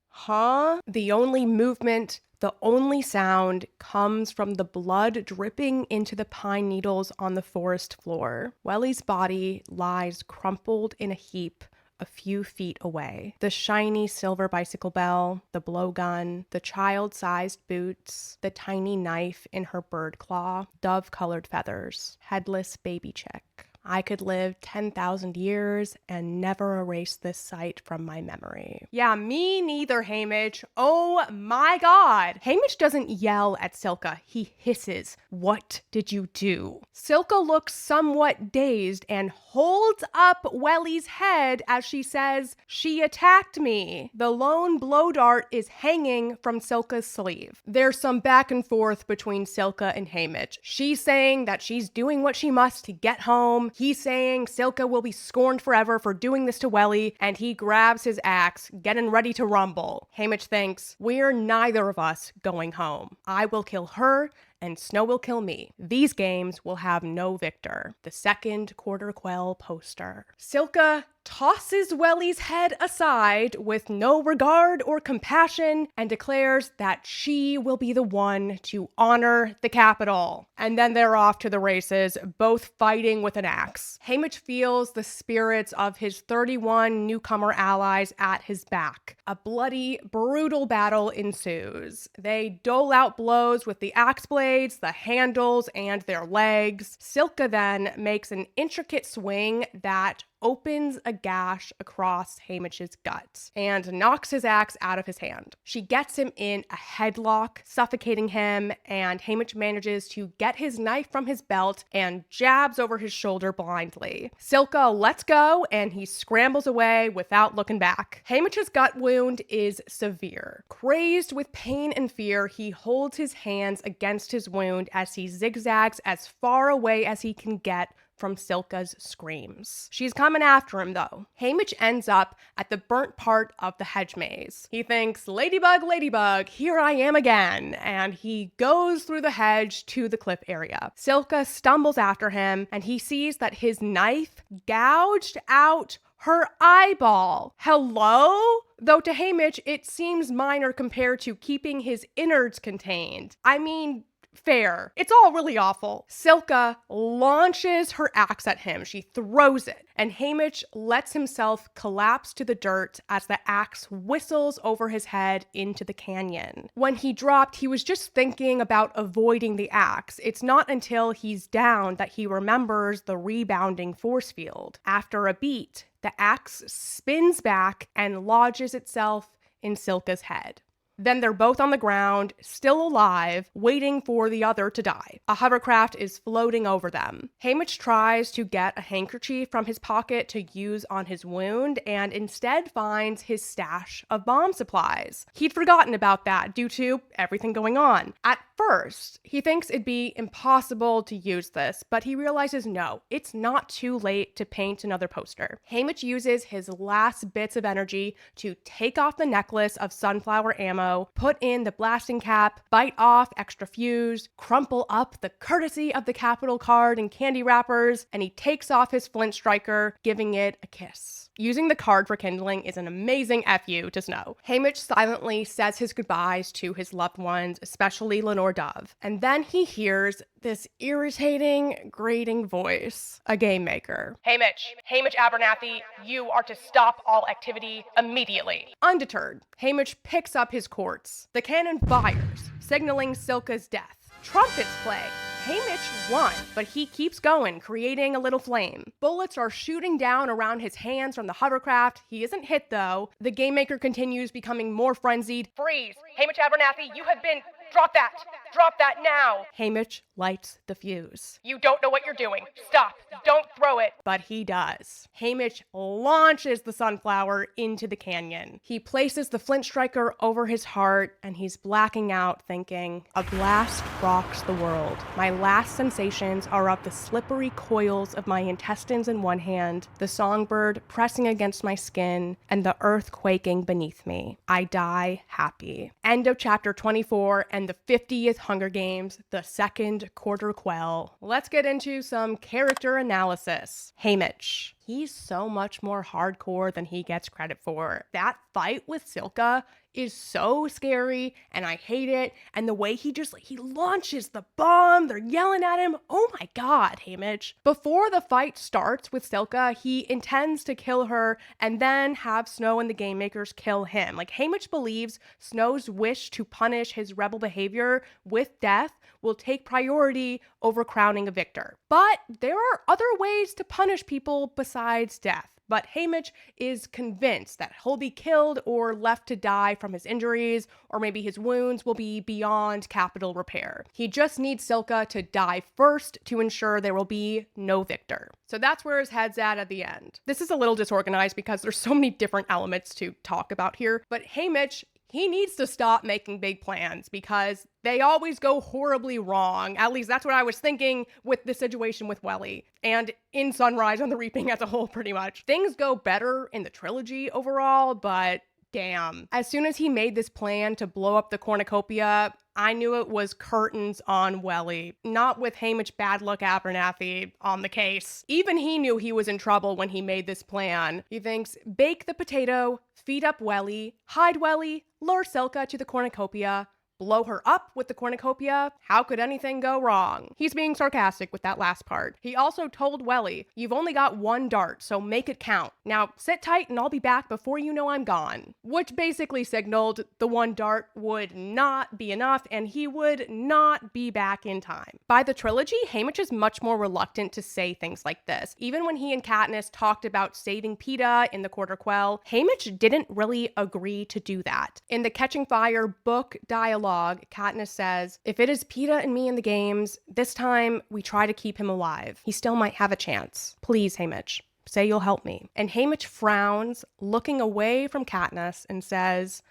Huh? The only movement, the only sound comes from the blood dripping into the pine needles on the forest floor. Welly's body lies crumpled in a heap a few feet away. The shiny silver bicycle bell, the blowgun, the child-sized boots, the tiny knife in her bird claw, dove-colored feathers, headless baby chick. I could live 10,000 years and never erase this sight from my memory. Yeah, me neither, Hamish. Oh my god. Hamish doesn't yell at Silka. He hisses, "What did you do?" Silka looks somewhat dazed and holds up Welly's head as she says, "She attacked me." The lone blow dart is hanging from Silka's sleeve. There's some back and forth between Silka and Hamish. She's saying that she's doing what she must to get home. He's saying Silka will be scorned forever for doing this to Welly, and he grabs his axe, getting ready to rumble. Hamish thinks, we're neither of us going home. I will kill her, and Snow will kill me. These games will have no victor. The second quarter quell poster. Silka tosses Welly's head aside with no regard or compassion and declares that she will be the one to honor the Capitol. And then they're off to the races, both fighting with an axe. Hamish feels the spirits of his 31 newcomer allies at his back. A bloody, brutal battle ensues. They dole out blows with the axe blades, the handles, and their legs. Silka then makes an intricate swing that opens a gash across Hamish's gut and knocks his axe out of his hand. She gets him in a headlock, suffocating him, and Hamish manages to get his knife from his belt and jabs over his shoulder blindly. Silka lets go and he scrambles away without looking back. Hamish's gut wound is severe. Crazed with pain and fear, he holds his hands against his wound as he zigzags as far away as he can get from Silka's screams. She's coming after him, though. Hamish ends up at the burnt part of the hedge maze. He thinks, ladybug, ladybug, here I am again, and he goes through the hedge to the cliff area. Silka stumbles after him, and he sees that his knife gouged out her eyeball. Hello? Though to Hamish, it seems minor compared to keeping his innards contained. I mean, Fair. It's all really awful. Silka launches her axe at him. She throws it, and Haymitch lets himself collapse to the dirt as the axe whistles over his head into the canyon. When he dropped, he was just thinking about avoiding the axe. It's not until he's down that he remembers the rebounding force field. After a beat, the axe spins back and lodges itself in Silka's head. Then they're both on the ground, still alive, waiting for the other to die. A hovercraft is floating over them. Haymitch tries to get a handkerchief from his pocket to use on his wound and instead finds his stash of bomb supplies. He'd forgotten about that due to everything going on. At first, he thinks it'd be impossible to use this, but he realizes no, it's not too late to paint another poster. Haymitch uses his last bits of energy to take off the necklace of sunflower ammo, put in the blasting cap, bite off extra fuse, crumple up the courtesy of the Capitol card and candy wrappers, and he takes off his flint striker, giving it a kiss. Using the card for kindling is an amazing FU to Snow. Haymitch silently says his goodbyes to his loved ones, especially Lenore Dove, and then he hears this irritating, grating voice. A game maker. Haymitch Abernathy, you are to stop all activity immediately. Undeterred, Haymitch picks up his quartz. The cannon fires, signaling Silka's death. Trumpets play. Haymitch won, but he keeps going, creating a little flame. Bullets are shooting down around his hands from the hovercraft. He isn't hit though. The game maker continues, becoming more frenzied. Freeze! Haymitch Abernathy, you have been... Drop that! Drop that now! Haymitch lights the fuse. You don't know what you're doing. Stop! Don't throw it! But he does. Haymitch launches the sunflower into the canyon. He places the flint striker over his heart, and he's blacking out, thinking, a blast rocks the world. My last sensations are of the slippery coils of my intestines in one hand, the songbird pressing against my skin, and the earth quaking beneath me. I die happy. End of chapter 24 and the 50th Hunger Games, the second quarter quell. Let's get into some character analysis. Haymitch. He's so much more hardcore than he gets credit for. That fight with Silka is so scary, and I hate it. And the way he launches the bomb, they're yelling at him. Oh my God, Haymitch. Before the fight starts with Silka, he intends to kill her and then have Snow and the game makers kill him. Like, Haymitch believes Snow's wish to punish his rebel behavior with death will take priority over crowning a victor. But there are other ways to punish people besides death. But Haymitch is convinced that he'll be killed or left to die from his injuries, or maybe his wounds will be beyond capital repair. He just needs Silka to die first to ensure there will be no victor. So that's where his head's at the end. This is a little disorganized because there's so many different elements to talk about here, but Haymitch, he needs to stop making big plans because they always go horribly wrong. At least that's what I was thinking with the situation with Welly and in Sunrise on the Reaping as a whole, pretty much. Things go better in the trilogy overall, but damn. As soon as he made this plan to blow up the cornucopia, I knew it was curtains on Welly, not with Haymitch Bad Luck Abernathy on the case. Even he knew he was in trouble when he made this plan. He thinks, bake the potato, feed up Welly, hide Welly, lure Silka to the cornucopia, blow her up with the cornucopia. How could anything go wrong? He's being sarcastic with that last part. He also told Welly, you've only got one dart, so make it count. Now sit tight and I'll be back before you know I'm gone. Which basically signaled the one dart would not be enough and he would not be back in time. By the trilogy, Haymitch is much more reluctant to say things like this. Even when he and Katniss talked about saving Peeta in the Quarter Quell, Haymitch didn't really agree to do that. In the Catching Fire book dialogue, Katniss says, if it is Peeta and me in the games, this time we try to keep him alive. He still might have a chance. Please, Haymitch, say you'll help me. And Haymitch frowns, looking away from Katniss and says,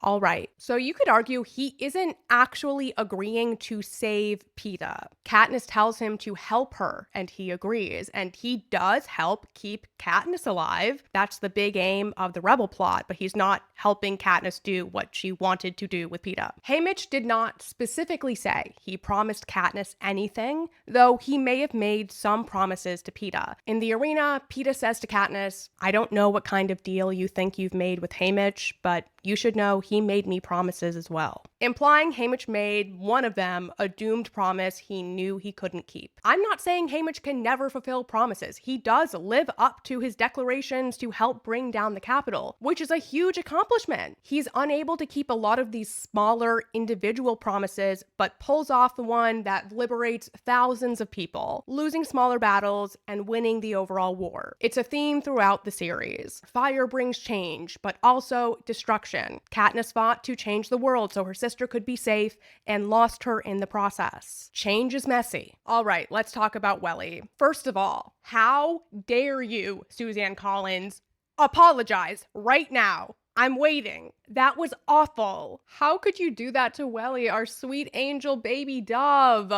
all right. So you could argue he isn't actually agreeing to save Peeta. Katniss tells him to help her, and he agrees. And he does help keep Katniss alive. That's the big aim of the rebel plot, but he's not helping Katniss do what she wanted to do with Peeta. Haymitch did not specifically say he promised Katniss anything, though he may have made some promises to Peeta. In the arena, Peeta says to Katniss, I don't know what kind of deal you think you've made with Haymitch, but you should know he made me promises as well. implying Haymitch made one of them a doomed promise he knew he couldn't keep. I'm not saying Haymitch can never fulfill promises. He does live up to his declarations to help bring down the capital, which is a huge accomplishment. He's unable to keep a lot of these smaller individual promises, but pulls off the one that liberates thousands of people, losing smaller battles and winning the overall war. It's a theme throughout the series. Fire brings change, but also destruction. Katniss fought to change the world so her sister could be safe and lost her in the process. Change is messy. All right, let's talk about Welly. First of all, how dare you, Suzanne Collins, apologize right now? I'm waiting. That was awful. How could you do that to Welly, our sweet angel baby dove?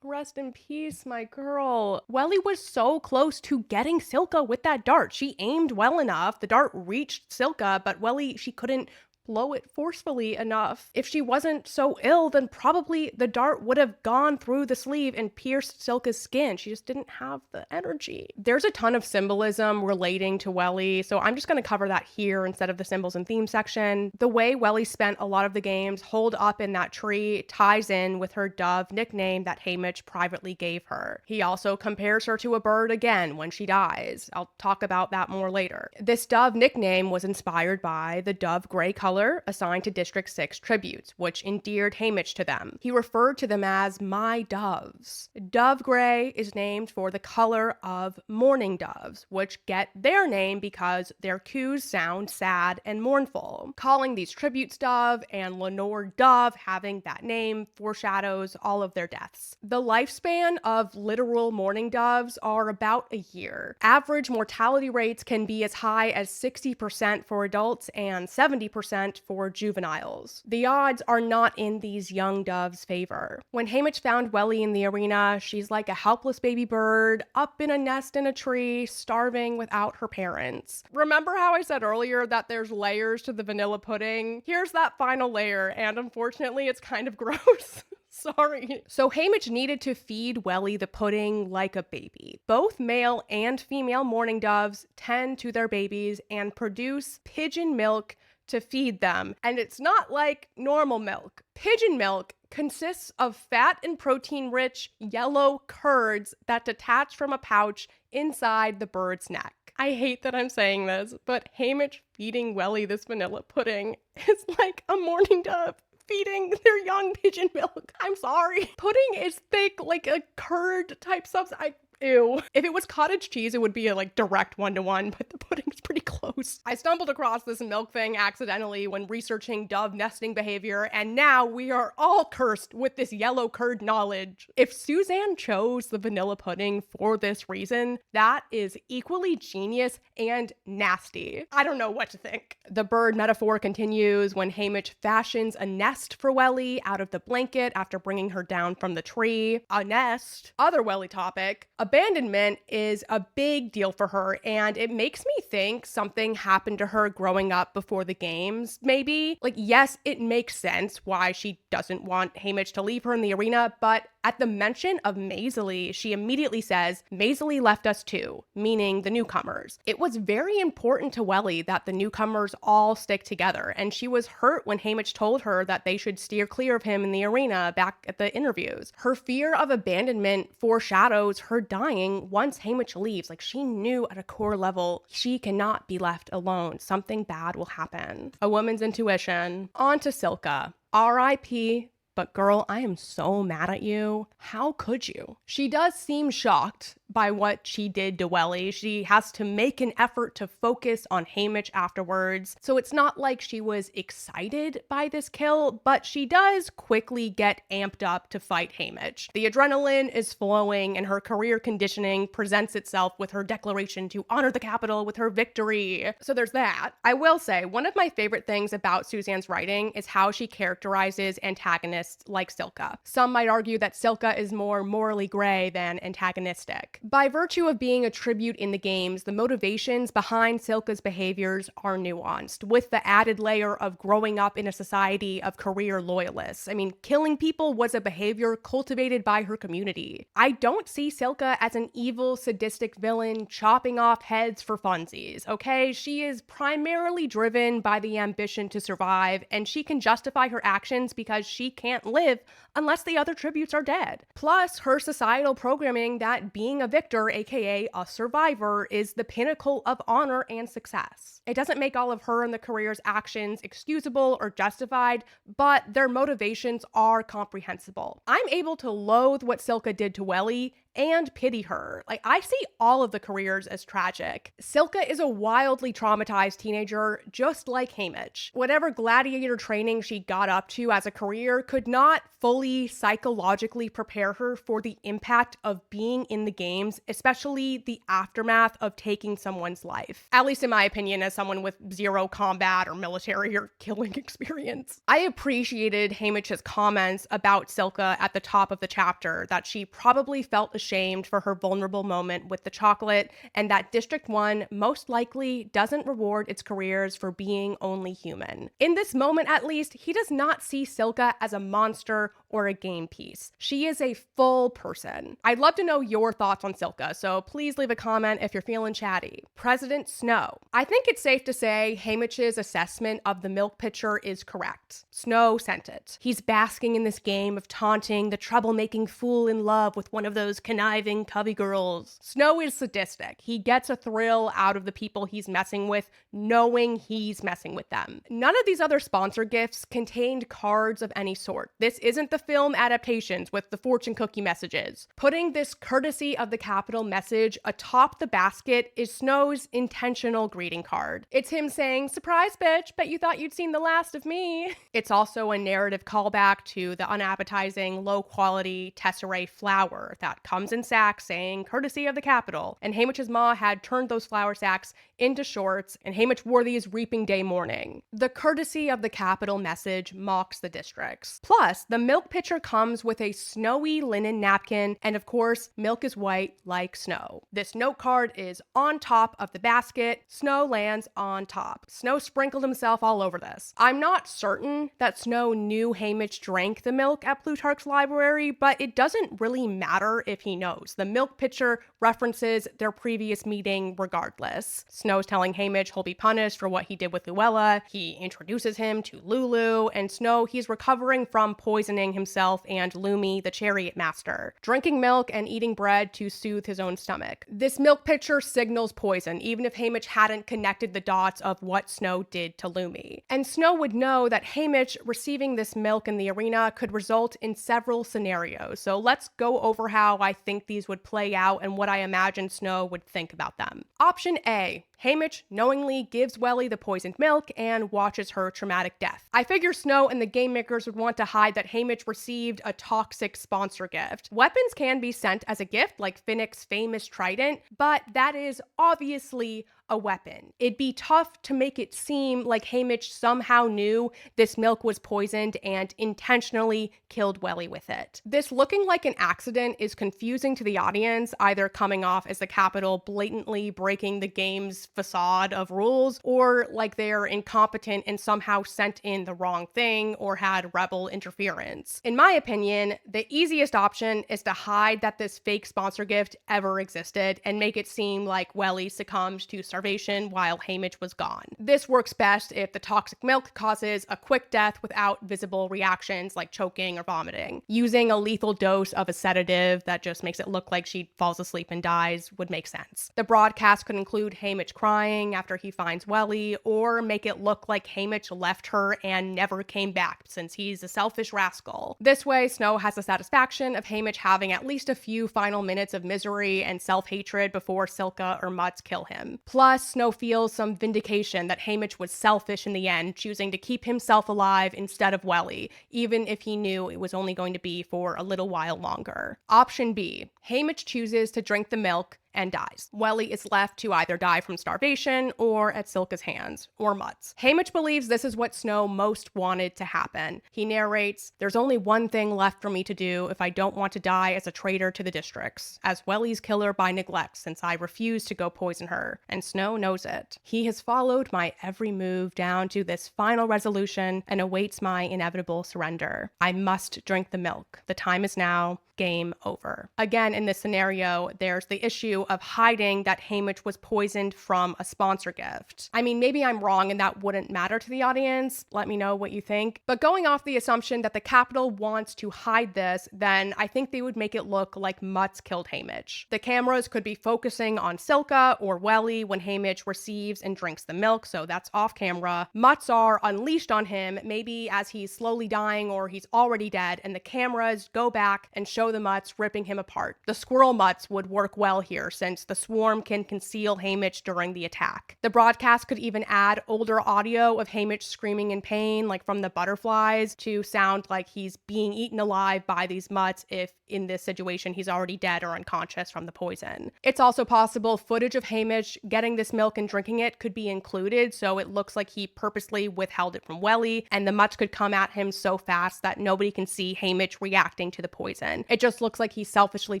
Rest in peace, my girl. Welly was so close to getting Silka with that dart. She aimed well enough. The dart reached Silka, but Welly, she couldn't blow it forcefully enough. If she wasn't so ill, then probably the dart would have gone through the sleeve and pierced Silka's skin. She just didn't have the energy. There's a ton of symbolism relating to Welly, so I'm just going to cover that here instead of the symbols and theme section. The way Welly spent a lot of the games holed up in that tree ties in with her dove nickname that Haymitch privately gave her. He also compares her to a bird again when she dies. I'll talk about that more later. This dove nickname was inspired by the dove gray color assigned to District 6 tributes, which endeared Haymitch to them. He referred to them as my doves. Dove gray is named for the color of mourning doves, which get their name because their coos sound sad and mournful. Calling these tributes Dove and Lenore Dove having that name foreshadows all of their deaths. The lifespan of literal mourning doves are about a year. Average mortality rates can be as high as 60% for adults and 70% for juveniles. The odds are not in these young doves' favor. When Haymitch found Welly in the arena, she's like a helpless baby bird up in a nest in a tree, starving without her parents. Remember how I said earlier that there's layers to the vanilla pudding? Here's that final layer, and unfortunately it's kind of gross. Sorry. So Haymitch needed to feed Welly the pudding like a baby. Both male and female mourning doves tend to their babies and produce pigeon milk to feed them. And it's not like normal milk. Pigeon milk consists of fat and protein-rich yellow curds that detach from a pouch inside the bird's neck. I hate that I'm saying this, but Haymitch feeding Welly this vanilla pudding is like a mourning dove feeding their young pigeon milk. I'm sorry. Pudding is thick, like a curd type substance. Ew. If it was cottage cheese, it would be a direct one-to-one, but the pudding's pretty close. I stumbled across this milk thing accidentally when researching dove nesting behavior, and now we are all cursed with this yellow curd knowledge. If Suzanne chose the vanilla pudding for this reason, that is equally genius and nasty. I don't know what to think. The bird metaphor continues when Haymitch fashions a nest for Welly out of the blanket after bringing her down from the tree. A nest. Other Welly topic. Abandonment is a big deal for her, and it makes me think something happened to her growing up before the games, maybe. Yes, it makes sense why she doesn't want Haymitch to leave her in the arena, but at the mention of Maisley, she immediately says, Maisley left us too, meaning the newcomers. It was very important to Welly that the newcomers all stick together, and she was hurt when Haymitch told her that they should steer clear of him in the arena back at the interviews. Her fear of abandonment foreshadows her dying once Haymitch leaves. She knew at a core level, she cannot be left alone. Something bad will happen. A woman's intuition. On to Silka. R.I.P. But girl, I am so mad at you. How could you? She does seem shocked by what she did to Welly. She has to make an effort to focus on Haymitch afterwards. So it's not like she was excited by this kill, but she does quickly get amped up to fight Haymitch. The adrenaline is flowing and her career conditioning presents itself with her declaration to honor the capital with her victory. So there's that. I will say, one of my favorite things about Suzanne's writing is how she characterizes antagonists antagonists like Silka. Some might argue that Silka is more morally gray than antagonistic. By virtue of being a tribute in the games, the motivations behind Silka's behaviors are nuanced, with the added layer of growing up in a society of career loyalists. I mean, killing people was a behavior cultivated by her community. I don't see Silka as an evil, sadistic villain chopping off heads for funsies, okay? She is primarily driven by the ambition to survive, and she can justify her actions because she can't live unless the other tributes are dead. Plus, her societal programming that being a victor, aka a survivor, is the pinnacle of honor and success. It doesn't make all of her and the career's actions excusable or justified, but their motivations are comprehensible. I'm able to loathe what Silka did to Welly and pity her. Like, I see all of the careers as tragic. Silka is a wildly traumatized teenager, just like Haymitch. Whatever gladiator training she got up to as a career could not fully psychologically prepare her for the impact of being in the games, especially the aftermath of taking someone's life. At least in my opinion, as someone with zero combat or military or killing experience. I appreciated Haymitch's comments about Silka at the top of the chapter, that she probably felt ashamed for her vulnerable moment with the chocolate, and that District 1 most likely doesn't reward its careers for being only human. In this moment, at least, he does not see Silka as a monster or a game piece. She is a full person. I'd love to know your thoughts on Silka, so please leave a comment if you're feeling chatty. President Snow. I think it's safe to say Haymitch's assessment of the milk pitcher is correct. Snow sent it. He's basking in this game of taunting the troublemaking fool in love with one of those conniving covey girls. Snow is sadistic. He gets a thrill out of the people he's messing with, knowing he's messing with them. None of these other sponsor gifts contained cards of any sort. This isn't the film adaptations with the fortune cookie messages. Putting this courtesy of the Capitol message atop the basket is Snow's intentional greeting card. It's him saying, "Surprise, bitch, bet you thought you'd seen the last of me." It's also a narrative callback to the unappetizing, low-quality Tesserae flour that comes in sacks saying, "Courtesy of the Capitol." And Haymitch's ma had turned those flour sacks into shorts, and Haymitch wore these reaping day morning. The courtesy of the Capitol message mocks the districts. Plus, the milk pitcher comes with a snowy linen napkin, and of course, milk is white like snow. This note card is on top of the basket. Snow lands on top. Snow sprinkled himself all over this. I'm not certain that Snow knew Haymitch drank the milk at Plutarch's library, but it doesn't really matter if he knows. The milk pitcher references their previous meeting regardless. Snow's telling Haymitch he'll be punished for what he did with Luella. He introduces him to Lulu, and Snow, he's recovering from poisoning himself and Lumi, the chariot master, drinking milk and eating bread to soothe his own stomach. This milk pitcher signals poison, even if Haymitch hadn't connected the dots of what Snow did to Lumi. And Snow would know that Haymitch receiving this milk in the arena could result in several scenarios. So let's go over how I think these would play out and what I imagine Snow would think about them. Option A. Haymitch knowingly gives Welly the poisoned milk and watches her traumatic death. I figure Snow and the game makers would want to hide that Haymitch received a toxic sponsor gift. Weapons can be sent as a gift, like Finnick's famous trident, but that is obviously a weapon. It'd be tough to make it seem like Haymitch somehow knew this milk was poisoned and intentionally killed Welly with it. This looking like an accident is confusing to the audience, either coming off as the Capitol blatantly breaking the game's facade of rules, or like they're incompetent and somehow sent in the wrong thing or had rebel interference. In my opinion, the easiest option is to hide that this fake sponsor gift ever existed and make it seem like Welly succumbed to starvation while Haymitch was gone. This works best if the toxic milk causes a quick death without visible reactions like choking or vomiting. Using a lethal dose of a sedative that just makes it look like she falls asleep and dies would make sense. The broadcast could include Haymitch crying after he finds Welly, or make it look like Haymitch left her and never came back since he's a selfish rascal. This way, Snow has the satisfaction of Haymitch having at least a few final minutes of misery and self-hatred before Silka or Mutz kill him. Plus, Snow feels some vindication that Haymitch was selfish in the end, choosing to keep himself alive instead of Welly, even if he knew it was only going to be for a little while longer. Option B. Haymitch chooses to drink the milk and dies. Welly is left to either die from starvation or at Silka's hands, or Mutt's. Haymitch believes this is what Snow most wanted to happen. He narrates, "There's only one thing left for me to do if I don't want to die as a traitor to the districts, as Welly's killer by neglect, since I refuse to go poison her, and Snow knows it. He has followed my every move down to this final resolution and awaits my inevitable surrender. I must drink the milk. The time is now. Game over." Again, in this scenario, there's the issue of hiding that Haymitch was poisoned from a sponsor gift. I mean, maybe I'm wrong and that wouldn't matter to the audience. Let me know what you think. But going off the assumption that the Capitol wants to hide this, then I think they would make it look like Mutz killed Haymitch. The cameras could be focusing on Silka or Welly when Haymitch receives and drinks the milk, so that's off camera. Mutz are unleashed on him, maybe as he's slowly dying or he's already dead, and the cameras go back and show the Mutts ripping him apart. The squirrel Mutts would work well here since the swarm can conceal Haymitch during the attack. The broadcast could even add older audio of Haymitch screaming in pain, like from the butterflies, to sound like he's being eaten alive by these Mutts if in this situation he's already dead or unconscious from the poison. It's also possible footage of Haymitch getting this milk and drinking it could be included, so it looks like he purposely withheld it from Welly, and the Mutts could come at him so fast that nobody can see Haymitch reacting to the poison. It just looks like he selfishly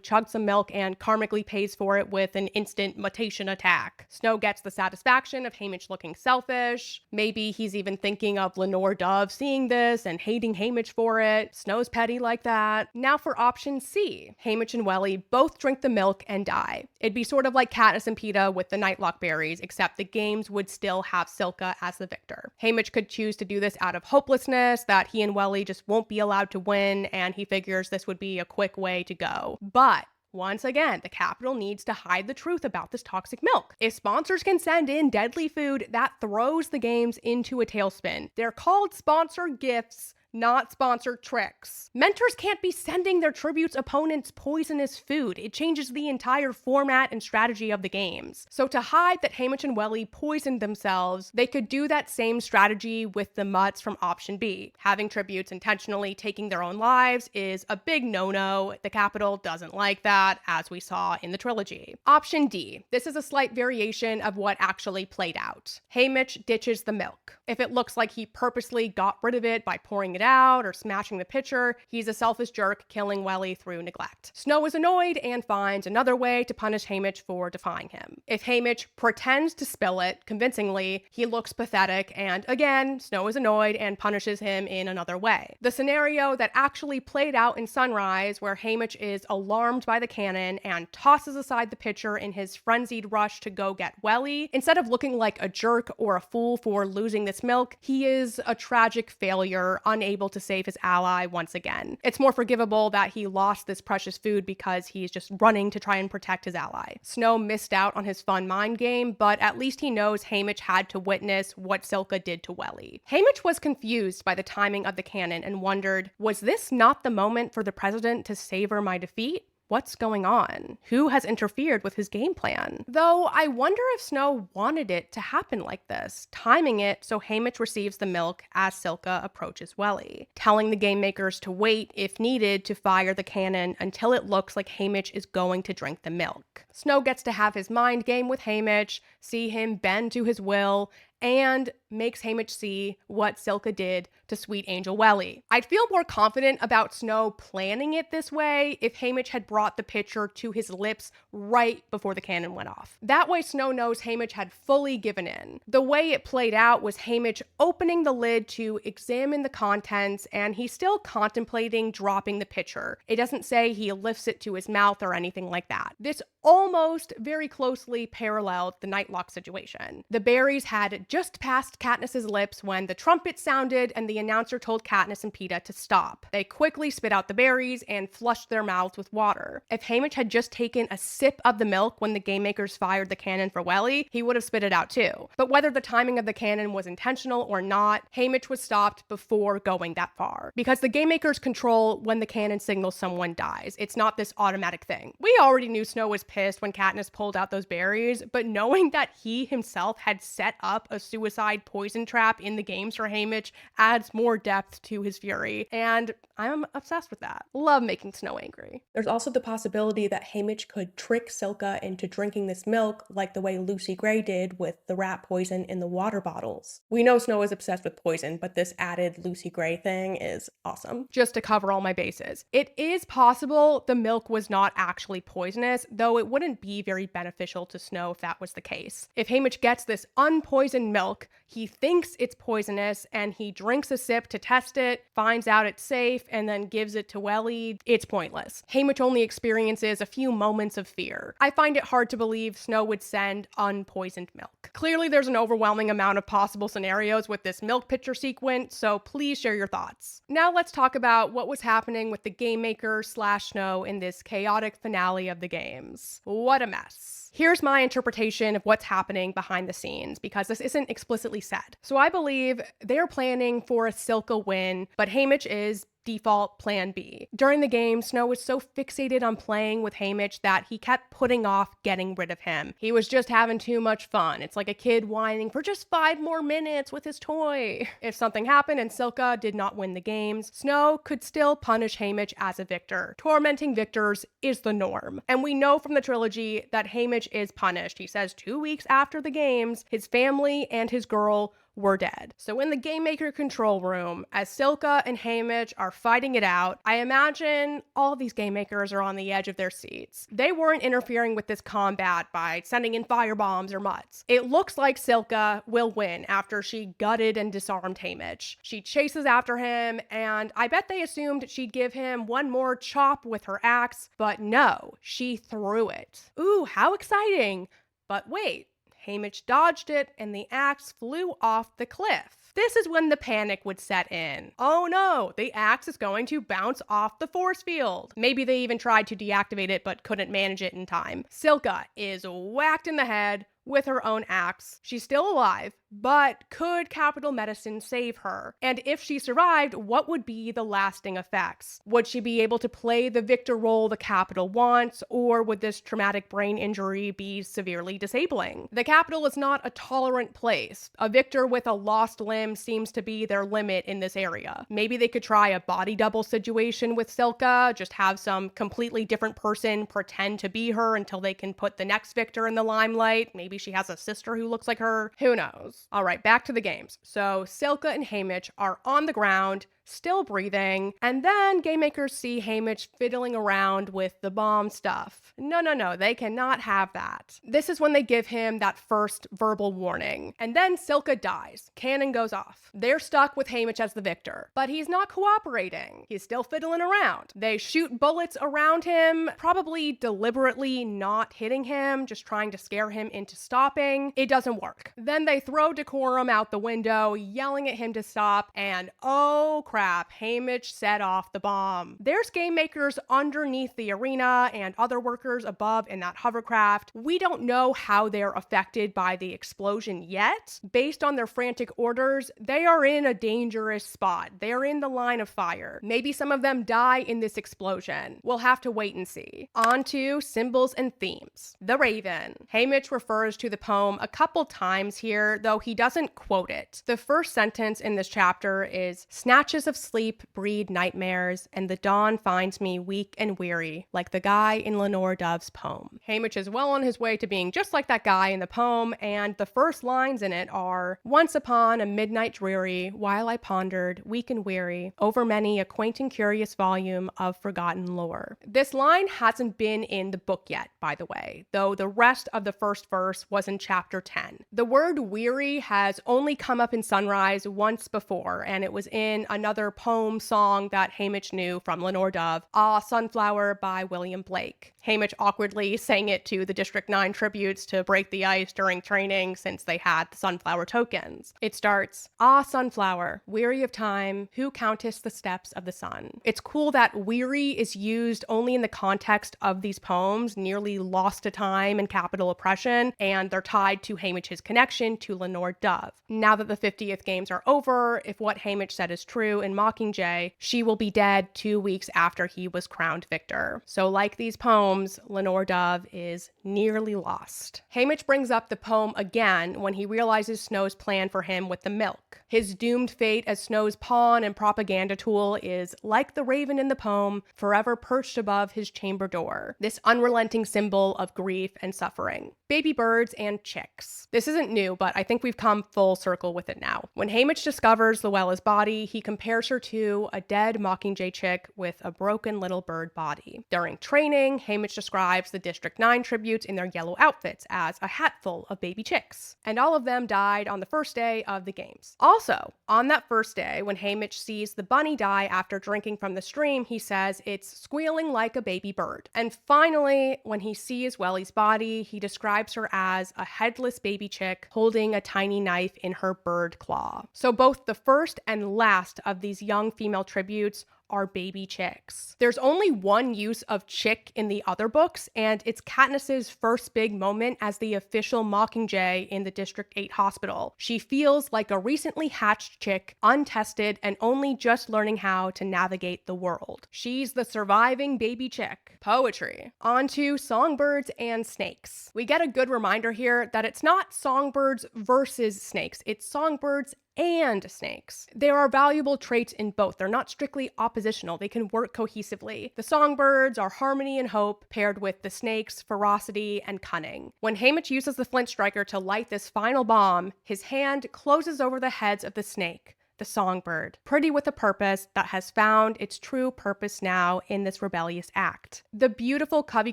chugged some milk and karmically pays for it with an instant mutation attack. Snow gets the satisfaction of Haymitch looking selfish. Maybe he's even thinking of Lenore Dove seeing this and hating Haymitch for it. Snow's petty like that. Now for option C. Haymitch and Welly both drink the milk and die. It'd be sort of like Katniss and Peeta with the Nightlock berries, except the games would still have Silka as the victor. Haymitch could choose to do this out of hopelessness, that he and Welly just won't be allowed to win, and he figures this would be a quick way to go. But once again, the Capitol needs to hide the truth about this toxic milk. If sponsors can send in deadly food, that throws the games into a tailspin. They're called sponsor gifts, not sponsored tricks. Mentors can't be sending their tribute's opponents poisonous food. It changes the entire format and strategy of the games. So to hide that Haymitch and Welly poisoned themselves, they could do that same strategy with the Mutts from option B. Having tributes intentionally taking their own lives is a big no-no. The Capitol doesn't like that, as we saw in the trilogy. Option D. This is a slight variation of what actually played out. Haymitch ditches the milk. If it looks like he purposely got rid of it by pouring it out or smashing the pitcher, he's a selfish jerk killing Welly through neglect. Snow is annoyed and finds another way to punish Haymitch for defying him. If Haymitch pretends to spill it convincingly, he looks pathetic, and again, Snow is annoyed and punishes him in another way. The scenario that actually played out in Sunrise, where Haymitch is alarmed by the cannon and tosses aside the pitcher in his frenzied rush to go get Welly, instead of looking like a jerk or a fool for losing this milk, he is a tragic failure, unable to save his ally once again. It's more forgivable that he lost this precious food because he's just running to try and protect his ally. Snow missed out on his fun mind game, but at least he knows Haymitch had to witness what Silka did to Welly. Haymitch was confused by the timing of the cannon and wondered, was this not the moment for the president to savor my defeat? What's going on? Who has interfered with his game plan? Though I wonder if Snow wanted it to happen like this, timing it so Haymitch receives the milk as Silka approaches Welly, telling the game makers to wait, if needed, to fire the cannon until it looks like Haymitch is going to drink the milk. Snow gets to have his mind game with Haymitch, see him bend to his will, and makes Haymitch see what Silka did to Sweet Angel Welly. I'd feel more confident about Snow planning it this way if Haymitch had brought the pitcher to his lips right before the cannon went off. That way Snow knows Haymitch had fully given in. The way it played out was Haymitch opening the lid to examine the contents, and he's still contemplating dropping the pitcher. It doesn't say he lifts it to his mouth or anything like that. This almost very closely paralleled the Nightlock situation. The berries had just passed Katniss's lips when the trumpet sounded and the announcer told Katniss and Peeta to stop. They quickly spit out the berries and flushed their mouths with water. If Haymitch had just taken a sip of the milk when the game makers fired the cannon for Welly, he would have spit it out too. But whether the timing of the cannon was intentional or not, Haymitch was stopped before going that far. Because the game makers control when the cannon signals someone dies. It's not this automatic thing. We already knew Snow was pissed when Katniss pulled out those berries, but knowing that he himself had set up a suicide poison trap in the games for Haymitch adds more depth to his fury, and I'm obsessed with that. Love making Snow angry. There's also the possibility that Haymitch could trick Silka into drinking this milk like the way Lucy Gray did with the rat poison in the water bottles. We know Snow is obsessed with poison, but this added Lucy Gray thing is awesome. Just to cover all my bases, it is possible the milk was not actually poisonous, though it wouldn't be very beneficial to Snow if that was the case. If Haymitch gets this unpoisoned milk, he thinks it's poisonous and he drinks a sip to test it, finds out it's safe, and then gives it to Welly. It's pointless. Haymitch only experiences a few moments of fear. I find it hard to believe Snow would send unpoisoned milk. Clearly there's an overwhelming amount of possible scenarios with this milk pitcher sequence, so please share your thoughts. Now let's talk about what was happening with the Game Maker / Snow in this chaotic finale of the games. What a mess. Here's my interpretation of what's happening behind the scenes, because this isn't explicitly said. So I believe they're planning for a Silka win, but Haymitch is default plan B. During the game, Snow was so fixated on playing with Haymitch that he kept putting off getting rid of him. He was just having too much fun. It's like a kid whining for just 5 more minutes with his toy. If something happened and Silka did not win the games, Snow could still punish Haymitch as a victor. Tormenting victors is the norm. And we know from the trilogy that Haymitch is punished. He says 2 weeks after the games, his family and his girl were dead. So in the Game Maker control room, as Silka and Haymitch are fighting it out, I imagine all these Game Makers are on the edge of their seats. They weren't interfering with this combat by sending in firebombs or mutts. It looks like Silka will win after she gutted and disarmed Haymitch. She chases after him, and I bet they assumed she'd give him one more chop with her axe, but no, she threw it. Ooh, how exciting! But wait, Haymitch dodged it, and the axe flew off the cliff. This is when the panic would set in. Oh no, the axe is going to bounce off the force field. Maybe they even tried to deactivate it but couldn't manage it in time. Silka is whacked in the head with her own axe. She's still alive, but could capital medicine save her? And if she survived, what would be the lasting effects? Would she be able to play the victor role the capital wants, or would this traumatic brain injury be severely disabling? The capital is not a tolerant place. A victor with a lost limb seems to be their limit in this area. Maybe they could try a body double situation with Silka, just have some completely different person pretend to be her until they can put the next victor in the limelight. Maybe she has a sister who looks like her. Who knows? All right, back to the games. So Silka and Haymitch are on the ground, still breathing, and then Game Makers see Haymitch fiddling around with the bomb stuff. No, they cannot have that. This is when they give him that first verbal warning. And then Silka dies. Cannon goes off. They're stuck with Haymitch as the victor, but he's not cooperating. He's still fiddling around. They shoot bullets around him, probably deliberately not hitting him, just trying to scare him into stopping. It doesn't work. Then they throw decorum out the window, yelling at him to stop, and oh crap, Haymitch set off the bomb. There's Game Makers underneath the arena and other workers above in that hovercraft. We don't know how they're affected by the explosion yet. Based on their frantic orders, they are in a dangerous spot. They're in the line of fire. Maybe some of them die in this explosion. We'll have to wait and see. On to symbols and themes. The Raven. Haymitch refers to the poem a couple times here, though he doesn't quote it. The first sentence in this chapter is, "Snatches of sleep breed nightmares, and the dawn finds me weak and weary, like the guy in Lenore Dove's poem." Haymitch is well on his way to being just like that guy in the poem, and the first lines in it are, "Once upon a midnight dreary, while I pondered, weak and weary, over many a quaint and curious volume of forgotten lore." This line hasn't been in the book yet, by the way, though the rest of the first verse was in chapter 10. The word weary has only come up in Sunrise once before, and it was in another poem song that Haymitch knew from Lenore Dove, "Ah, Sunflower" by William Blake. Haymitch awkwardly sang it to the District 9 tributes to break the ice during training since they had the sunflower tokens. It starts, "Ah, Sunflower, weary of time, who countest the steps of the sun." It's cool that weary is used only in the context of these poems, nearly lost to time and capital oppression, and they're tied to Haymitch's connection to Lenore Dove. Now that the 50th games are over, if what Haymitch said is true in Mockingjay, she will be dead 2 weeks after he was crowned victor. So like these poems, Lenore Dove is nearly lost. Haymitch brings up the poem again when he realizes Snow's plan for him with the milk. His doomed fate as Snow's pawn and propaganda tool is, like the raven in the poem, forever perched above his chamber door, this unrelenting symbol of grief and suffering. Baby birds and chicks. This isn't new, but I think we've come full circle with it now. When Haymitch discovers Luella's body, he compares her to a dead Mockingjay chick with a broken little bird body. During training, Haymitch describes the District 9 tributes in their yellow outfits as a hatful of baby chicks, and all of them died on the first day of the games. Also, on that first day, when Haymitch sees the bunny die after drinking from the stream, he says it's squealing like a baby bird. And finally, when he sees Welly's body, he describes her as a headless baby chick holding a tiny knife in her bird claw. So both the first and last of these young female tributes are baby chicks. There's only one use of chick in the other books, and it's Katniss's first big moment as the official Mockingjay in the District 8 hospital. She feels like a recently hatched chick, untested and only just learning how to navigate the world. She's the surviving baby chick. Poetry. On to songbirds and snakes. We get a good reminder here that it's not songbirds versus snakes, it's songbirds and snakes. There are valuable traits in both. They're not strictly oppositional. They can work cohesively. The songbirds are harmony and hope, paired with the snakes, ferocity and cunning. When Haymitch uses the flint striker to light this final bomb, his hand closes over the heads of the snake, the songbird, pretty with a purpose that has found its true purpose now in this rebellious act. The beautiful Covey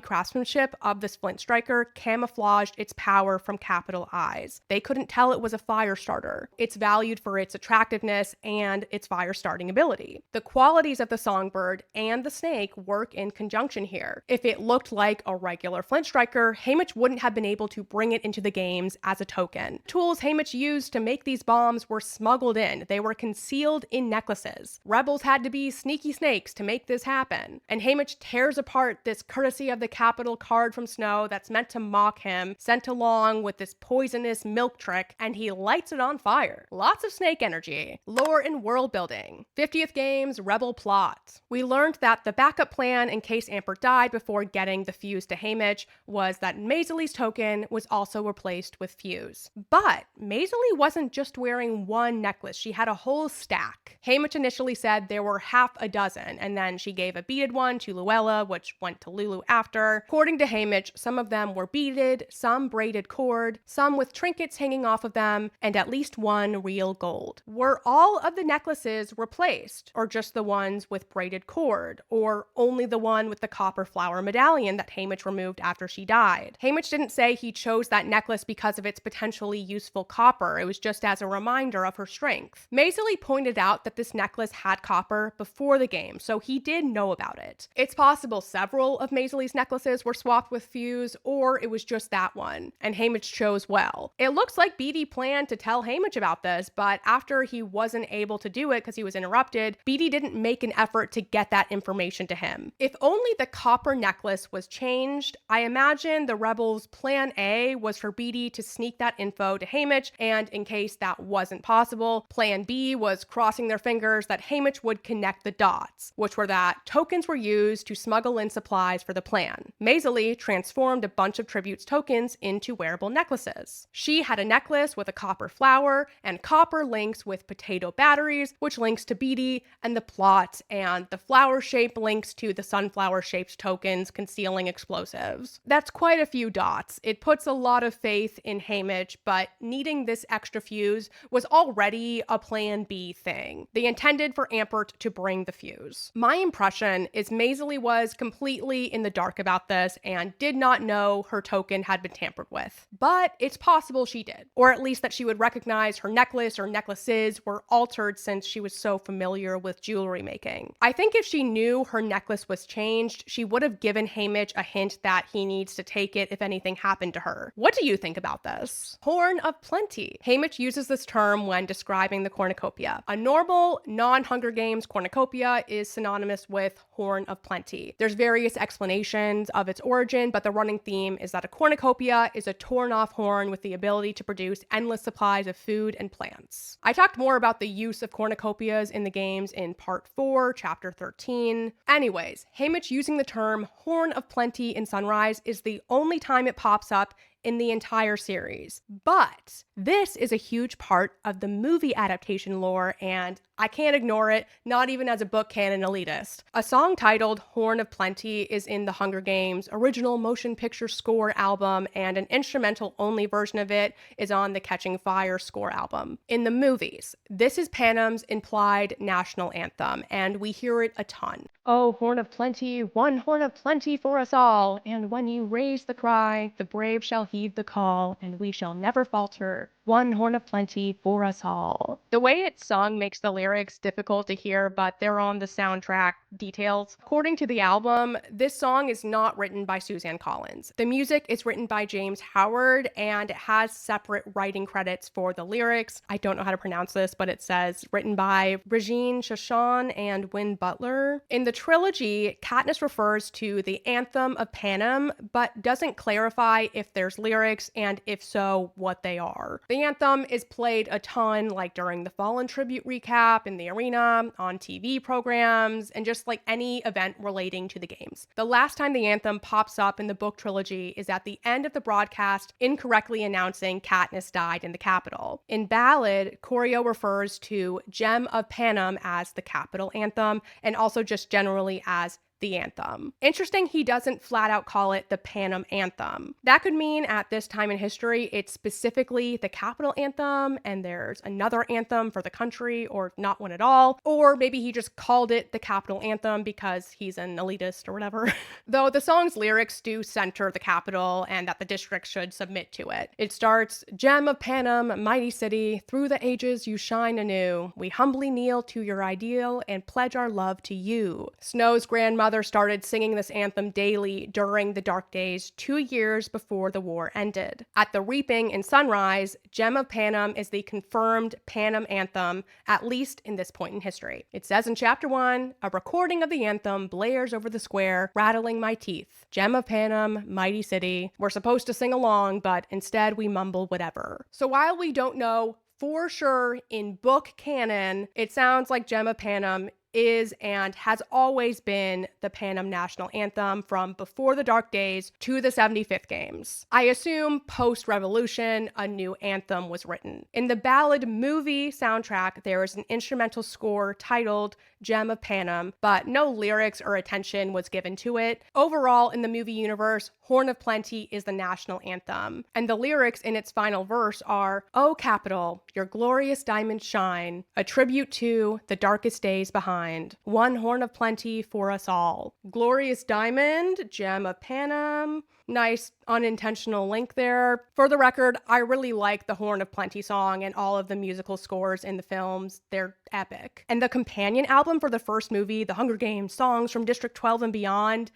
craftsmanship of this flint striker camouflaged its power from capital eyes. They couldn't tell it was a fire starter. It's valued for its attractiveness and its fire starting ability. The qualities of the songbird and the snake work in conjunction here. If it looked like a regular flint striker, Haymitch wouldn't have been able to bring it into the games as a token. Tools Haymitch used to make these bombs were smuggled in. They were concealed in necklaces. Rebels had to be sneaky snakes to make this happen. And Haymitch tears apart this courtesy of the capital card from Snow that's meant to mock him, sent along with this poisonous milk trick, and he lights it on fire. Lots of snake energy. Lore and world building. 50th Games Rebel plot. We learned that the backup plan in case Ampert died before getting the fuse to Haymitch was that Maisely's token was also replaced with fuse. But Maisely wasn't just wearing one necklace. She had a whole stack. Haymitch initially said there were half a dozen, and then she gave a beaded one to Luella, which went to Lulu after. According to Haymitch, some of them were beaded, some braided cord, some with trinkets hanging off of them, and at least one real gold. Were all of the necklaces replaced, or just the ones with braided cord, or only the one with the copper flower medallion that Haymitch removed after she died? Haymitch didn't say he chose that necklace because of its potentially useful copper. It was just as a reminder of her strength. Maisely pointed out that this necklace had copper before the game, so he did know about it. It's possible several of Maisely's necklaces were swapped with fuse, or it was just that one, and Haymitch chose well. It looks like Beatty planned to tell Haymitch about this, but after he wasn't able to do it because he was interrupted, Beatty didn't make an effort to get that information to him. If only the copper necklace was changed, I imagine the rebels' plan A was for Beatty to sneak that info to Haymitch, and in case that wasn't possible, plan B was crossing their fingers that Haymitch would connect the dots, which were that tokens were used to smuggle in supplies for the plan. Maisely transformed a bunch of tributes tokens into wearable necklaces. She had a necklace with a copper flower and copper links with potato batteries, which links to Beatty and the plot, and the flower shape links to the sunflower shaped tokens concealing explosives. That's quite a few dots. It puts a lot of faith in Haymitch, but needing this extra fuse was already a plan B thing. They intended for Ampert to bring the fuse. My impression is Maisely was completely in the dark about this and did not know her token had been tampered with. But it's possible she did, or at least that she would recognize her necklace or necklaces were altered since she was so familiar with jewelry making. I think if she knew her necklace was changed, she would have given Haymitch a hint that he needs to take it if anything happened to her. What do you think about this? Horn of Plenty. Haymitch uses this term when describing the cornucopia cornucopia. A normal, non-Hunger Games cornucopia is synonymous with Horn of Plenty. There's various explanations of its origin, but the running theme is that a cornucopia is a torn-off horn with the ability to produce endless supplies of food and plants. I talked more about the use of cornucopias in the games in Part 4, Chapter 13. Anyways, Haymitch using the term Horn of Plenty in Sunrise is the only time it pops up in the entire series. But this is a huge part of the movie adaptation lore, and I can't ignore it, not even as a book canon elitist. A song titled Horn of Plenty is in the Hunger Games original motion picture score album, and an instrumental-only version of it is on the Catching Fire score album. In the movies, this is Panem's implied national anthem, and we hear it a ton. Oh, Horn of Plenty, one horn of plenty for us all, and when you raise the cry, the brave shall heed the call, and we shall never falter. One horn of plenty for us all. The way it's sung makes the lyrics difficult to hear, but they're on the soundtrack details. According to the album, this song is not written by Suzanne Collins. The music is written by James Howard, and it has separate writing credits for the lyrics. I don't know how to pronounce this, but it says written by Regine Chachon and Win Butler. In the trilogy, Katniss refers to the Anthem of Panem, but doesn't clarify if there's lyrics, and if so, what they are. The anthem is played a ton, like during the Fallen Tribute recap, in the arena, on TV programs, and just like any event relating to the games. The last time the anthem pops up in the book trilogy is at the end of the broadcast, incorrectly announcing Katniss died in the Capitol. In Ballad, choreo refers to Gem of Panem as the Capitol anthem, and also just generally as the anthem. Interesting he doesn't flat out call it the Panem anthem. That could mean at this time in history it's specifically the Capitol anthem and there's another anthem for the country, or not one at all, or maybe he just called it the Capitol anthem because he's an elitist or whatever. Though the song's lyrics do center the Capitol and that the district should submit to it. It starts, Gem of Panem, mighty city, through the ages you shine anew. We humbly kneel to your ideal and pledge our love to you. Snow's grandmother started singing this anthem daily during the Dark Days 2 years before the war ended. At the Reaping in Sunrise, Gem of Panem is the confirmed Panem anthem, at least in this point in history. It says in Chapter 1, a recording of the anthem blares over the square, rattling my teeth. Gem of Panem, mighty city. We're supposed to sing along, but instead we mumble whatever. So while we don't know for sure in book canon, it sounds like Gem of Panem is and has always been the Panem national anthem from before the Dark Days to the 75th games. I assume post-Revolution, a new anthem was written. In the Ballad movie soundtrack, there is an instrumental score titled Gem of Panem, but no lyrics or attention was given to it. Overall, in the movie universe, Horn of Plenty is the national anthem, and the lyrics in its final verse are, O Capitol, your glorious diamonds shine, a tribute to the darkest days behind, one horn of plenty for us all. Glorious diamond, Gem of Panem. Nice unintentional link there. For the record, I really like the Horn of Plenty song and all of the musical scores in the films. They're epic. And the companion album for the first movie, The Hunger Games Songs from District 12 and Beyond,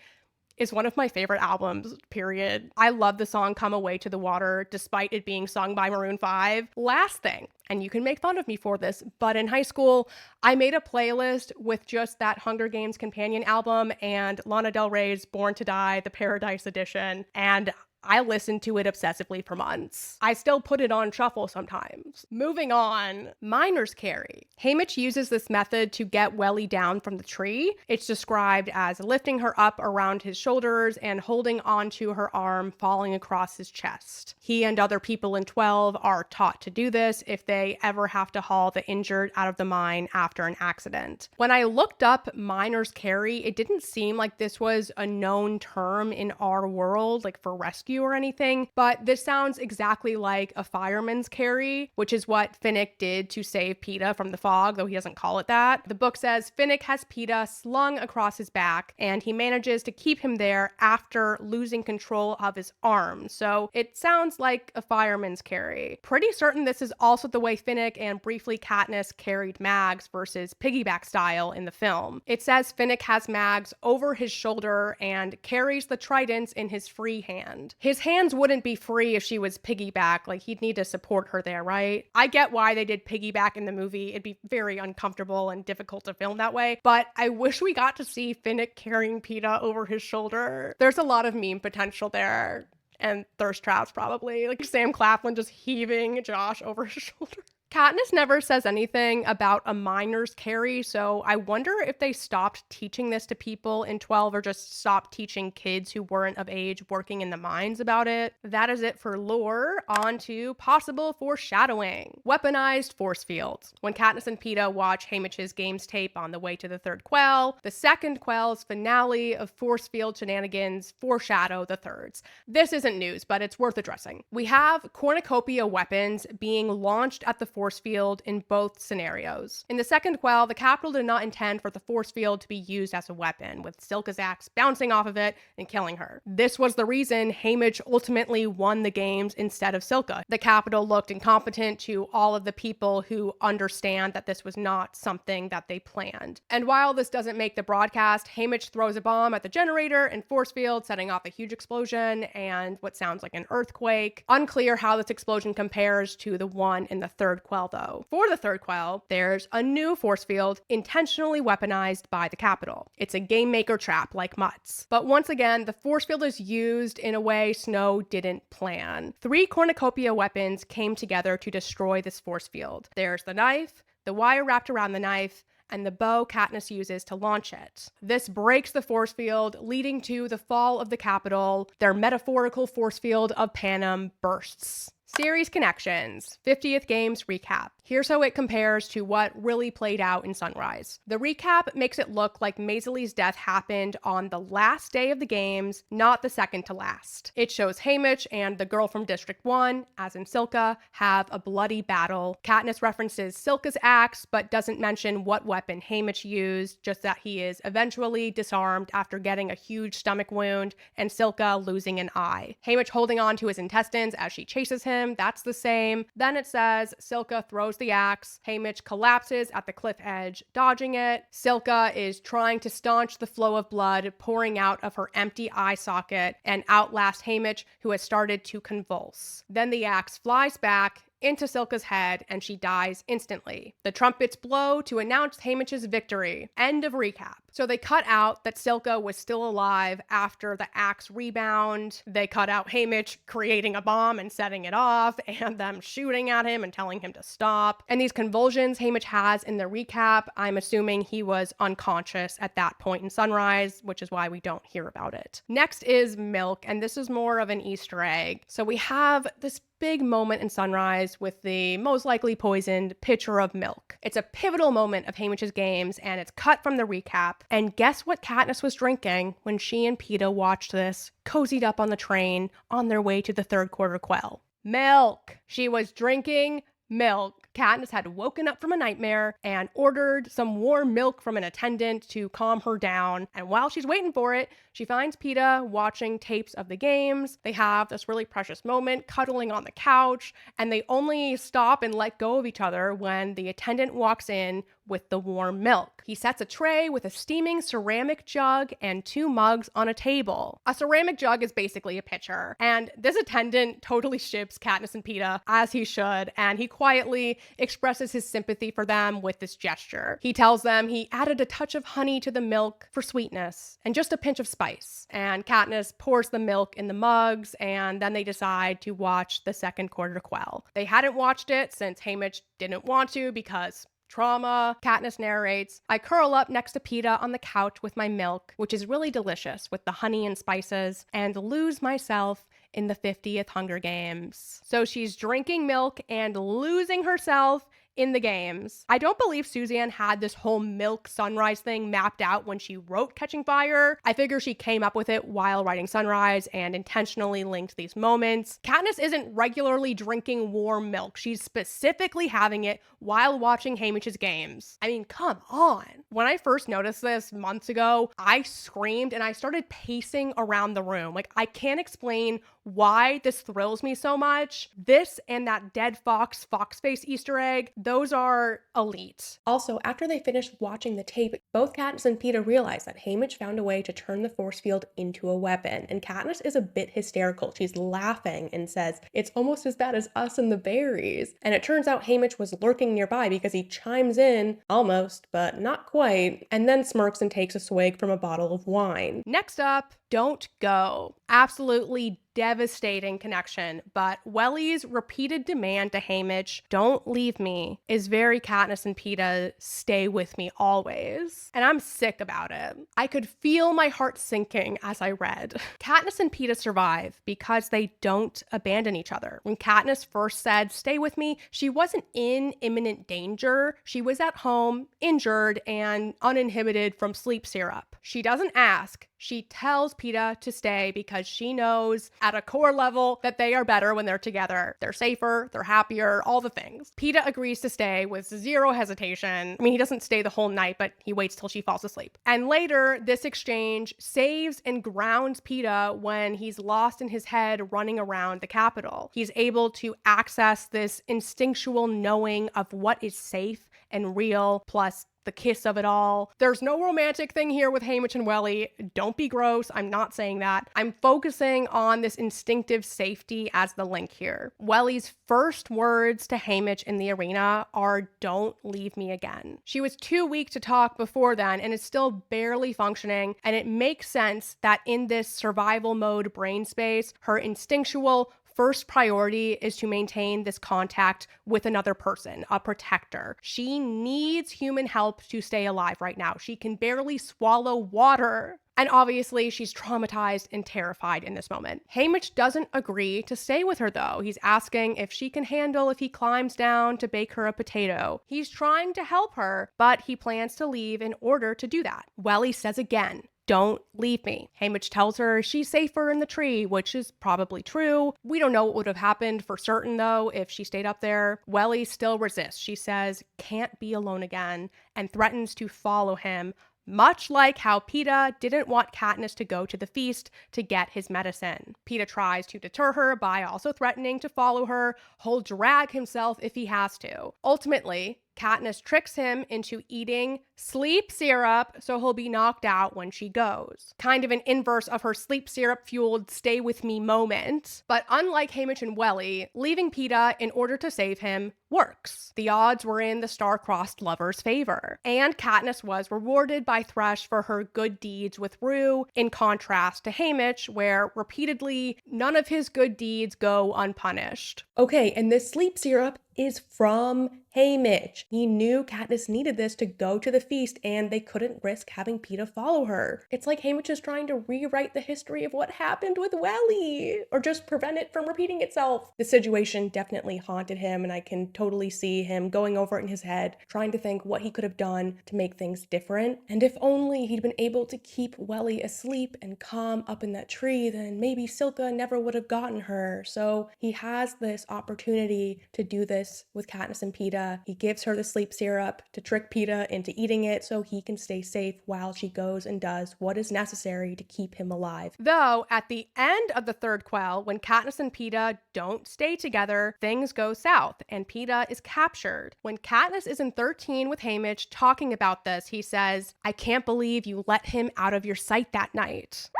is one of my favorite albums, period. I love the song Come Away to the Water, despite it being sung by Maroon 5. Last thing, and you can make fun of me for this, but in high school, I made a playlist with just that Hunger Games companion album and Lana Del Rey's Born to Die, the Paradise Edition, and I listened to it obsessively for months. I still put it on shuffle sometimes. Moving on, miner's carry. Haymitch uses this method to get Welly down from the tree. It's described as lifting her up around his shoulders and holding onto her arm, falling across his chest. He and other people in 12 are taught to do this if they ever have to haul the injured out of the mine after an accident. When I looked up miner's carry, it didn't seem like this was a known term in our world, like for rescue or anything, but this sounds exactly like a fireman's carry, which is what Finnick did to save Peeta from the fog, though he doesn't call it that. The book says Finnick has Peeta slung across his back, and he manages to keep him there after losing control of his arm, so it sounds like a fireman's carry. Pretty certain this is also the way Finnick and briefly Katniss carried Mags versus piggyback style in the film. It says Finnick has Mags over his shoulder and carries the tridents in his free hand. His hands wouldn't be free if she was piggyback. Like, he'd need to support her there, right? I get why they did piggyback in the movie. It'd be very uncomfortable and difficult to film that way, but I wish we got to see Finnick carrying Peeta over his shoulder. There's a lot of meme potential there. And thirst traps, probably. Like Sam Claflin just heaving Josh over his shoulder. Katniss never says anything about a miner's carry, so I wonder if they stopped teaching this to people in 12 or just stopped teaching kids who weren't of age working in the mines about it. That is it for lore. On to possible foreshadowing. Weaponized force fields. When Katniss and Peeta watch Haymitch's games tape on the way to the third quell, the second quell's finale of force field shenanigans foreshadow the thirds. This isn't news, but it's worth addressing. We have cornucopia weapons being launched at the force field in both scenarios. In the second quell, the Capitol did not intend for the force field to be used as a weapon, with Silka's axe bouncing off of it and killing her. This was the reason Haymitch ultimately won the games instead of Silka. The Capitol looked incompetent to all of the people who understand that this was not something that they planned. And while this doesn't make the broadcast, Haymitch throws a bomb at the generator and force field, setting off a huge explosion and what sounds like an earthquake. Unclear how this explosion compares to the one in the third quell, though. For the third quell, there's a new force field intentionally weaponized by the Capitol. It's a game maker trap like Mutt's. But once again, the force field is used in a way Snow didn't plan. 3 cornucopia weapons came together to destroy this force field. There's the knife, the wire wrapped around the knife, and the bow Katniss uses to launch it. This breaks the force field, leading to the fall of the Capitol. Their metaphorical force field of Panem bursts. Series connections. 50th Games recap. Here's how it compares to what really played out in Sunrise. The recap makes it look like Maisie's death happened on the last day of the games, not the second to last. It shows Haymitch and the girl from District 1, as in Silka, have a bloody battle. Katniss references Silka's axe, but doesn't mention what weapon Haymitch used, just that he is eventually disarmed after getting a huge stomach wound, and Silka losing an eye. Haymitch holding on to his intestines as she chases him, that's the same. Then it says Silka throws the axe, Haymitch collapses at the cliff edge, dodging it. Silka is trying to staunch the flow of blood pouring out of her empty eye socket and outlast Haymitch, who has started to convulse. Then the axe flies back into Silka's head and she dies instantly. The trumpets blow to announce Haymitch's victory. End of recap. So they cut out that Silka was still alive after the axe rebound. They cut out Haymitch creating a bomb and setting it off, and them shooting at him and telling him to stop. And these convulsions Haymitch has in the recap, I'm assuming he was unconscious at that point in Sunrise, which is why we don't hear about it. Next is Milk, and this is more of an Easter egg. So we have this big moment in Sunrise with the most likely poisoned pitcher of milk. It's a pivotal moment of Haymitch's games, and it's cut from the recap. And guess what Katniss was drinking when she and Peeta watched this, cozied up on the train on their way to the third quarter quell? Milk. She was drinking milk. Katniss had woken up from a nightmare and ordered some warm milk from an attendant to calm her down. And while she's waiting for it, she finds Peeta watching tapes of the games. They have this really precious moment, cuddling on the couch, and they only stop and let go of each other when the attendant walks in with the warm milk. He sets a tray with a steaming ceramic jug and 2 mugs on a table. A ceramic jug is basically a pitcher, and this attendant totally ships Katniss and Peeta, as he should, and he quietly expresses his sympathy for them with this gesture. He tells them he added a touch of honey to the milk for sweetness and just a pinch of spice. And Katniss pours the milk in the mugs, and then they decide to watch the second quarter quell. They hadn't watched it since Haymitch didn't want to because trauma. Katniss narrates, I curl up next to Peeta on the couch with my milk, which is really delicious with the honey and spices, and lose myself in the 50th Hunger Games. So she's drinking milk and losing herself in the games. I don't believe Suzanne had this whole milk Sunrise thing mapped out when she wrote Catching Fire. I figure she came up with it while writing Sunrise and intentionally linked these moments. Katniss isn't regularly drinking warm milk. She's specifically having it while watching Haymitch's games. I mean, come on. When I first noticed this months ago, I screamed and I started pacing around the room. Like, I can't explain why this thrills me so much. This and that dead fox face Easter egg, Those are elite. Also, after they finish watching the tape, both Katniss and Peeta realize that Haymitch found a way to turn the force field into a weapon, and Katniss is a bit hysterical. She's laughing and says, "It's almost as bad as us and the berries." And it turns out Haymitch was lurking nearby because he chimes in, almost, but not quite, and then smirks and takes a swig from a bottle of wine. Next up, don't go. Absolutely devastating connection, but Welly's repeated demand to Haymitch, "Don't leave me," is very Katniss and Peeta, "Stay with me always." And I'm sick about it. I could feel my heart sinking as I read. Katniss and Peeta survive because they don't abandon each other. When Katniss first said, "Stay with me," she wasn't in imminent danger. She was at home, injured, and uninhibited from sleep syrup. She doesn't ask. She tells Peeta to stay because she knows at a core level that they are better when they're together. They're safer, they're happier, all the things. Peeta agrees to stay with zero hesitation. I mean, he doesn't stay the whole night, but he waits till she falls asleep. And later, this exchange saves and grounds Peeta when he's lost in his head running around the Capitol. He's able to access this instinctual knowing of what is safe and real, plus the kiss of it all. There's no romantic thing here with Haymitch and Welly. Don't be gross. I'm not saying that. I'm focusing on this instinctive safety as the link here. Welly's first words to Haymitch in the arena are, "Don't leave me again." She was too weak to talk before then and is still barely functioning, and it makes sense that in this survival mode brain space, her instinctual first priority is to maintain this contact with another person, a protector. She needs human help to stay alive right now. She can barely swallow water. And obviously, she's traumatized and terrified in this moment. Haymitch doesn't agree to stay with her, though. He's asking if she can handle if he climbs down to bake her a potato. He's trying to help her, but he plans to leave in order to do that. Welly says again, "Don't leave me." Haymitch tells her she's safer in the tree, which is probably true. We don't know what would have happened for certain, though, if she stayed up there. Welly still resists. She says, "Can't be alone again," and threatens to follow him, much like how Peeta didn't want Katniss to go to the feast to get his medicine. Peeta tries to deter her by also threatening to follow her. He'll drag himself if he has to. Ultimately, Katniss tricks him into eating sleep syrup so he'll be knocked out when she goes. Kind of an inverse of her sleep syrup fueled stay with me moment. But unlike Haymitch and Welly, leaving Peeta in order to save him works. The odds were in the star-crossed lover's favor. And Katniss was rewarded by Thresh for her good deeds with Rue, in contrast to Haymitch, where repeatedly none of his good deeds go unpunished. Okay, and this sleep syrup is from Haymitch. He knew Katniss needed this to go to the feast, and they couldn't risk having Peeta follow her. It's like Haymitch is trying to rewrite the history of what happened with Welly, or just prevent it from repeating itself. The situation definitely haunted him, and I can totally see him going over it in his head, trying to think what he could have done to make things different. And if only he'd been able to keep Welly asleep and calm up in that tree, then maybe Silka never would have gotten her. So he has this opportunity to do this with Katniss and Peeta. He gives her the sleep syrup to trick Peeta into eating it so he can stay safe while she goes and does what is necessary to keep him alive. Though, at the end of the third quell, when Katniss and Peeta don't stay together, things go south, and Peeta is captured. When Katniss is in 13 with Haymitch talking about this, he says, "I can't believe you let him out of your sight that night."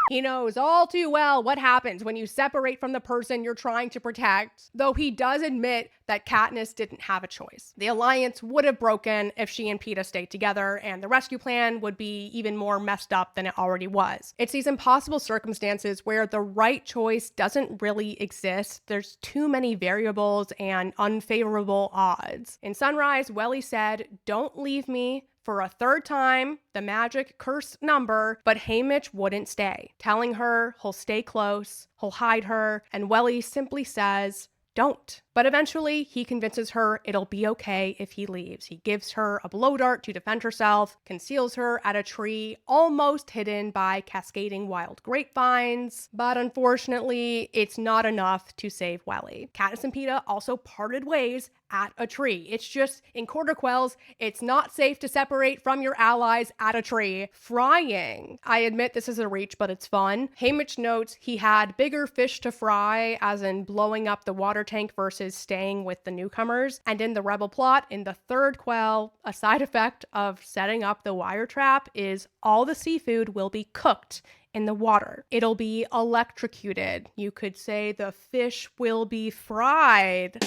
He knows all too well what happens when you separate from the person you're trying to protect, though he does admit that Katniss didn't have a choice. The alliance would have broken if she and Peeta stayed together, and the rescue plan would be even more messed up than it already was. It's these impossible circumstances where the right choice doesn't really exist. There's too many variables and unfavorable odds. In Sunrise, Welly said, "Don't leave me," for a third time, the magic cursed number, but Haymitch wouldn't stay, telling her he'll stay close, he'll hide her, and Welly simply says, "Don't." But eventually, he convinces her it'll be okay if he leaves. He gives her a blow dart to defend herself, conceals her at a tree almost hidden by cascading wild grapevines, but unfortunately, it's not enough to save Welly. Katniss and Peeta also parted ways at a tree. It's just, in Quarter Quells, it's not safe to separate from your allies at a tree. Frying. I admit this is a reach, but it's fun. Haymitch notes he had bigger fish to fry, as in blowing up the water tank versus is staying with the newcomers. And in the rebel plot, in the third quell, a side effect of setting up the wire trap is all the seafood will be cooked in the water. It'll be electrocuted. You could say the fish will be fried.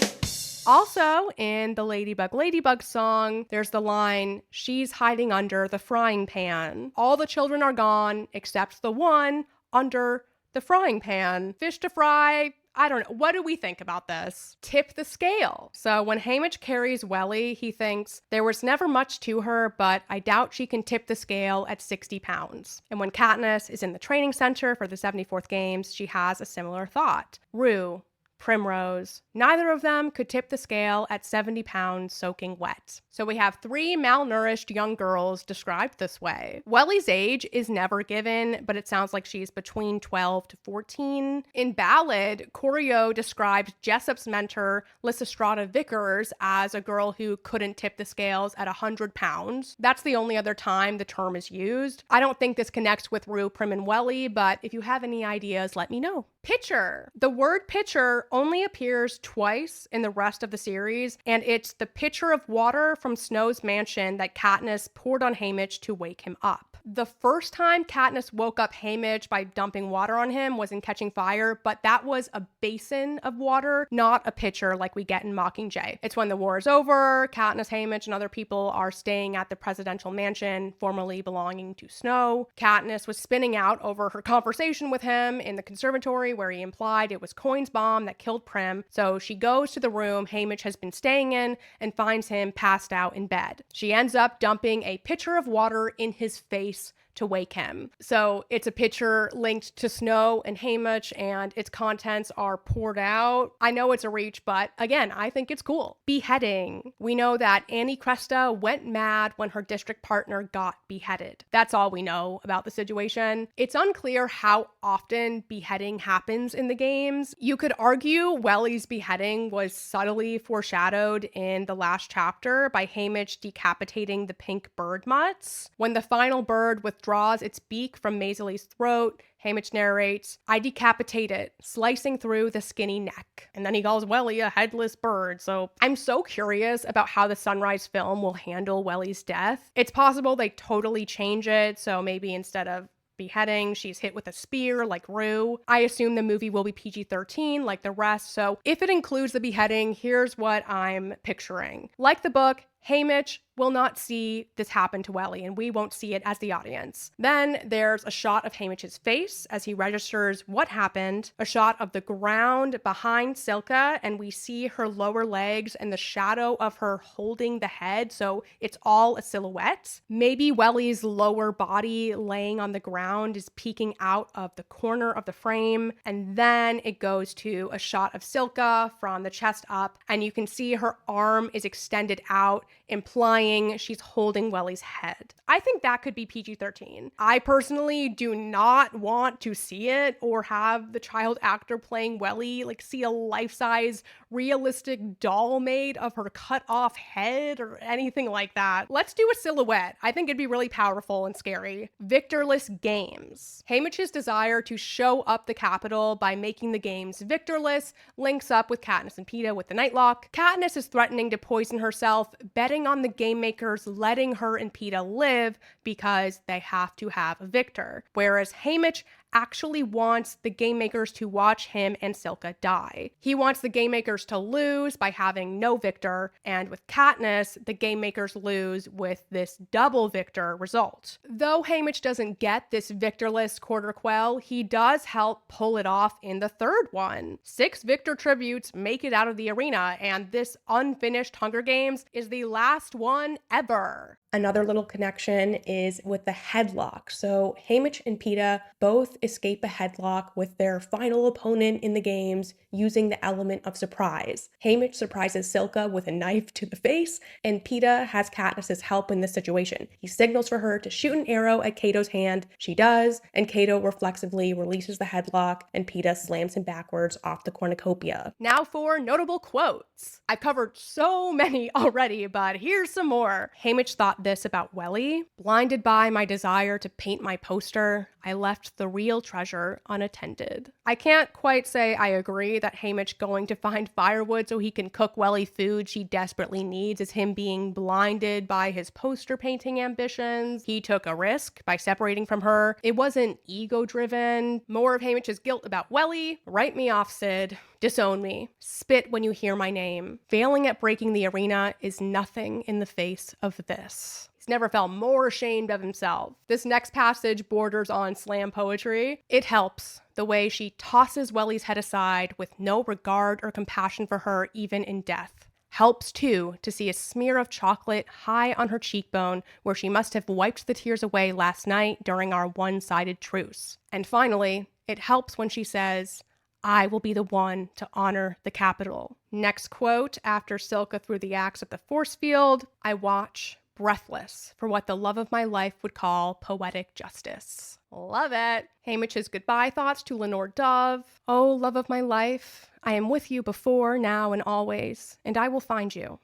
Also, in the Ladybug song, there's the line, "She's hiding under the frying pan." All the children are gone except the one under the frying pan. Fish to fry. I don't know. What do we think about this? Tip the scale. So when Haymitch carries Welly, he thinks, there was never much to her, but I doubt she can tip the scale at 60 pounds. And when Katniss is in the training center for the 74th Games, she has a similar thought. Rue, Primrose, neither of them could tip the scale at 70 pounds soaking wet. So we have 3 malnourished young girls described this way. Welly's age is never given, but it sounds like she's between 12 to 14. In Ballad, Corio described Jessup's mentor, Lysistrata Vickers, as a girl who couldn't tip the scales at 100 pounds. That's the only other time the term is used. I don't think this connects with Rue, Prim, and Welly, but if you have any ideas, let me know. Pitcher. The word pitcher only appears twice in the rest of the series, and it's the pitcher of water from Snow's mansion that Katniss poured on Haymitch to wake him up. The first time Katniss woke up Haymitch by dumping water on him was in Catching Fire, but that was a basin of water, not a pitcher like we get in Mockingjay. It's when the war is over, Katniss, Haymitch, and other people are staying at the presidential mansion formerly belonging to Snow. Katniss was spinning out over her conversation with him in the conservatory where he implied it was Coin's bomb that killed Prim, so she goes to the room Haymitch has been staying in and finds him passed out in bed. She ends up dumping a pitcher of water in his face to wake him. So it's a pitcher linked to Snow and Haymitch, and its contents are poured out. I know it's a reach, but again, I think it's cool. Beheading. We know that Annie Cresta went mad when her district partner got beheaded. That's all we know about the situation. It's unclear how often beheading happens in the games. You could argue Welly's beheading was subtly foreshadowed in the last chapter by Haymitch decapitating the pink bird mutts. When the final bird withdraws its beak from Maisie's throat, Haymitch narrates, "I decapitate it, slicing through the skinny neck." And then he calls Welly a headless bird. So I'm so curious about how the Sunrise film will handle Welly's death. It's possible they totally change it, so maybe instead of beheading, she's hit with a spear like Rue. I assume the movie will be PG-13 like the rest, so if it includes the beheading, here's what I'm picturing. Like the book, Haymitch will not see this happen to Welly, and we won't see it as the audience. Then there's a shot of Haymitch's face as he registers what happened, a shot of the ground behind Silka, and we see her lower legs and the shadow of her holding the head, so it's all a silhouette. Maybe Welly's lower body laying on the ground is peeking out of the corner of the frame, and then it goes to a shot of Silka from the chest up, and you can see her arm is extended out, implying she's holding Welly's head. I think that could be PG-13. I personally do not want to see it or have the child actor playing Welly see a life-size realistic doll made of her cut off head or anything like that. Let's do a silhouette. I think it'd be really powerful and scary. Victorless games. Haymitch's desire to show up the Capitol by making the games victorless links up with Katniss and Peeta with the Nightlock. Katniss is threatening to poison herself, betting on the game makers letting her and Peeta live because they have to have a victor. Whereas Haymitch actually wants the game makers to watch him and Silka die. He wants the game makers to lose by having no victor, and with Katniss, the game makers lose with this double victor result. Though Haymitch doesn't get this victorless quarter quell, he does help pull it off in the third one. 6 victor tributes make it out of the arena, and this unfinished Hunger Games is the last one ever. Another little connection is with the headlock. So Haymitch and Peeta both escape a headlock with their final opponent in the games using the element of surprise. Haymitch surprises Silka with a knife to the face, and Peeta has Katniss's help in this situation. He signals for her to shoot an arrow at Cato's hand. She does, and Cato reflexively releases the headlock, and Peeta slams him backwards off the cornucopia. Now for notable quotes. I've covered so many already, but here's some more. Haymitch thought thought this about Welly. Blinded by my desire to paint my poster, I left the real treasure unattended. I can't quite say I agree that Haymitch going to find firewood so he can cook Welly food she desperately needs is him being blinded by his poster painting ambitions. He took a risk by separating from her. It wasn't ego-driven. More of Haymitch's guilt about Welly. Write me off, Sid. Disown me. Spit when you hear my name. Failing at breaking the arena is nothing in the face of this. He's never felt more ashamed of himself. This next passage borders on slam poetry. It helps the way she tosses Welly's head aside with no regard or compassion for her even in death. Helps, too, to see a smear of chocolate high on her cheekbone where she must have wiped the tears away last night during our one-sided truce. And finally, it helps when she says, I will be the one to honor the Capitol. Next quote, after Silka threw the axe at the force field, I watch, breathless, for what the love of my life would call poetic justice. Love it. Haymitch's goodbye thoughts to Lenore Dove. Oh, love of my life, I am with you before, now, and always, and I will find you.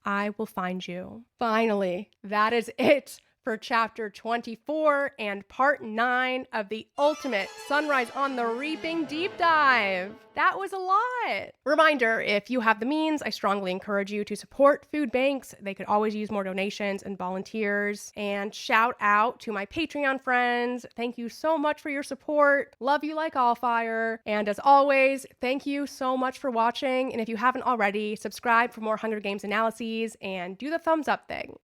I will find you. Finally, that is it for chapter 24 and part 9 of the ultimate Sunrise on the Reaping deep dive. That was a lot. Reminder, if you have the means, I strongly encourage you to support food banks. They could always use more donations and volunteers. And shout out to my Patreon friends. Thank you so much for your support. Love you like all fire. And as always, thank you so much for watching. And if you haven't already, subscribe for more Hunger Games analyses and do the thumbs up thing.